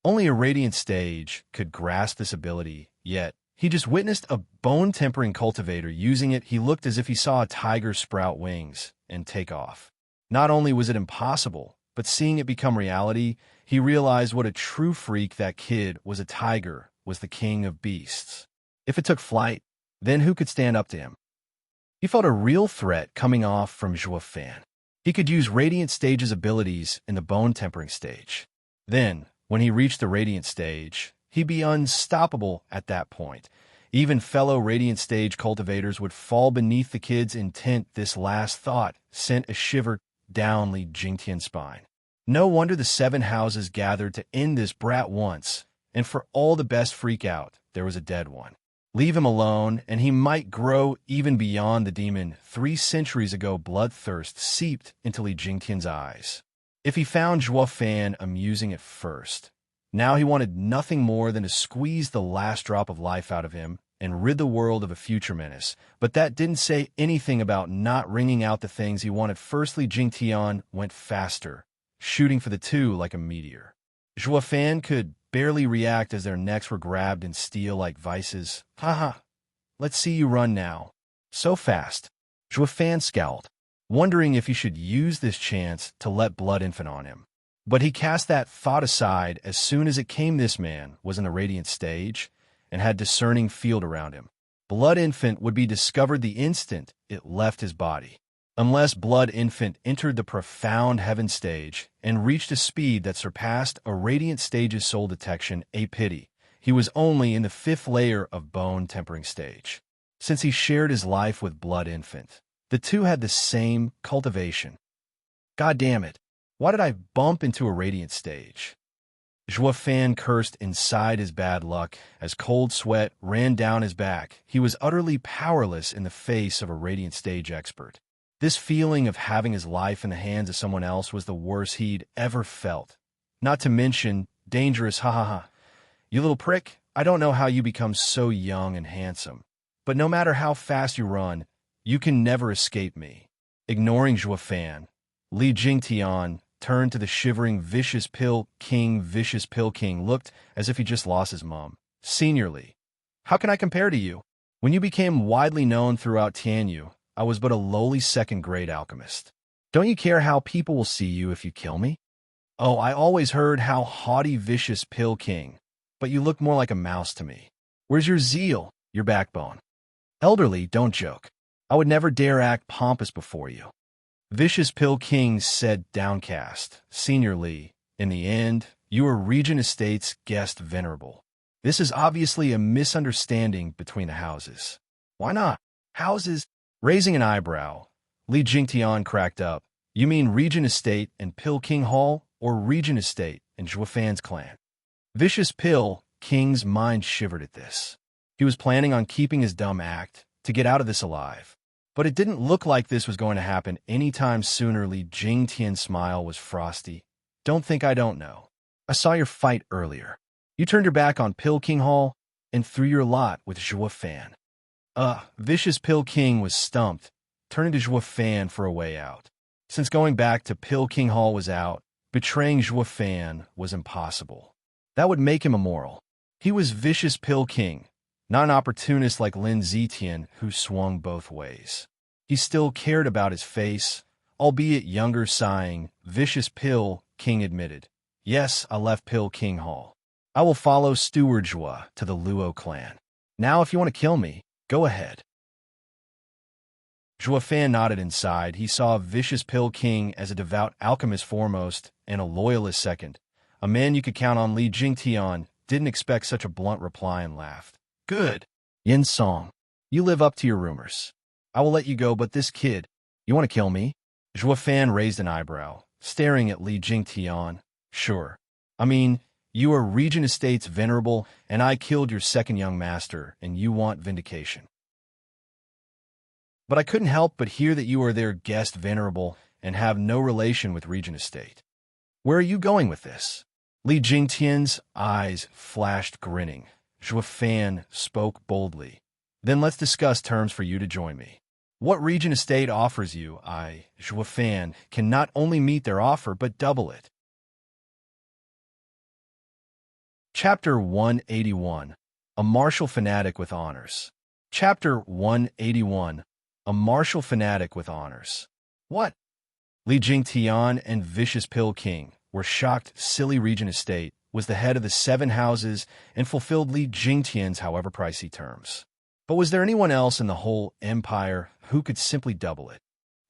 Speaker 1: Only a radiant stage could grasp this ability, yet he just witnessed a bone-tempering cultivator using it. He looked as if he saw a tiger sprout wings and take off. Not only was it impossible, but seeing it become reality, he realized what a true freak that kid was. A tiger was the king of beasts. If it took flight, then who could stand up to him? He felt a real threat coming off from Zhuofan. He could use Radiant Stage's abilities in the bone-tempering stage. Then, when he reached the Radiant Stage, he'd be unstoppable at that point. Even fellow Radiant Stage cultivators would fall beneath the kid's intent. This last thought sent a shiver down Li Jingtian's spine. No wonder the 7 houses gathered to end this brat once, and for all the best freak out, there was a dead one. Leave him alone, and he might grow even beyond the demon. 3 centuries ago, bloodthirst seeped into Li Jingtian's eyes. If he found Zhuofan amusing at first, now he wanted nothing more than to squeeze the last drop of life out of him and rid the world of a future menace. But that didn't say anything about not wringing out the things he wanted. Firstly, Jingtian went faster, shooting for the 2 like a meteor. Zhuofan could barely react as their necks were grabbed in steel like vices. Haha, let's see you run now. So fast. Fan scowled, wondering if he should use this chance to let Blood Infant on him. But he cast that thought aside as soon as it came this man was in the radiant stage and had discerning field around him. Blood Infant would be discovered the instant it left his body. Unless Blood Infant entered the profound heaven stage and reached a speed that surpassed a radiant stage's soul detection, a pity. He was only in the 5th layer of bone tempering stage. Since he shared his life with Blood Infant, the two had the same cultivation. God damn it, why did I bump into a radiant stage? Fan cursed inside his bad luck as cold sweat ran down his back. He was utterly powerless in the face of a radiant stage expert. This feeling of having his life in the hands of someone else was the worst he'd ever felt. Not to mention, dangerous, ha ha ha. You little prick, I don't know how you become so young and handsome. But no matter how fast you run, you can never escape me. Ignoring Fan, Li Jingtian turned to the shivering Vicious Pill King. Vicious Pill King looked as if he just lost his mom. Seniorly, how can I compare to you? When you became widely known throughout Tianyu, I was but a lowly 2nd-grade alchemist. Don't you care how people will see you if you kill me? Oh, I always heard how haughty Vicious Pill King, but you look more like a mouse to me. Where's your zeal, your backbone? Elderly, don't joke. I would never dare act pompous before you. Vicious Pill King said downcast. Senior Li, in the end, you are Regent Estate's guest venerable. This is obviously a misunderstanding between the houses. Why not? Houses? Raising an eyebrow, Li Jingtian cracked up. You mean Regent Estate and Pill King Hall, or Regent Estate and Fan's clan? Vicious Pill King's mind shivered at this. He was planning on keeping his dumb act to get out of this alive. But it didn't look like this was going to happen anytime sooner. Li Jingtian's smile was frosty. Don't think I don't know. I saw your fight earlier. You turned your back on Pill King Hall and threw your lot with Fan. Vicious Pill King was stumped, turning to Fan for a way out. Since going back to Pill King Hall was out, betraying Fan was impossible. That would make him immoral. He was Vicious Pill King, not an opportunist like Lin Zetian who swung both ways. He still cared about his face, albeit younger. Sighing, Vicious Pill King admitted, yes, I left Pill King Hall. I will follow Steward Zhua to the Luo clan. Now if you want to kill me, go ahead. Fan nodded inside. He saw Vicious Pill King as a devout alchemist foremost and a loyalist second. A man you could count on. Li Jingtian didn't expect such a blunt reply and laughed. Good. Yin Song, you live up to your rumors. I will let you go, but this kid, you want to kill me? Fan raised an eyebrow, staring at Li Jingtian. Sure. I mean, you are Regent Estate's venerable, and I killed your 2nd young master, and you want vindication. But I couldn't help but hear that you are their guest venerable and have no relation with Regent Estate. Where are you going with this? Li Jingtian's eyes flashed grinning. Fan spoke boldly. Then let's discuss terms for you to join me. What Regent Estate offers you, Fan, can not only meet their offer, but double it. Chapter 181. A Martial Fanatic with Honors. Chapter 181. A Martial Fanatic with Honors. What? Li Jingtian and Vicious Pill King were shocked. Silly Regent Estate was the head of the 7 houses and fulfilled Li Jingtian's however pricey terms. But was there anyone else in the whole empire who could simply double it?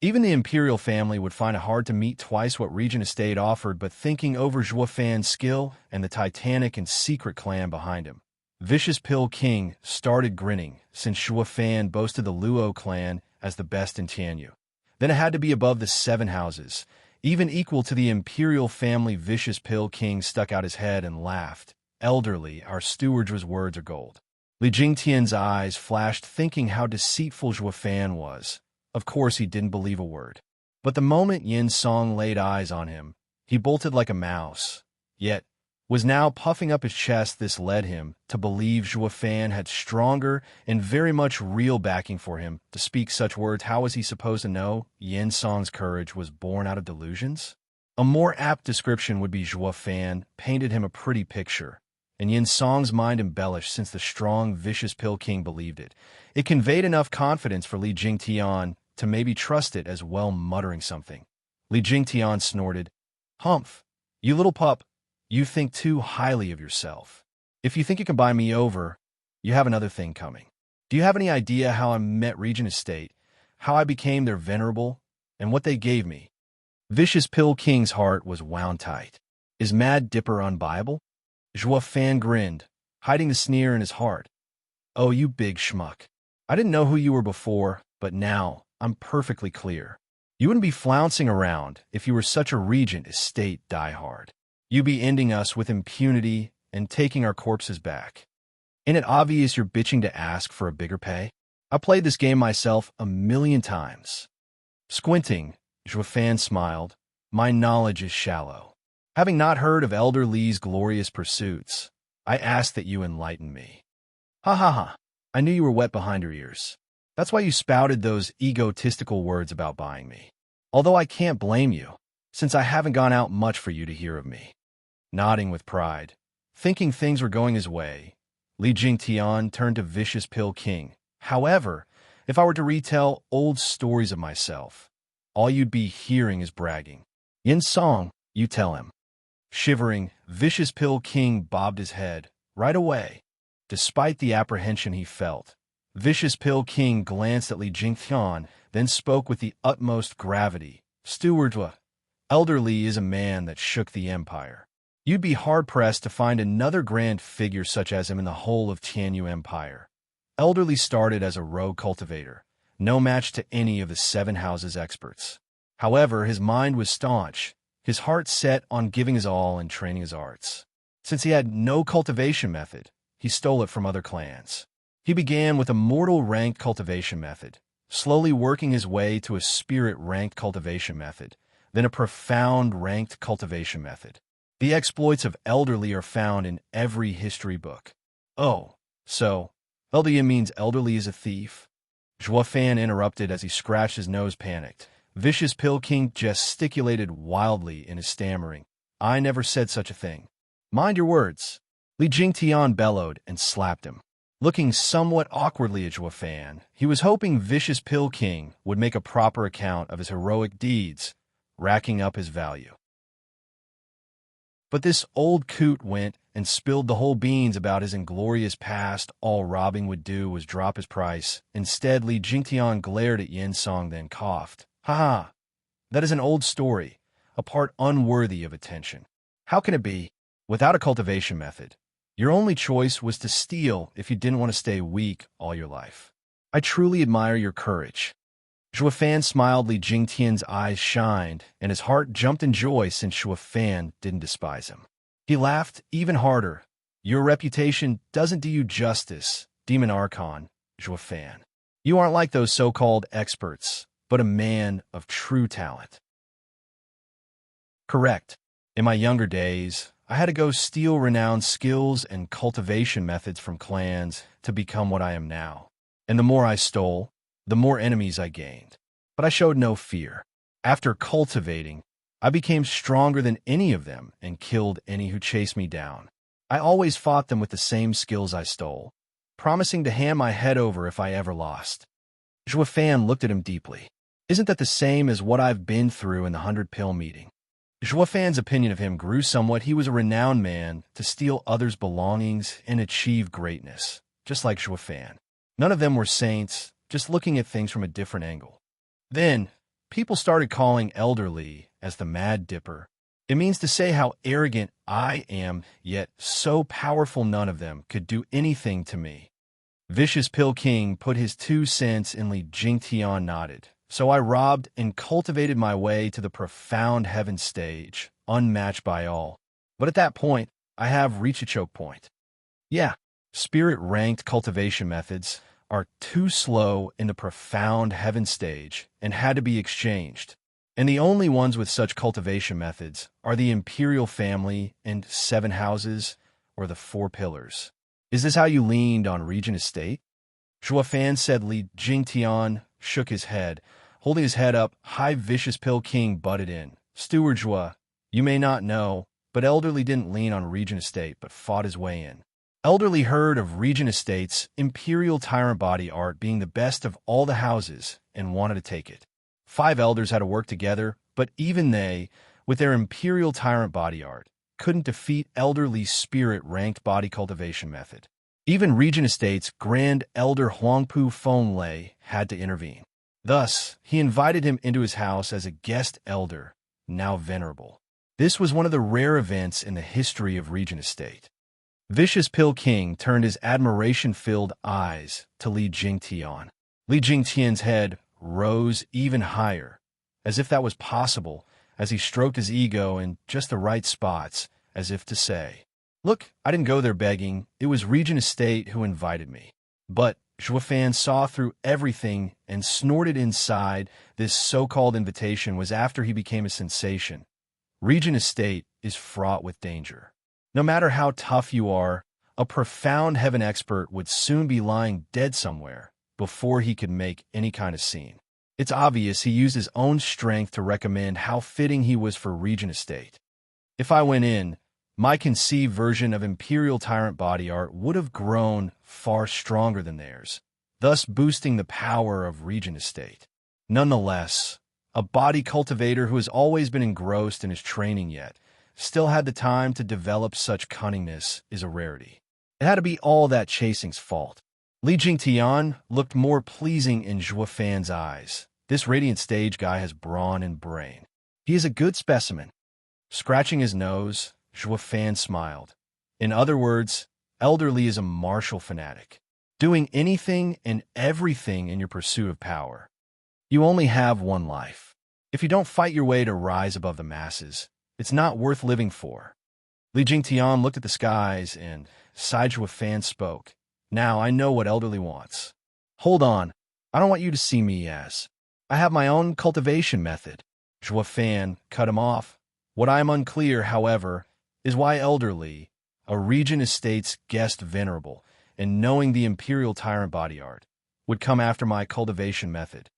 Speaker 1: Even the imperial family would find it hard to meet twice what Regent Estate offered, but thinking over Fan's skill and the titanic and secret clan behind him, Vicious Pill King started grinning since Fan boasted the Luo clan as the best in Tianyu. Then it had to be above the 7 houses, even equal to the imperial family. Vicious Pill King stuck out his head and laughed. Elderly, our steward's words are gold. Li Jingtian's eyes flashed, thinking how deceitful Fan was. Of course he didn't believe a word. But the moment Yin Song laid eyes on him, he bolted like a mouse. Yet, was now puffing up his chest. This led him to believe Fan had stronger and very much real backing for him to speak such words. How was he supposed to know Yin Song's courage was born out of delusions? A more apt description would be Fan painted him a pretty picture. and Yin Song's mind embellished since the strong, vicious Pill King believed it. It conveyed enough confidence for Li Jingtian to maybe trust it as well, muttering something. Li Jingtian snorted, "Humph, you little pup, you think too highly of yourself. If you think you can buy me over, you have another thing coming. Do you have any idea how I met Regent Estate, how I became their venerable, and what they gave me?" Vicious Pill King's heart was wound tight. Is Mad Dipper unbuyable? Zhua Fan grinned, hiding the sneer in his heart. "Oh, you big schmuck. I didn't know who you were before, but now I'm perfectly clear. You wouldn't be flouncing around if you were such a Regent Estate diehard. You'd be ending us with impunity and taking our corpses back. Ain't it obvious you're bitching to ask for a bigger pay? I played this game myself 1,000,000 times." Squinting, Zhua Fan smiled. "My knowledge is shallow. Having not heard of Elder Li's glorious pursuits, I ask that you enlighten me." "Ha ha ha. I knew you were wet behind your ears. That's why you spouted those egotistical words about buying me. Although I can't blame you, since I haven't gone out much for you to hear of me." Nodding with pride, thinking things were going his way, Li Jingtian turned to Vicious Pill King. "However, if I were to retell old stories of myself, all you'd be hearing is bragging. Yin Song, you tell him." Shivering, Vicious Pill King bobbed his head. Right away, despite the apprehension he felt, Vicious Pill King glanced at Li Jingtian, then spoke with the utmost gravity. "Stewardwa, Elder Li is a man that shook the empire. You'd be hard-pressed to find another grand figure such as him in the whole of Tianyu Empire. Elder Li started as a rogue cultivator, no match to any of the 7 houses' experts. However, his mind was staunch, his heart set on giving his all and training his arts. Since he had no cultivation method, he stole it from other clans. He began with a mortal ranked cultivation method, slowly working his way to a spirit ranked cultivation method, then a profound ranked cultivation method. The exploits of Elder Li are found in every history book." "Oh, so Elder Li means Elder Li is a thief?" Zhua Fan interrupted as he scratched his nose, panicked. Vicious Pill King gesticulated wildly in his stammering. "I never said such a thing." "Mind your words." Li Jingtian bellowed and slapped him. Looking somewhat awkwardly at Zhua Fan, he was hoping Vicious Pill King would make a proper account of his heroic deeds, racking up his value. But this old coot went and spilled the whole beans about his inglorious past. All robbing would do was drop his price. Instead, Li Jingtian glared at Yin Song, then coughed. "Ha ha, that is an old story, a part unworthy of attention. How can it be? Without a cultivation method, your only choice was to steal if you didn't want to stay weak all your life. I truly admire your courage." Zhua Fan smiled. Li Jingtian's eyes shined, and his heart jumped in joy since Zhua Fan didn't despise him. He laughed even harder. "Your reputation doesn't do you justice, Demon Archon, Zhua Fan. You aren't like those so-called experts, but a man of true talent." "Correct. In my younger days, I had to go steal renowned skills and cultivation methods from clans to become what I am now. And the more I stole, the more enemies I gained. But I showed no fear. After cultivating, I became stronger than any of them and killed any who chased me down. I always fought them with the same skills I stole, promising to hand my head over if I ever lost." Zhua Fan looked at him deeply. "Isn't that the same as what I've been through in the 100-pill meeting?" Zhua Fan's opinion of him grew somewhat. He was a renowned man to steal others' belongings and achieve greatness, just like Zhua Fan. None of them were saints, just looking at things from a different angle. Then, people started calling Elder Li as the Mad Dipper. It means to say how arrogant I am, yet so powerful none of them could do anything to me. Vicious Pill King put his 2 cents in. Li Jingtian nodded. "So I robbed and cultivated my way to the profound heaven stage, unmatched by all. But at that point, I have reached a choke point. Yeah, spirit-ranked cultivation methods are too slow in the profound heaven stage and had to be exchanged. And the only ones with such cultivation methods are the imperial family and 7 houses, or the 4 pillars. Is this how you leaned on Regent Estate?" Zhua Fan said. Li Jingtian shook his head. Holding his head up high, Vicious Pill King butted in. "Steward Zhua, you may not know, but Elderly didn't lean on Regent Estate but fought his way in. Elderly heard of Regent Estate's imperial tyrant body art being the best of all the houses and wanted to take it. 5 elders had to work together, but even they, with their imperial tyrant body art, couldn't defeat Elderly's spirit-ranked body cultivation method. Even Regent Estate's Grand Elder Huangpu Fenglei had to intervene. Thus, he invited him into his house as a guest elder, now venerable. This was one of the rare events in the history of Regent Estate. Vicious Pill King turned his admiration-filled eyes to Li Jingtian. Li Jingtian's head rose even higher, as if that was possible, as he stroked his ego in just the right spots, as if to say, "Look, I didn't go there begging. It was Regent Estate who invited me." But Zhuofan saw through everything and snorted inside this so-called invitation was after he became a sensation. Regent Estate is fraught with danger. No matter how tough you are, a profound heaven expert would soon be lying dead somewhere before he could make any kind of scene. It's obvious he used his own strength to recommend how fitting he was for Regent Estate. If I went in, my conceived version of Imperial Tyrant body art would have grown far stronger than theirs, thus boosting the power of Regent Estate. Nonetheless, a body cultivator who has always been engrossed in his training yet still had the time to develop such cunningness is a rarity. It had to be all that chasing's fault. Li Jingtian looked more pleasing in Zhuofan's eyes. This radiant stage guy has brawn and brain. He is a good specimen. Scratching his nose, Zhuofan smiled. In other words, Elderly is a martial fanatic, doing anything and everything in your pursuit of power. You only have one life. If you don't fight your way to rise above the masses, it's not worth living for. Li Jingtian looked at the skies and sighed. Zhuofan spoke. Now I know what Elderly wants. Hold on. I don't want you to see me as. I have my own cultivation method. Zhuofan cut him off. What I am unclear, however, is why Elderly, a Regent Estate's guest venerable, and knowing the Imperial Tyrant body art, would come after my cultivation method.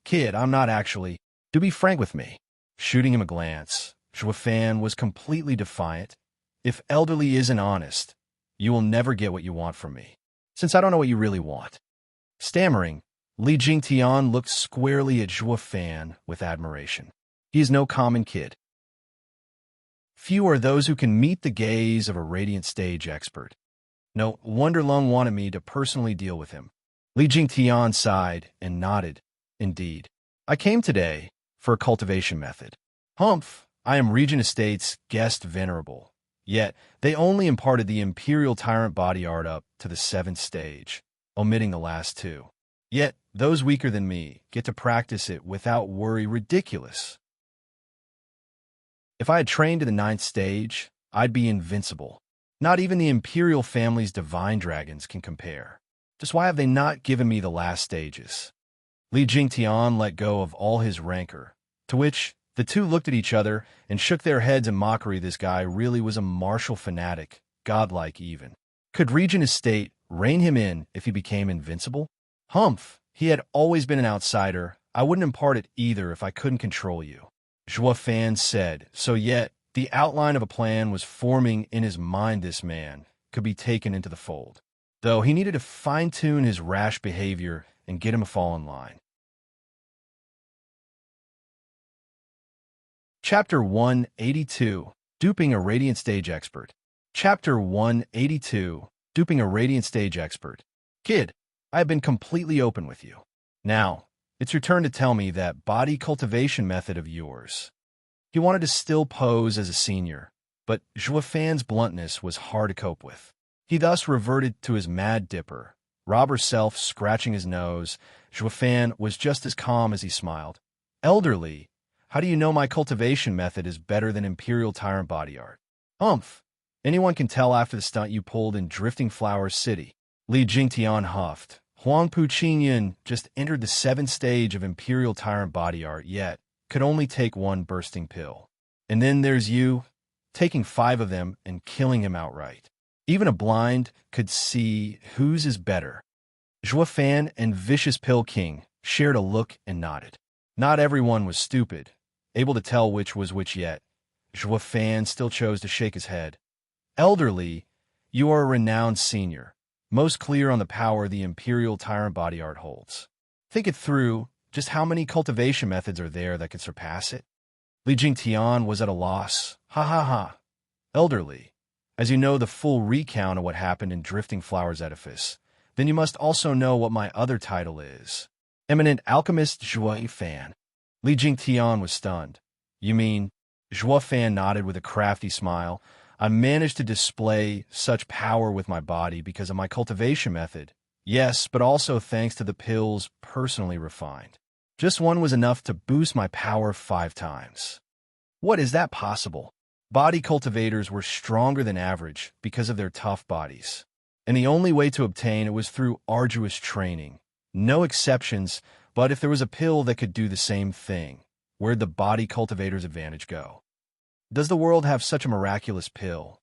Speaker 1: Kid, I'm not actually. To be frank with me. Shooting him a glance, Zhuofan was completely defiant. If Elderly isn't honest, you will never get what you want from me, since I don't know what you really want. Stammering, Li Jingtian looked squarely at Zhuofan with admiration. He is no common kid. Few are those who can meet the gaze of a radiant stage expert. No wonder Lung wanted me to personally deal with him. Li Jingtian sighed and nodded. Indeed. I came today for a cultivation method. Humph, I am Regent Estate's guest venerable. Yet, they only imparted the Imperial Tyrant body art up to the 7th stage, omitting the last 2. Yet, those weaker than me get to practice it without worry. Ridiculous. If I had trained to the 9th stage, I'd be invincible. Not even the Imperial family's divine dragons can compare. Just why have they not given me the last stages? Li Jingtian let go of all his rancor, to which the two looked at each other and shook their heads in mockery. This guy really was a martial fanatic, godlike even. Could Regent Estate rein him in if he became invincible? Humph, he had always been an outsider. I wouldn't impart it either if I couldn't control you. Zhuofan said, so yet the outline of a plan was forming in his mind. This man could be taken into the fold, though he needed to fine-tune his rash behavior and get him to fall in line. Chapter 182, Duping a Radiant Stage Expert. Chapter 182, Duping a Radiant Stage Expert. Kid, I have been completely open with you. Now, it's your turn to tell me that body cultivation method of yours. He wanted to still pose as a senior, but Zhuofan's bluntness was hard to cope with. He thus reverted to his mad dipper, robber self scratching his nose. Zhuofan was just as calm as he smiled. Elderly, how do you know my cultivation method is better than Imperial Tyrant body art? Humph, anyone can tell after the stunt you pulled in Drifting Flowers City. Li Jingtian huffed. Huangpu Qingyan just entered the 7th stage of Imperial Tyrant body art, yet could only take 1 bursting pill. And then there's you, taking 5 of them and killing him outright. Even a blind could see whose is better. Zhuofan and Vicious Pill King shared a look and nodded. Not everyone was stupid, able to tell which was which yet. Zhua Fan still chose to shake his head. Elderly, you are a renowned senior, most clear on the power the Imperial Tyrant body art holds. Think it through, just how many cultivation methods are there that could surpass it? Li Jingtian was at a loss. Ha ha ha. Elderly, as you know the full recount of what happened in Drifting Flowers Edifice, then you must also know what my other title is. Eminent Alchemist Zhua Fan. Li Jingtian was stunned. You mean? Zhua Fan nodded with a crafty smile. I managed to display such power with my body because of my cultivation method. Yes, but also thanks to the pills personally refined. Just one was enough to boost my power 5 times. What is that possible? Body cultivators were stronger than average because of their tough bodies. And the only way to obtain it was through arduous training. No exceptions, but if there was a pill that could do the same thing, where'd the body cultivator's advantage go? Does the world have such a miraculous pill?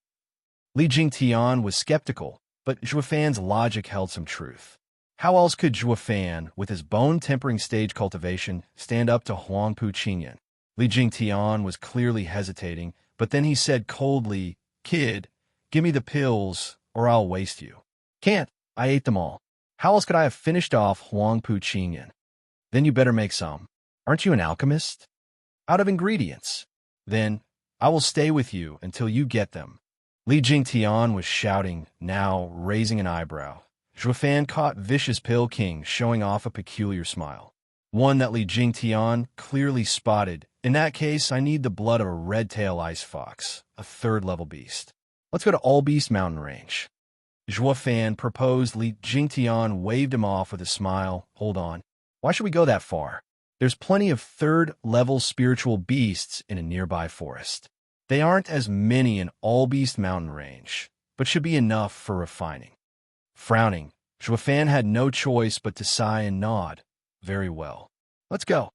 Speaker 1: Li Jingtian was skeptical, but Zhua Fan's logic held some truth. How else could Zhua Fan, with his bone-tempering stage cultivation, stand up to Huangpu Qingyan? Li Jingtian was clearly hesitating, but then he said coldly, "Kid, give me the pills, or I'll waste you." "Can't. I ate them all. How else could I have finished off Huangpu Qingyan?" "Then you better make some. Aren't you an alchemist?" "Out of ingredients." "Then I will stay with you until you get them." Li Jingtian was shouting, now raising an eyebrow. Zhua Fan caught Vicious Pill King showing off a peculiar smile. One that Li Jingtian clearly spotted. "In that case, I need the blood of a red-tail ice fox, a 3rd-level beast. Let's go to All Beast Mountain Range." Zhua Fan proposed. Li Jingtian waved him off with a smile. "Hold on. Why should we go that far? There's plenty of 3rd-level spiritual beasts in a nearby forest. They aren't as many in All Beast Mountain Range, but should be enough for refining." Frowning, Zhua Fan had no choice but to sigh and nod. "Very well. Let's go."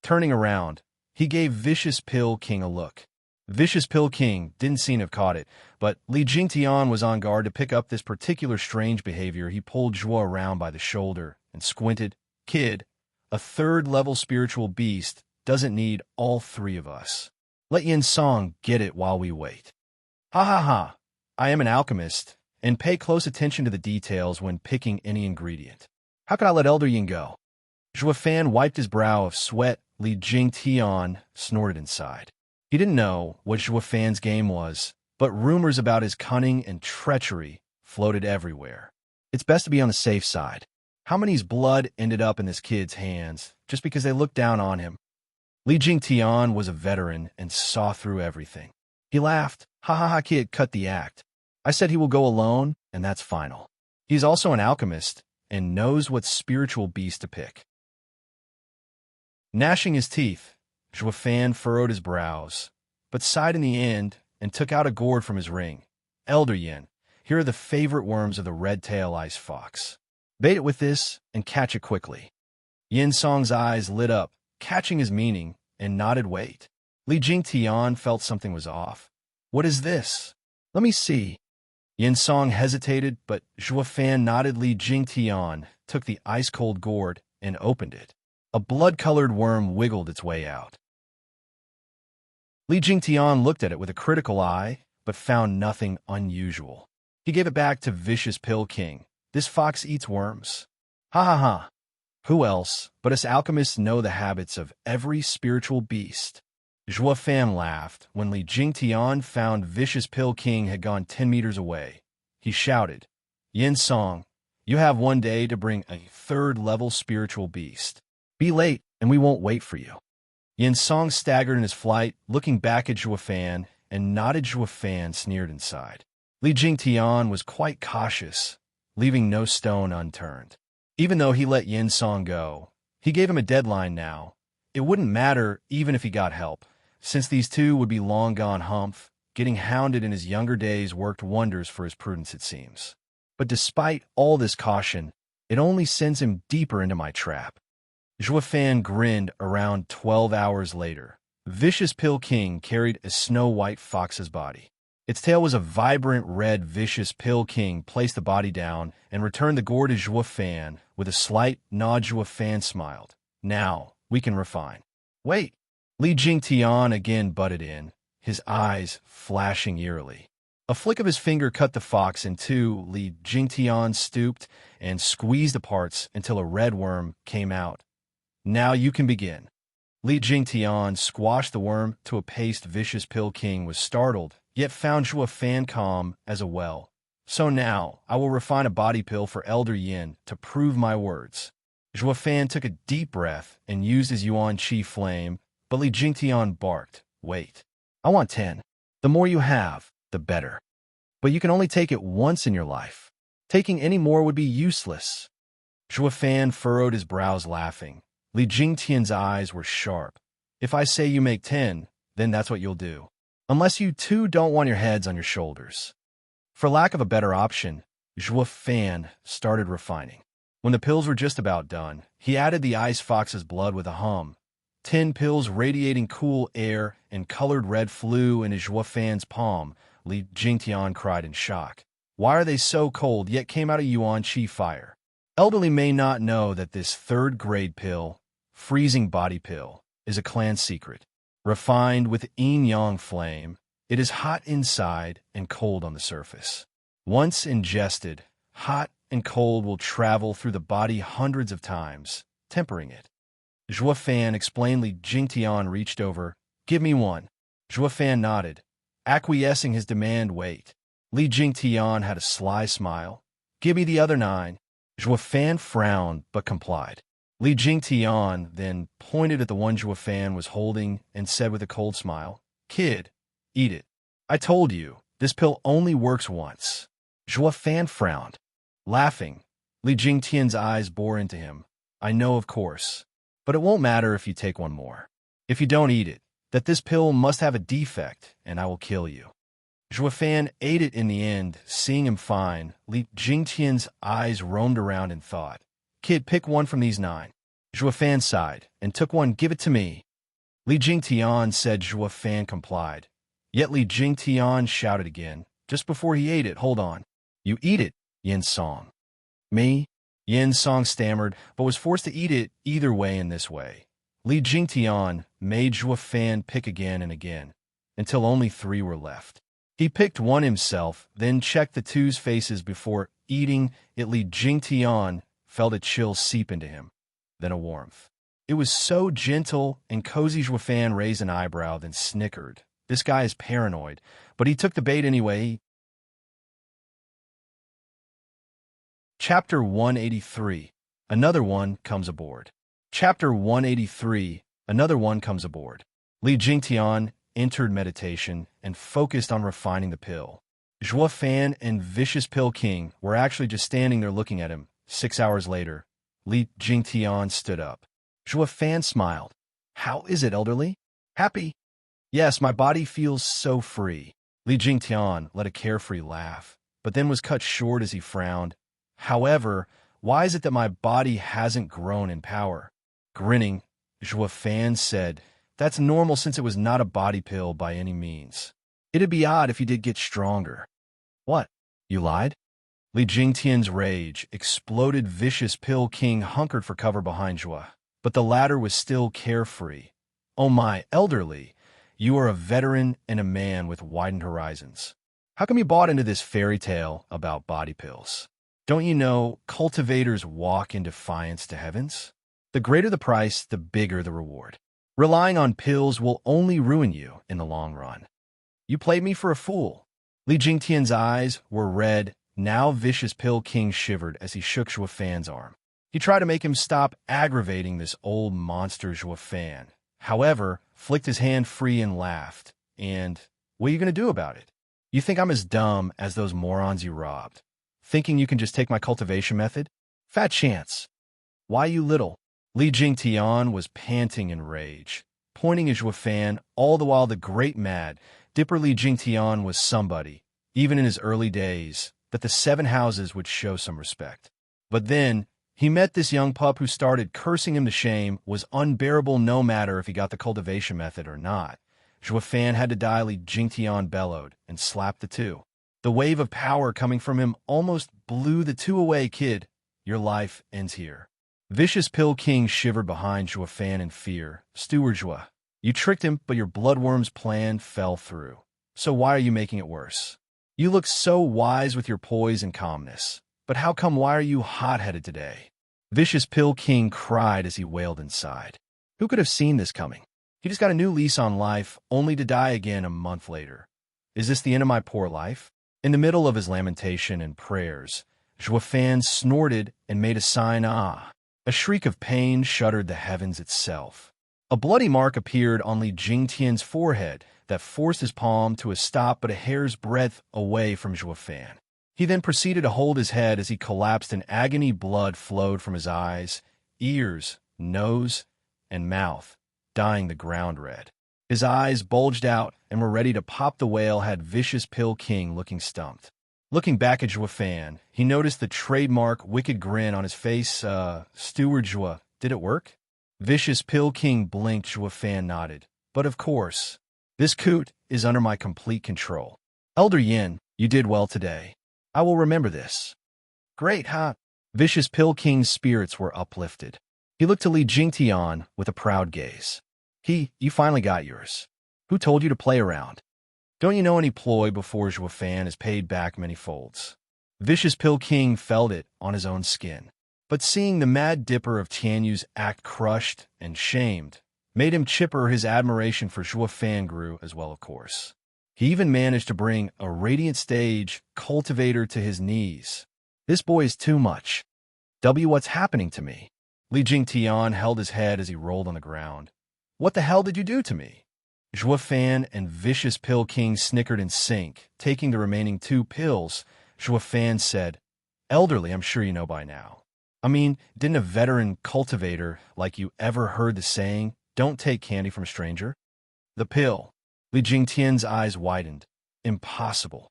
Speaker 1: Turning around, he gave Vicious Pill King a look. Vicious Pill King didn't seem to have caught it, but Li Jingtian was on guard to pick up this particular strange behavior. He pulled Zhua around by the shoulder and squinted. "Kid, a 3rd-level spiritual beast doesn't need all 3 of us. Let Yin Song get it while we wait." "Ha ha ha. I am an alchemist, and pay close attention to the details when picking any ingredient. How could I let Elder Yin go?" Zhua Fan wiped his brow of sweat. Li Jingtian snorted inside. He didn't know what Zhua Fan's game was, but rumors about his cunning and treachery floated everywhere. It's best to be on the safe side. How many's blood ended up in this kid's hands just because they looked down on him? Li Jingtian was a veteran and saw through everything. He laughed. "Ha ha ha, kid, cut the act. I said he will go alone, and that's final. He's also an alchemist and knows what spiritual beast to pick." Gnashing his teeth, Zhua Fan furrowed his brows, but sighed in the end and took out a gourd from his ring. "Elder Yin, here are the favorite worms of the red-tail ice fox. Bait it with this and catch it quickly." Yin Song's eyes lit up, catching his meaning, and nodded. "Wait." Li Jingtian felt something was off. "What is this? Let me see." Yin Song hesitated, but Zhua Fan nodded. Li Jingtian took the ice-cold gourd and opened it. A blood-colored worm wiggled its way out. Li Jingtian looked at it with a critical eye, but found nothing unusual. He gave it back to Vicious Pill King. "This fox eats worms." "Ha ha ha. Who else but us alchemists know the habits of every spiritual beast?" Zhua Fan laughed when Li Jingtian found Vicious Pill King had gone 10 meters away. He shouted, "Yin Song, you have one day to bring a 3rd-level spiritual beast. Be late, and we won't wait for you." Yin Song staggered in his flight, looking back at Zhua Fan, and nodded. Zhua Fan sneered inside. Li Jingtian was quite cautious, leaving no stone unturned. Even though he let Yin Song go, he gave him a deadline now. It wouldn't matter even if he got help, since these two would be long gone. Humph, getting hounded in his younger days worked wonders for his prudence, it seems. But despite all this caution, it only sends him deeper into my trap. Zhua Fan grinned. Around 12 hours later, Vicious Pill King carried a snow-white fox's body. Its tail was a vibrant red. Vicious Pill King placed the body down and returned the gourd to Zhua Fan. With a slight nod, Zhua Fan smiled. "Now, we can refine." "Wait." Li Jingtian again butted in, his eyes flashing eerily. A flick of his finger cut the fox in two. Li Jingtian stooped and squeezed the parts until a red worm came out. Now you can begin. Li Jingtian squashed the worm to a paste. Vicious Pill King was startled, yet found Zhuo Fan calm as a well. So now, I will refine a body pill for Elder Yin to prove my words. Zhuo Fan took a deep breath and used his Yuan Qi flame, but Li Jingtian barked, "Wait. I want 10. The more you have, the better. But you can only take it once in your life. Taking any more would be useless." Zhuo Fan furrowed his brows, laughing. Li Jingtian's eyes were sharp. "If I say you make 10, then that's what you'll do. Unless you two don't want your heads on your shoulders." For lack of a better option, Zhuo Fan started refining. When the pills were just about done, he added the ice fox's blood with a hum. 10 pills radiating cool air and colored red flew into Zhuo Fan's palm. Li Jingtian cried in shock. Why are they so cold, yet came out of Yuan Qi fire? Elderly may not know that this third-grade pill, freezing body pill, is a clan secret. Refined with yin-yang flame, it is hot inside and cold on the surface. Once ingested, hot and cold will travel through the body hundreds of times, tempering it. Zhuo Fan explained. Li Jingtian reached over. "Give me one." Zhuo Fan nodded, acquiescing his demand. "Wait." Li Jingtian had a sly smile. "Give me the other 9. Zhuo Fan frowned but complied. Li Jingtian then pointed at the one Zhuo Fan was holding and said with a cold smile, "Kid, eat it. I told you, this pill only works once." Zhuo Fan frowned. Laughing, Li Jingtian's eyes bore into him. "I know, of course, but it won't matter if you take one more. If you don't eat it, that this pill must have a defect, and I will kill you." Zhuo Fan ate it in the end. Seeing him fine, Li Jingtian's eyes roamed around in thought. "Kid, pick one from these 9. Zhuo Fan sighed and took one. "Give it to me." Li Jingtian said. Zhuo Fan complied. Yet Li Jingtian shouted again, just before he ate it, "Hold on. You eat it, Yin Song." "Me?" Yin Song stammered, but was forced to eat it either way. In this way, Li Jingtian made Zhuo Fan pick again and again, until only 3 were left. He picked one himself, then checked the 2's faces before eating it. Li Jingtian felt a chill seep into him, then a warmth. It was so gentle and cozy. Zhuo Fan raised an eyebrow, then snickered. This guy is paranoid, but he took the bait anyway. Chapter 183. Another one comes aboard. Chapter 183. Another one comes aboard. Li Jingtian entered meditation and focused on refining the pill. Zhuo Fan and Vicious Pill King were actually just standing there looking at him. 6 hours later, Li Jingtian stood up. Zhuo Fan smiled. "How is it, elderly? Happy?" "Yes, my body feels so free." Li Jingtian let a carefree laugh, but then was cut short as he frowned. "However, why is it that my body hasn't grown in power?" Grinning, Zhuo Fan said, "That's normal since it was not a body pill by any means. It'd be odd if you did get stronger." "What? You lied?" Li Jingtian's rage exploded. Vicious Pill King hunkered for cover behind Zhuo, but the latter was still carefree. "Oh my, elderly, you are a veteran and a man with widened horizons. How come you bought into this fairy tale about body pills? Don't you know cultivators walk in defiance to heavens? The greater the price, the bigger the reward. Relying on pills will only ruin you in the long run. You played me for a fool." Li Jingtian's eyes were red. Now Vicious Pill King shivered as he shook Zhuo Fan's arm. He tried to make him stop aggravating this old monster. Zhuo Fan, however, flicked his hand free and laughed. "And what are you going to do about it? You think I'm as dumb as those morons you robbed? Thinking you can just take my cultivation method? Fat chance. Why, you little..." Li Jingtian was panting in rage, pointing at Zhuo Fan, all the while the great mad Dipper Li Jingtian was somebody, even in his early days, that the 7 houses would show some respect. But then, he met this young pup who started cursing him to shame. Was unbearable no matter if he got the cultivation method or not. Zhuo Fan had to die. Li Jingtian bellowed and slapped the 2. The wave of power coming from him almost blew the 2 away. "Kid, your life ends here." Vicious Pill King shivered behind Zhuo Fan in fear. "Steward Zhuo, You tricked him, but your bloodworm's plan fell through. So why are you making it worse? You look so wise with your poise and calmness. But how come why are you hot-headed today? Vicious Pill King cried as he wailed inside. Who could have seen this coming? He just got a new lease on life, only to die again a month later. Is this the end of my poor life? In the middle of his lamentation and prayers, Juefan snorted and made a sign, ah. A shriek of pain shuddered the heavens itself. A bloody mark appeared on Li Jingtian's forehead that forced his palm to a stop but a hair's breadth away from Juefan. He then proceeded to hold his head as he collapsed in agony. Blood flowed from his eyes, ears, nose, and mouth, dyeing the ground red. His eyes bulged out and were ready to pop. The whale had Vicious Pill King looking stumped. Looking back at Juefan, he noticed the trademark wicked grin on his face. Steward Jue, did it work? Vicious Pill King blinked. Juefan nodded. But of course, this coot is under my complete control. Elder Yin, you did well today. I will remember this. Great, huh? Vicious Pill King's spirits were uplifted. He looked to Li Jingtian with a proud gaze. You finally got yours. Who told you to play around? Don't you know any ploy before Juefan is paid back many folds? Vicious Pill King felt it on his own skin. But seeing the Mad Dipper of Tianyu's act crushed and shamed made him chipper. His admiration for Juefan grew as well, of course. He even managed to bring a radiant stage cultivator to his knees. This boy is too much. What's happening to me? Li Jingtian held his head as he rolled on the ground. What the hell did you do to me? Juefan and Vicious Pill King snickered in sync. Taking the remaining 2 pills, Juefan said, Elderly, I'm sure you know by now. I mean, didn't a veteran cultivator like you ever heard the saying, don't take candy from a stranger? The pill. Li Jingtian's eyes widened. Impossible.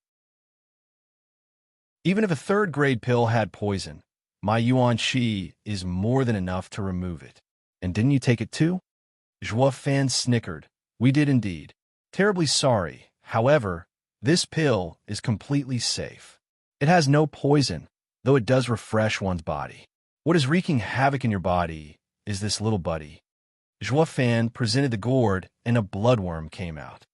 Speaker 1: Even if a 3rd-grade pill had poison, my Yuan Qi is more than enough to remove it. And didn't you take it too? Juefan snickered. We did indeed. Terribly sorry. However, this pill is completely safe. It has no poison, though it does refresh one's body. What is wreaking havoc in your body is this little buddy. Juefan presented the gourd, and a bloodworm came out.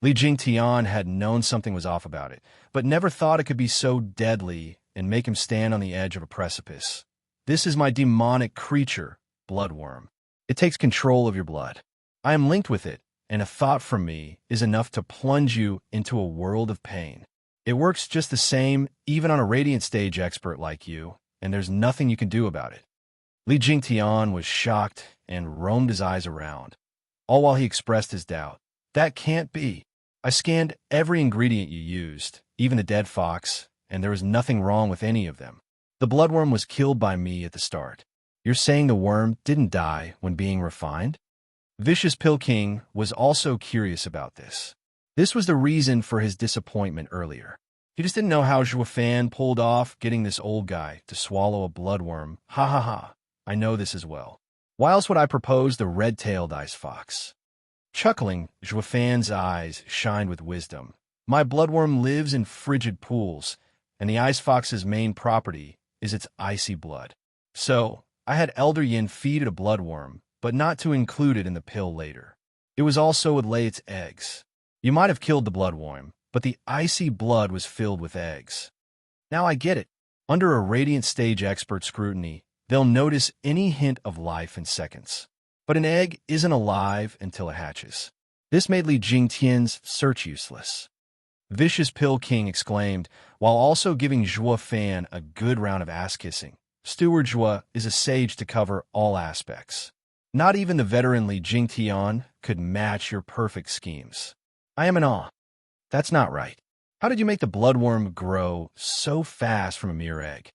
Speaker 1: Li Jingtian had known something was off about it, but never thought it could be so deadly and make him stand on the edge of a precipice. This is my demonic creature, bloodworm. It takes control of your blood. I am linked with it, and a thought from me is enough to plunge you into a world of pain. It works just the same, even on a radiant stage expert like you, and there's nothing you can do about it. Li Jingtian was shocked and roamed his eyes around, all while he expressed his doubt. That can't be. I scanned every ingredient you used, even the dead fox, and there was nothing wrong with any of them. The bloodworm was killed by me at the start. You're saying the worm didn't die when being refined? Vicious Pill King was also curious about this. This was the reason for his disappointment earlier. He just didn't know how Juefan pulled off getting this old guy to swallow a bloodworm. Ha ha ha, I know this as well. Why else would I propose the red-tailed ice fox? Chuckling, Juefan's eyes shined with wisdom. My bloodworm lives in frigid pools, and the ice fox's main property is its icy blood. So, I had Elder Yin feed it a bloodworm, but not to include it in the pill later. It was also would lay its eggs. You might have killed the bloodworm, but the icy blood was filled with eggs. Now I get it. Under a radiant stage expert scrutiny, they'll notice any hint of life in seconds. But an egg isn't alive until it hatches. This made Li Jingtian's search useless. Vicious Pill King exclaimed, while also giving Juefan a good round of ass-kissing. Steward Jue is a sage to cover all aspects. Not even the veteran Li Jingtian could match your perfect schemes. I am in awe. That's not right. How did you make the bloodworm grow so fast from a mere egg?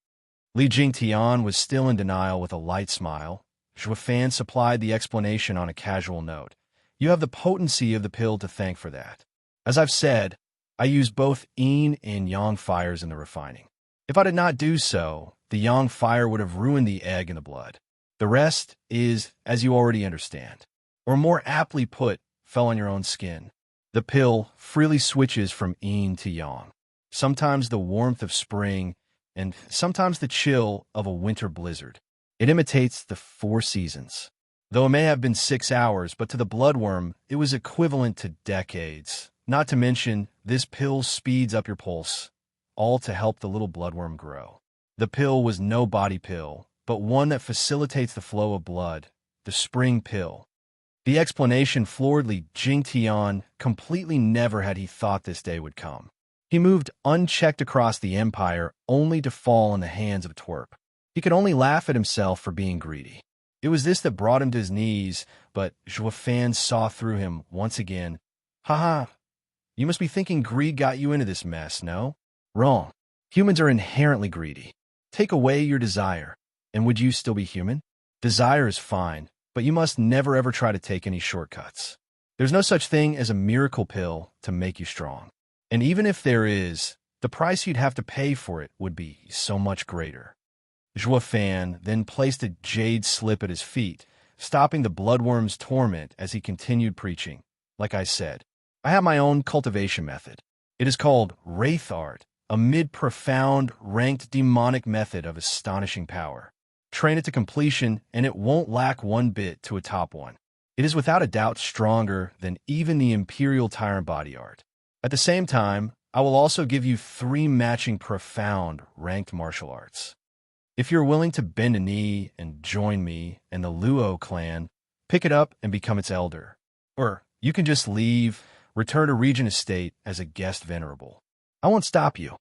Speaker 1: Li Jingtian was still in denial with a light smile. Juefan supplied the explanation on a casual note. You have the potency of the pill to thank for that. As I've said, I use both yin and yang fires in the refining. If I did not do so, the yang fire would have ruined the egg in the blood. The rest is, as you already understand, or more aptly put, fell on your own skin. The pill freely switches from yin to yang. Sometimes the warmth of spring, and sometimes the chill of a winter blizzard. It imitates the 4 seasons. Though it may have been 6 hours, but to the bloodworm, it was equivalent to decades. Not to mention, this pill speeds up your pulse, all to help the little bloodworm grow. The pill was no body pill, but one that facilitates the flow of blood, the spring pill. The explanation floored Li Jingtian. Completely never had he thought this day would come. He moved unchecked across the empire, only to fall in the hands of a twerp. He could only laugh at himself for being greedy. It was this that brought him to his knees, but Zhuo Fan saw through him once again. "Ha! You must be thinking greed got you into this mess, no? Wrong. Humans are inherently greedy. Take away your desire, and would you still be human? Desire is fine, but you must never ever try to take any shortcuts. There's no such thing as a miracle pill to make you strong. And even if there is, the price you'd have to pay for it would be so much greater." Zhuo Fan then placed a jade slip at his feet, stopping the bloodworm's torment as he continued preaching. "Like I said, I have my own cultivation method. It is called Wraith Art, a mid-profound, ranked demonic method of astonishing power. Train it to completion, and it won't lack one bit to a top one. It is without a doubt stronger than even the Imperial Tyrant Body Art. At the same time, I will also give you 3 matching profound, ranked martial arts. If you're willing to bend a knee and join me and the Luo clan, pick it up and become its elder. Or you can just leave, return to Regent Estate as a guest venerable. I won't stop you."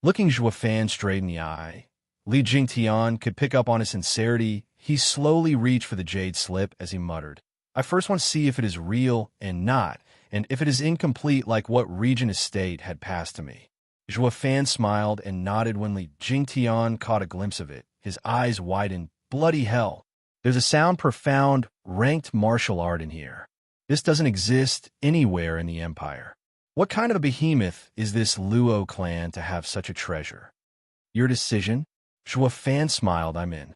Speaker 1: Looking Zhuo Fan straight in the eye, Li Jingtian could pick up on his sincerity. He slowly reached for the jade slip as he muttered, "I first want to see if it is real and not, and if it is incomplete like what Regent Estate had passed to me." Zhuo Fan smiled and nodded when Li Jingtian caught a glimpse of it. His eyes widened. "Bloody hell. There's a sound profound, ranked martial art in here. This doesn't exist anywhere in the Empire. What kind of a behemoth is this Luo clan to have such a treasure?" "Your decision?" Zhuo Fan smiled. "I'm in."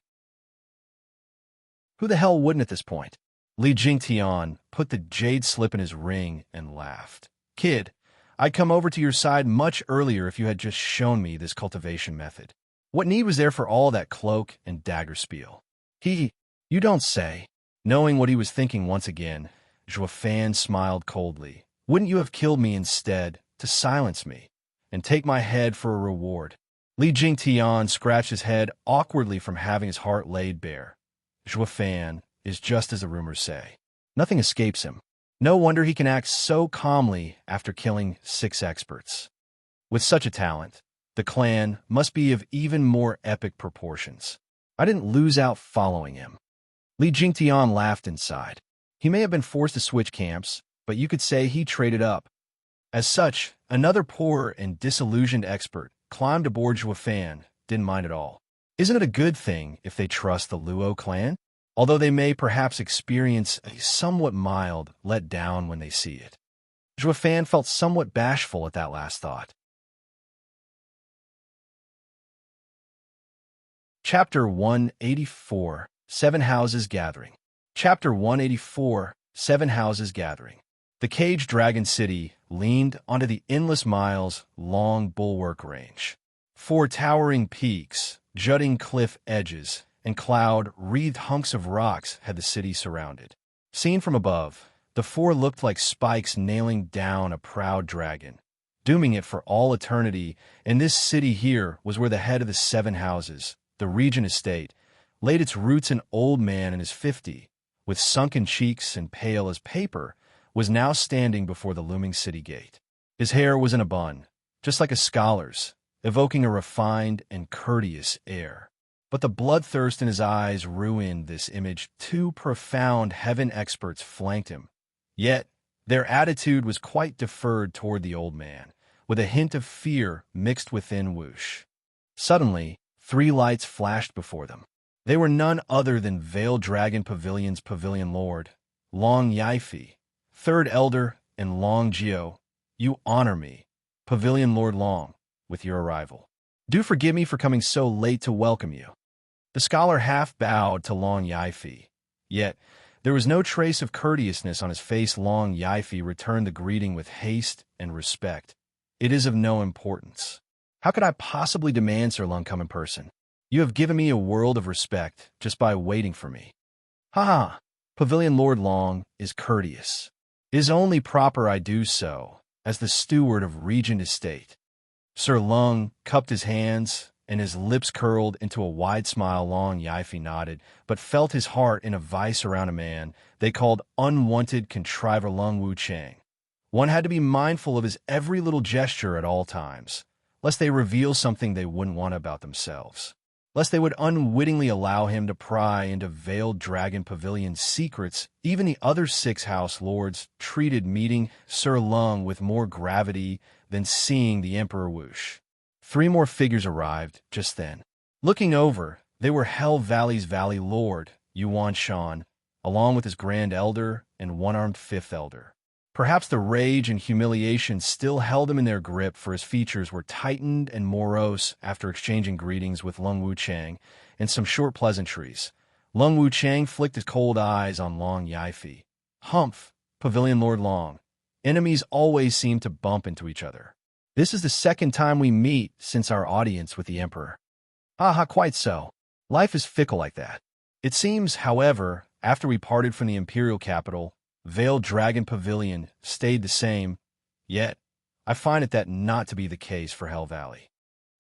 Speaker 1: Who the hell wouldn't at this point? Li Jingtian put the jade slip in his ring and laughed. "Kid, I'd come over to your side much earlier if you had just shown me this cultivation method. What need was there for all that cloak and dagger spiel?" You don't say." Knowing what he was thinking once again, Zhuo Fan smiled coldly. "Wouldn't you have killed me instead, to silence me, and take my head for a reward?" Li Jingtian scratched his head awkwardly from having his heart laid bare. Zhuo Fan is just as the rumors say. Nothing escapes him. No wonder he can act so calmly after killing 6 experts. With such a talent, the clan must be of even more epic proportions. I didn't lose out following him. Li Jingtian laughed inside. He may have been forced to switch camps, but you could say he traded up. As such, another poor and disillusioned expert climbed aboard Zhuo Fan, didn't mind at all. Isn't it a good thing if they trust the Luo clan? Although they may perhaps experience a somewhat mild letdown when they see it. Zhuo Fan felt somewhat bashful at that last thought. Chapter 184, 7 Houses Gathering. Chapter 184, 7 Houses Gathering. The caged dragon city leaned onto the endless miles long bulwark range. 4 towering peaks, jutting cliff edges, and cloud-wreathed hunks of rocks had the city surrounded. Seen from above, the 4 looked like spikes nailing down a proud dragon, dooming it for all eternity, and this city here was where the head of the 7 houses, the Regent Estate, laid its roots. An old man in his 50s, with sunken cheeks and pale as paper, was now standing before the looming city gate. His hair was in a bun, just like a scholar's, evoking a refined and courteous air. But the bloodthirst in his eyes ruined this image. 2 profound heaven experts flanked him. Yet, their attitude was quite deferred toward the old man, with a hint of fear mixed within whoosh. Suddenly, 3 lights flashed before them. They were none other than Veiled Dragon Pavilion's Pavilion Lord, Long Yaifi, 3rd Elder, and Long Jiao. "You honor me, Pavilion Lord Long, with your arrival. Do forgive me for coming so late to welcome you." The scholar half bowed to Long Yaifi, yet there was no trace of courteousness on his face. Long Yaifi returned the greeting with haste and respect. "It is of no importance. How could I possibly demand Sir Lung come in person? You have given me a world of respect just by waiting for me. Ha ha! Pavilion Lord Long is courteous. It is only proper I do so, as the steward of Regent Estate. Sir Lung cupped his hands, and his lips curled into a wide smile. Long Yifi nodded, but felt his heart in a vice around a man they called unwanted contriver Lung Wu Chang. One had to be mindful of his every little gesture at all times, lest they reveal something they wouldn't want about themselves, lest they would unwittingly allow him to pry into Veiled Dragon Pavilion's secrets. Even the other 6 house lords treated meeting Sir Lung with more gravity than seeing the Emperor whoosh. 3 more figures arrived just then. Looking over, they were Hell Valley's Valley Lord, Yuan Shan, along with his Grand Elder and one-armed 5th Elder. Perhaps the rage and humiliation still held him in their grip, for his features were tightened and morose after exchanging greetings with Lung Wu Chang and some short pleasantries. Lung Wu Chang flicked his cold eyes on Long Yifi. Humph, Pavilion Lord Long. Enemies always seem to bump into each other. This is the 2nd time we meet since our audience with the Emperor. Ah, quite so. Life is fickle like that. It seems, however, after we parted from the Imperial capital, Veiled Dragon Pavilion stayed the same, yet I find that not to be the case for Hell Valley.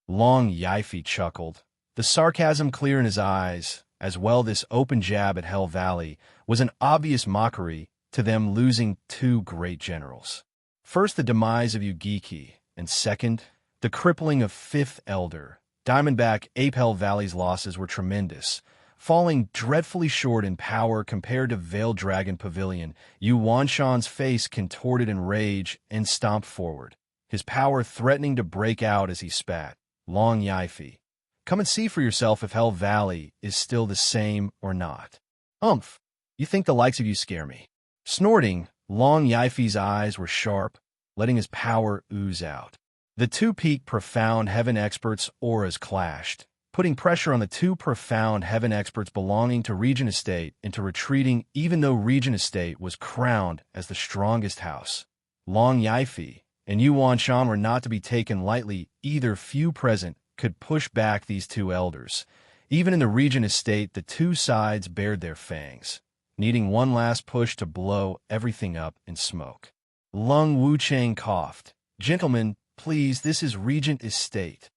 Speaker 1: Long Yifi chuckled, the sarcasm clear in his eyes, as well this open jab at Hell Valley was an obvious mockery to them losing 2 great generals. First, the demise of Yugiki, and second, the crippling of 5th Elder. Diamondback Ape. Hell Valley's losses were tremendous, falling dreadfully short in power compared to Veiled Dragon Pavilion. Yuan Shan's face contorted in rage and stomped forward, his power threatening to break out as he spat. Long Yifi, come and see for yourself if Hell Valley is still the same or not. Umph, you think the likes of you scare me. Snorting, Long Yifi's eyes were sharp, letting his power ooze out. The 2 peak profound heaven experts' auras clashed, putting pressure on the 2 profound heaven experts belonging to Regent Estate into retreating, even though Regent Estate was crowned as the strongest house. Long Yifi and Yuan Shan were not to be taken lightly either. Few present could push back these 2 elders. Even in the Regent Estate, the 2 sides bared their fangs, needing one last push to blow everything up in smoke. Lung Wu Chang coughed. Gentlemen, please, this is Regent Estate.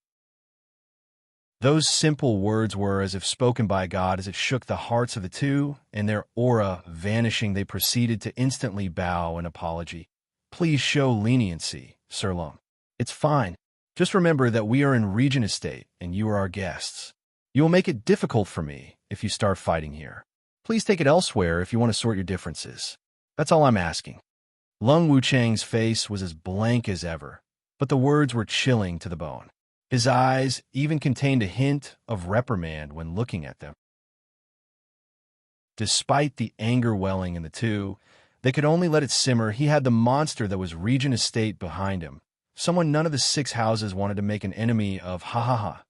Speaker 1: Those simple words were as if spoken by God, as it shook the hearts of the 2, and their aura vanishing, they proceeded to instantly bow in apology. Please show leniency, Sir Lung. It's fine. Just remember that we are in Regent Estate, and you are our guests. You will make it difficult for me if you start fighting here. Please take it elsewhere if you want to sort your differences. That's all I'm asking. Lung Wu Chang's face was as blank as ever, but the words were chilling to the bone. His eyes even contained a hint of reprimand when looking at them. Despite the anger welling in the 2, they could only let it simmer. He had the monster that was Regent Estate behind him, someone none of the 6 houses wanted to make an enemy of. Ha ha ha.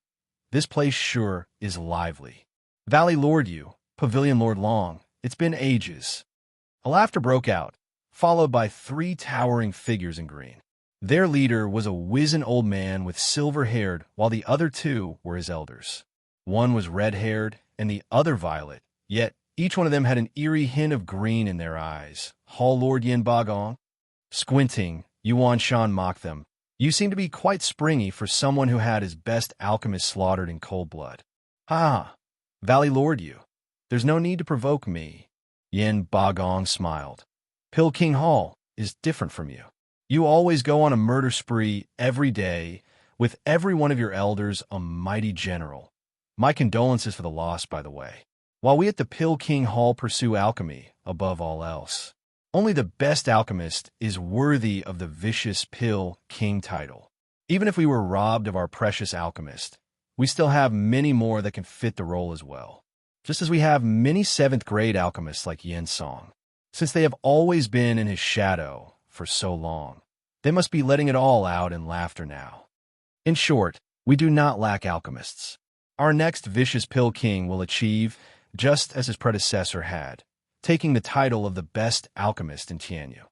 Speaker 1: This place sure is lively. Valley Lord you, Pavilion Lord Long, it's been ages. A laughter broke out, followed by 3 towering figures in green. Their leader was a wizened old man with silver-haired, while the other 2 were his elders. One was red-haired and the other violet, yet each one of them had an eerie hint of green in their eyes. Hall Lord Yin Bagong? Squinting, Yuan Shan mocked them. You seem to be quite springy for someone who had his best alchemist slaughtered in cold blood. Ha! Valley Lord you. There's no need to provoke me. Yin Bagong smiled. Pill King Hall is different from you. You always go on a murder spree every day, with every one of your elders a mighty general. My condolences for the loss, by the way. While we at the Pill King Hall pursue alchemy above all else, only the best alchemist is worthy of the vicious Pill King title. Even if we were robbed of our precious alchemist, we still have many more that can fit the role as well. Just as we have many 7th-grade alchemists like Yin Song. Since they have always been in his shadow for so long, they must be letting it all out in laughter now. In short, we do not lack alchemists. Our next vicious Pill King will achieve, just as his predecessor had, taking the title of the best alchemist in Tianyu.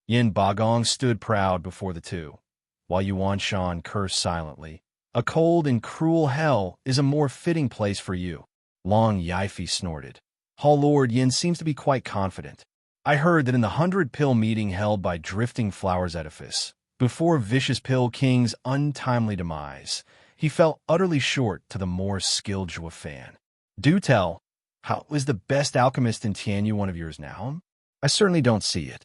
Speaker 1: Yin Bagong stood proud before the 2, while Yuan Shan cursed silently, A cold and cruel hell is a more fitting place for you. Long Yifi snorted. Hall Lord Yin seems to be quite confident. I heard that in the 100-pill meeting held by Drifting Flowers Edifice, before Vicious Pill King's untimely demise, he fell utterly short to the more skilled Zhuo Fan. Do tell, how is the best alchemist in Tianyu one of yours now? I certainly don't see it.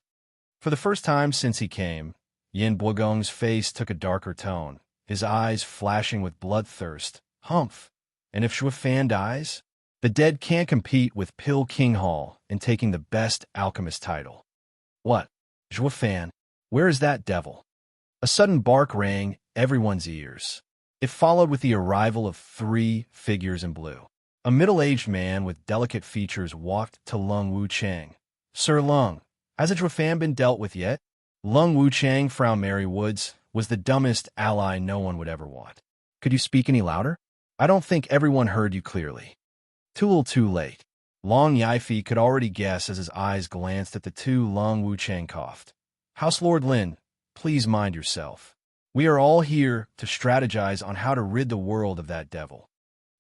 Speaker 1: For the first time since he came, Yin Buogong's face took a darker tone, his eyes flashing with bloodthirst. Humph. And if Zhuo Fan dies, the dead can't compete with Pill King Hall in taking the best alchemist title. What? Zhuo Fan? Where is that devil? A sudden bark rang everyone's ears. It followed with the arrival of 3 figures in blue. A middle-aged man with delicate features walked to Lung Wuchang. Sir Lung, hasn't Zhuo Fan been dealt with yet? Lung Wuchang frowned. Mary Woods was the dumbest ally no one would ever want. Could you speak any louder? I don't think everyone heard you clearly. Too late. Long Yifi could already guess as his eyes glanced at the 2. Lung Wuchang coughed. House Lord Lin, please mind yourself. We are all here to strategize on how to rid the world of that devil.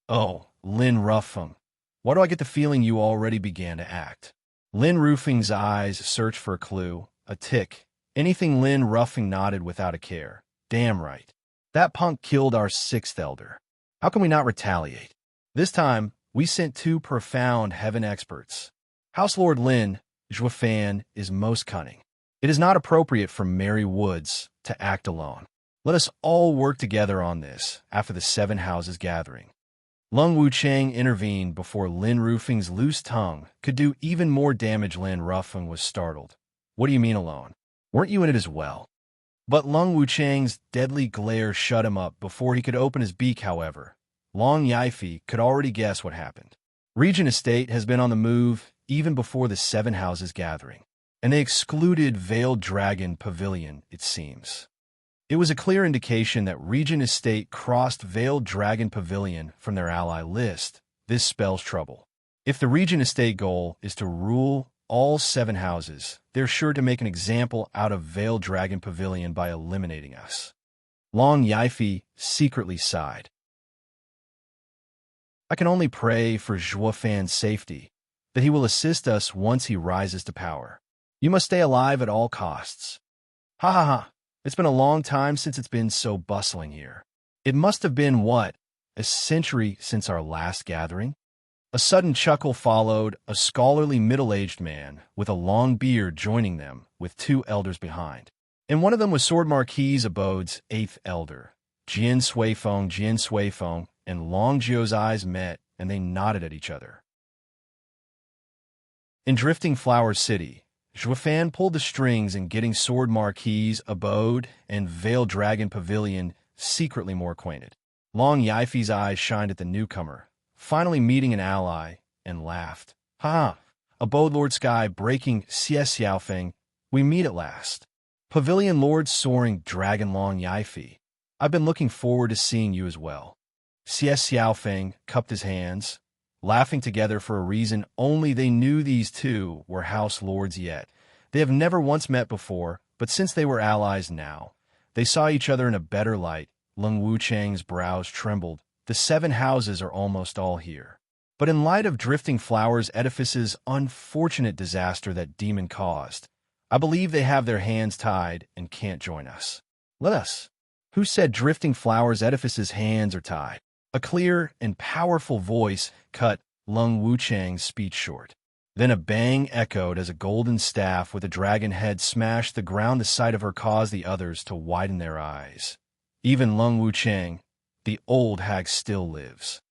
Speaker 1: Oh, Lin Ruffing. Why do I get the feeling you already began to act? Lin Ruffing's eyes searched for a clue, a tick. Anything. Lin Ruffing nodded without a care. Damn right. That punk killed our 6th elder. How can we not retaliate? This time, we sent 2 profound heaven experts. House Lord Lin, Zhuo Fan is most cunning. It is not appropriate for Mary Woods to act alone. Let us all work together on this after the 7 houses gathering. Lung Wuchang intervened before Lin Ruffing's loose tongue could do even more damage. Lin Ruffing was startled. What do you mean alone? Weren't you in it as well? But Lung Wuchang's deadly glare shut him up before he could open his beak. However, Long Yifi could already guess what happened. Regent Estate has been on the move even before the 7 houses gathering, and they excluded Veiled Dragon Pavilion, it seems. It was a clear indication that Regent Estate crossed Veiled Dragon Pavilion from their ally list. This spells trouble. If the Regent Estate goal is to rule all 7 houses, they're sure to make an example out of Veiled Dragon Pavilion by eliminating us. Long Yifi secretly sighed. I can only pray for Zhuo Fan's safety, that he will assist us once he rises to power. You must stay alive at all costs. Ha ha ha. It's been a long time since it's been so bustling here. It must have been, what, a century since our last gathering? A sudden chuckle followed, a scholarly middle-aged man with a long beard joining them, with 2 elders behind. And one of them was Sword Marquis Abode's 8th elder. Jian Suifeng and Long Jio's eyes met, and they nodded at each other. In Drifting Flower City, Zhuo Fan pulled the strings in getting Sword Marquis Abode and Veiled Dragon Pavilion secretly more acquainted. Long Yifi's eyes shined at the newcomer, finally meeting an ally, and laughed. Ha! Abode Lord Sky breaking Xiaofeng, we meet at last. Pavilion Lord Soaring Dragon Long Yifi, I've been looking forward to seeing you as well. Xiaofeng cupped his hands, laughing together for a reason only they knew. These 2 were house lords yet. They have never once met before, but since they were allies now, they saw each other in a better light. Lung Wuchang's brows trembled. The 7 houses are almost all here. But in light of Drifting Flowers Edifice's unfortunate disaster that demon caused, I believe they have their hands tied and can't join us. Let us. Who said Drifting Flowers Edifice's hands are tied? A clear and powerful voice cut Lung Wuchang's speech short. Then a bang echoed as a golden staff with a dragon head smashed the ground. The sight of her caused the others to widen their eyes. Even Lung Wuchang, the old hag, still lives.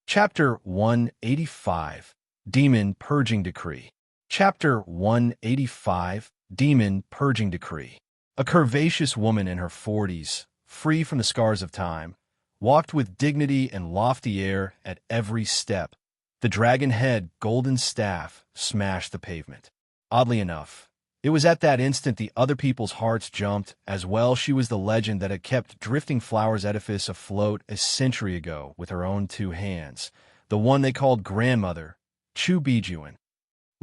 Speaker 1: Chapter 185, Demon Purging Decree. Chapter 185, Demon Purging Decree. A curvaceous woman in her 40s, free from the scars of time, walked with dignity and lofty air at every step. The dragon-head golden staff smashed the pavement. Oddly enough, it was at that instant the other people's hearts jumped as well. She was the legend that had kept Drifting Flowers Edifice afloat a century ago with her own 2 hands, the one they called grandmother, Chu Bijuan.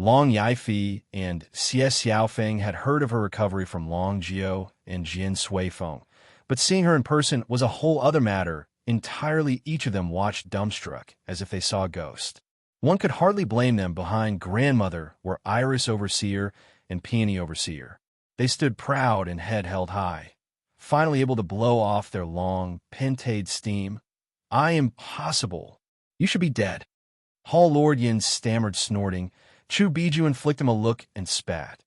Speaker 1: Long Yifei and Xie Xiaofeng had heard of her recovery from Long Jiao and Jin Suifeng, but seeing her in person was a whole other matter. Entirely each of them watched dumbstruck, as if they saw a ghost. One could hardly blame them. Behind grandmother were Iris Overseer and Peony Overseer. They stood proud and head held high, finally able to blow off their long, pentade steam. "I am impossible. You should be dead." Hall Lord Yin stammered, snorting. Chu Biju flicked him a look and spat.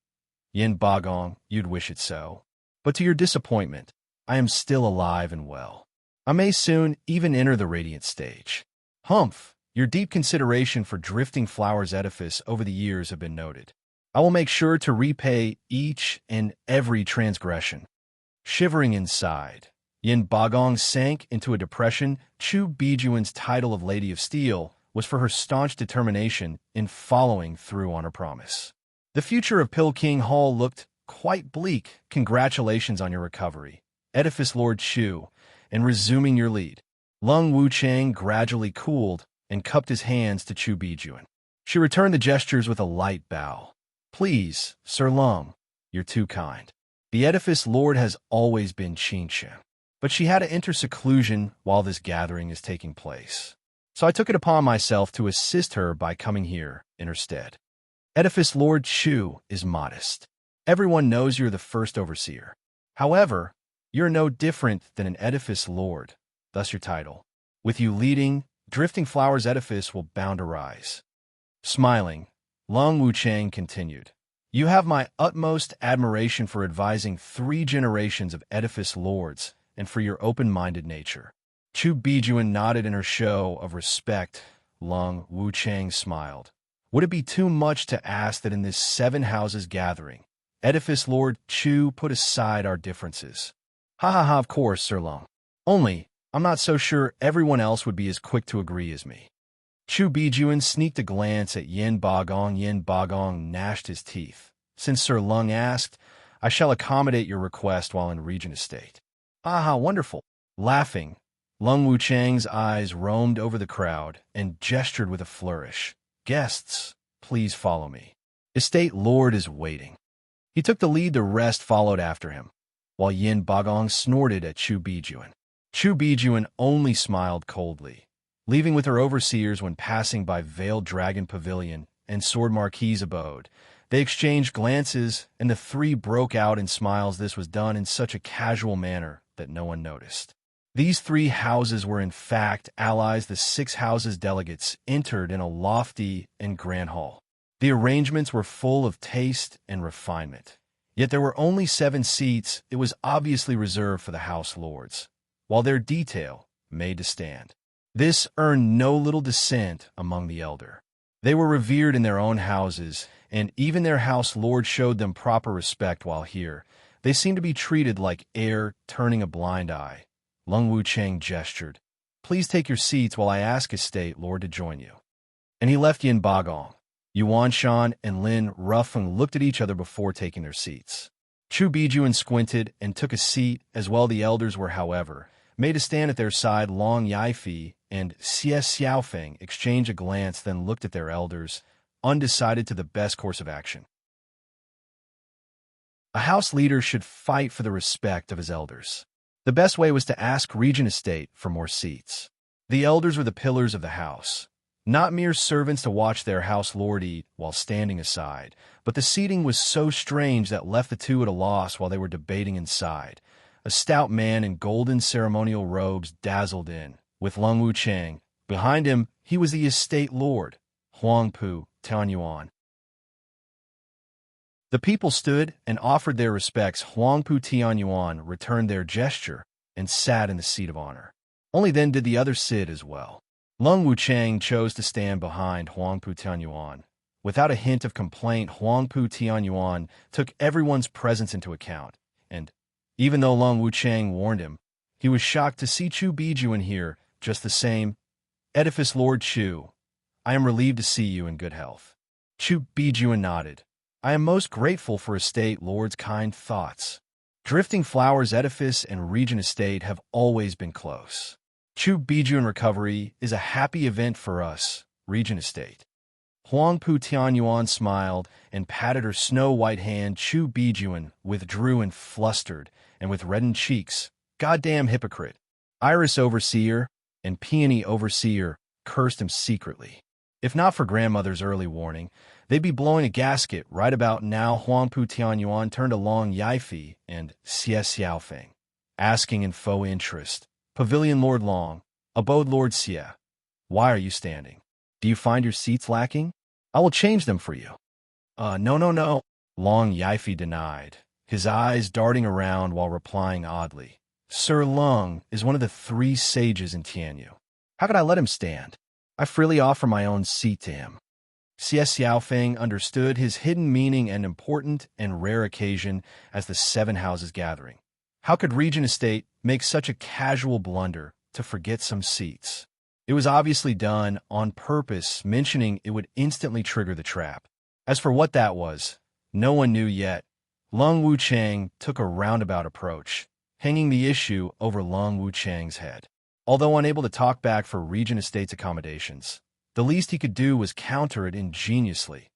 Speaker 1: "Yin Bagong, you'd wish it so. But to your disappointment, I am still alive and well. I may soon even enter the radiant stage." "Humph, your deep consideration for Drifting Flowers edifice over the years have been noted. I will make sure to repay each and every transgression." Shivering inside, Yin Bagong sank into a depression. Chu Bijuan's title of Lady of Steel was for her staunch determination in following through on her promise. The future of Pilking Hall looked quite bleak. "Congratulations on your recovery, Edifice Lord Chu, and resuming your lead." Lung Wuchang gradually cooled and cupped his hands to Chu Bijuan. She returned the gestures with a light bow. "Please, Sir Lung, you're too kind." The Edifice Lord has always been Qingqian, but she had to enter seclusion while this gathering is taking place. So I took it upon myself to assist her by coming here in her stead. Edifice Lord Chu is modest. Everyone knows you're the first overseer. However, you're no different than an Edifice Lord, thus your title. With you leading, Drifting Flowers edifice will bound to rise. Smiling, Long Wuchang continued. "You have my utmost admiration for advising 3 generations of Edifice Lords and for your open-minded nature." Chu Bijuan nodded in her show of respect. Lung Wuchang smiled. "Would it be too much to ask that in this 7 houses gathering, Edifice Lord Chu put aside our differences?" "Ha ha ha, of course, Sir Lung. Only, I'm not so sure everyone else would be as quick to agree as me." Chu Bijuan sneaked a glance at Yin Bagong. Yin Bagong gnashed his teeth. "Since Sir Lung asked, I shall accommodate your request while in Regent Estate." "Ah, how wonderful." Laughing, Lung Wuchang's eyes roamed over the crowd and gestured with a flourish. "Guests, please follow me. Estate Lord is waiting." He took the lead, the rest followed after him, while Yin Bagong snorted at Chu Bijuan. Chu Bijuan only smiled coldly, leaving with her overseers when passing by Veiled Dragon Pavilion and Sword Marquis's abode. They exchanged glances, and the 3 broke out in smiles. This was done in such a casual manner that no one noticed. These 3 houses were in fact allies. The 6 houses delegates entered in a lofty and grand hall. The arrangements were full of taste and refinement. Yet there were only 7 seats. It was obviously reserved for the House Lords, while their detail made to stand. This earned no little dissent among the elder. They were revered in their own houses, and even their House Lord showed them proper respect while here. They seemed to be treated like air, turning a blind eye. Lung Wuchang gestured. "Please take your seats while I ask Estate Lord to join you." And he left Yin Bagong. Yuan Shan and Lin Ruffeng looked at each other before taking their seats. Chu Bijuan squinted and took a seat as well. The elders were, however, made to stand at their side. Long Yifei and Xie Xiaofeng exchanged a glance, then looked at their elders, undecided to the best course of action. A house leader should fight for the respect of his elders. The best way was to ask Regent Estate for more seats. The elders were the pillars of the house, not mere servants to watch their House Lord eat while standing aside, but the seating was so strange that left the 2 at a loss while they were debating inside. A stout man in golden ceremonial robes dazzled in, with Lung Wuchang. Behind him, he was the Estate Lord, Huangpu Tianyuan. The people stood and offered their respects. Huangpu Tianyuan returned their gesture and sat in the seat of honor. Only then did the others sit as well. Lung Wuchang chose to stand behind Huangpu Tianyuan. Without a hint of complaint, Huangpu Tianyuan took everyone's presence into account, and even though Lung Wuchang warned him, he was shocked to see Chu Bijuan here just the same. "Edifice Lord Chu, I am relieved to see you in good health." Chu Bijuan nodded. "I am most grateful for Estate Lord's kind thoughts. Drifting Flowers edifice and Regent Estate have always been close. Chu Bijuan recovery is a happy event for us, Regent Estate." Huang Pu Tianyuan smiled and patted her snow-white hand. Chu Bijuan withdrew and flustered, and with reddened cheeks, "Goddamn hypocrite." Iris Overseer and Peony Overseer cursed him secretly. If not for grandmother's early warning, they'd be blowing a gasket right about now. Huang Pu Tianyuan turned to Long Yaifi and Xie Xiaofeng, asking in faux interest, "Pavilion Lord Long, abode Lord Xie, why are you standing? Do you find your seats lacking? I will change them for you." No. Long Yaifi denied, his eyes darting around while replying oddly. "Sir Lung is one of the 3 sages in Tianyu. How could I let him stand? I freely offer my own seat to him." Xie Xiaofeng understood his hidden meaning and important and rare occasion as the 7 houses gathering. How could Regent Estate make such a casual blunder to forget some seats? It was obviously done on purpose, mentioning it would instantly trigger the trap. As for what that was, no one knew yet. Lung Wuchang took a roundabout approach, hanging the issue over Lung Wuchang's head. Although unable to talk back for Regent Estate's accommodations, the least he could do was counter it ingeniously.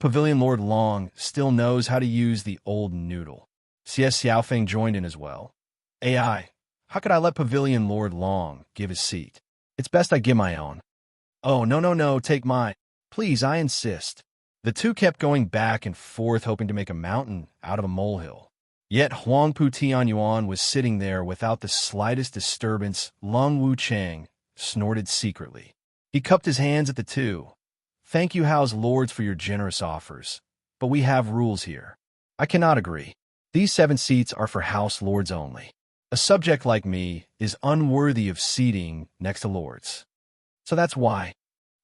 Speaker 1: Pavilion Lord Long still knows how to use the old noodle. Xie Xiaofeng joined in as well. "AI, how could I let Pavilion Lord Long give his seat? It's best I give my own." "Oh, no, take mine. Please, I insist." The two kept going back and forth, hoping to make a mountain out of a molehill. Yet Huang Pu Tianyuan was sitting there without the slightest disturbance. Lung Wuchang snorted secretly. He cupped his hands at the two. "Thank you, House Lords, for your generous offers, but we have rules here. I cannot agree. These 7 seats are for House Lords only. A subject like me is unworthy of seating next to lords. So that's why.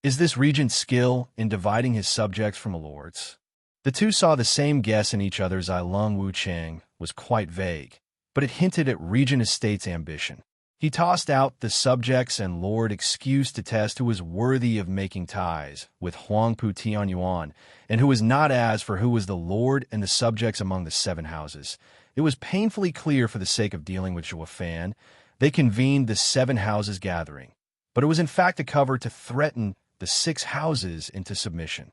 Speaker 1: Is this regent's skill in dividing his subjects from the lords?" The two saw the same guess in each other's eye. Lung Wuchang was quite vague, but it hinted at Regent Estate's ambition. He tossed out the subjects and lord excuse to test who was worthy of making ties with Huang Pu Tianyuan, and who was not. As for who was the lord and the subjects among the 7 houses, it was painfully clear. For the sake of dealing with Zhuo Fan, they convened the 7 houses gathering, but it was in fact a cover to threaten the 6 houses into submission.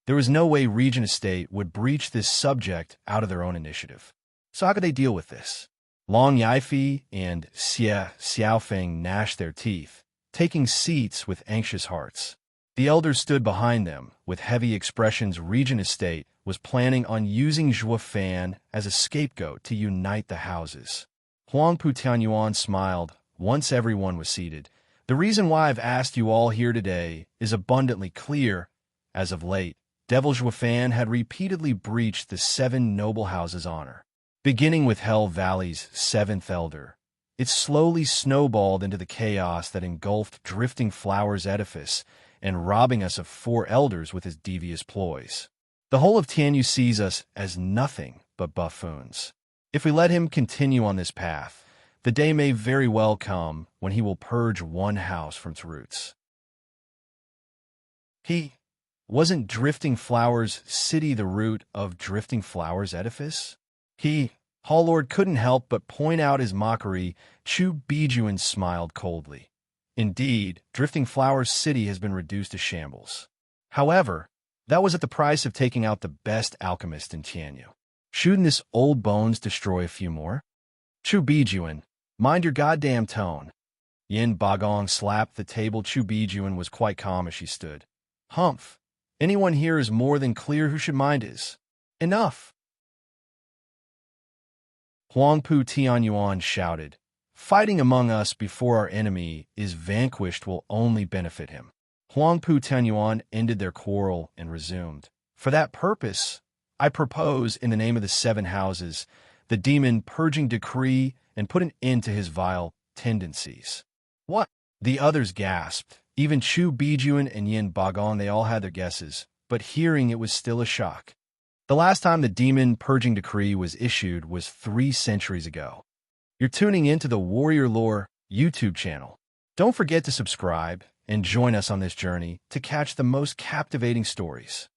Speaker 1: There was no way Regent Estate would breach this subject out of their own initiative. So how could they deal with this? Long Yaifi and Xie Xiaofeng gnashed their teeth, taking seats with anxious hearts. The elders stood behind them with heavy expressions. Regent Estate was planning on using Zhuo Fan as a scapegoat to unite the houses. Huang Pu Tianyuan smiled once everyone was seated. "The reason why I've asked you all here today is abundantly clear. As of late, Devil Zhuo Fan had repeatedly breached the 7 noble houses' honor. Beginning with Hell Valley's 7th elder, it slowly snowballed into the chaos that engulfed Drifting Flowers' edifice and robbing us of 4 elders with his devious ploys. The whole of Tianyu sees us as nothing but buffoons. If we let him continue on this path, the day may very well come when he will purge one house from its roots." Wasn't Drifting Flowers City the root of Drifting Flowers' edifice? Hall Lord couldn't help but point out his mockery. Chu Bijuan smiled coldly. "Indeed, Drifting Flowers City has been reduced to shambles. However, that was at the price of taking out the best alchemist in Tianyu. Shouldn't this old bones destroy a few more?" "Chu Bijuan, mind your goddamn tone." Yin Bagong slapped the table. Chu Bijuan was quite calm as she stood. "Humph. Anyone here is more than clear who should mind his. Enough." Huang Pu Tianyuan shouted, "Fighting among us before our enemy is vanquished will only benefit him." Huang Pu Tianyuan ended their quarrel and resumed. "For that purpose, I propose, in the name of the 7 houses, the demon purging decree and put an end to his vile tendencies." "What?" The others gasped. Even Chu Bijuan and Yin Bagong, they all had their guesses, but hearing it was still a shock. The last time the demon purging decree was issued was 3 centuries ago. You're tuning into the Warrior Lore YouTube channel. Don't forget to subscribe and join us on this journey to catch the most captivating stories.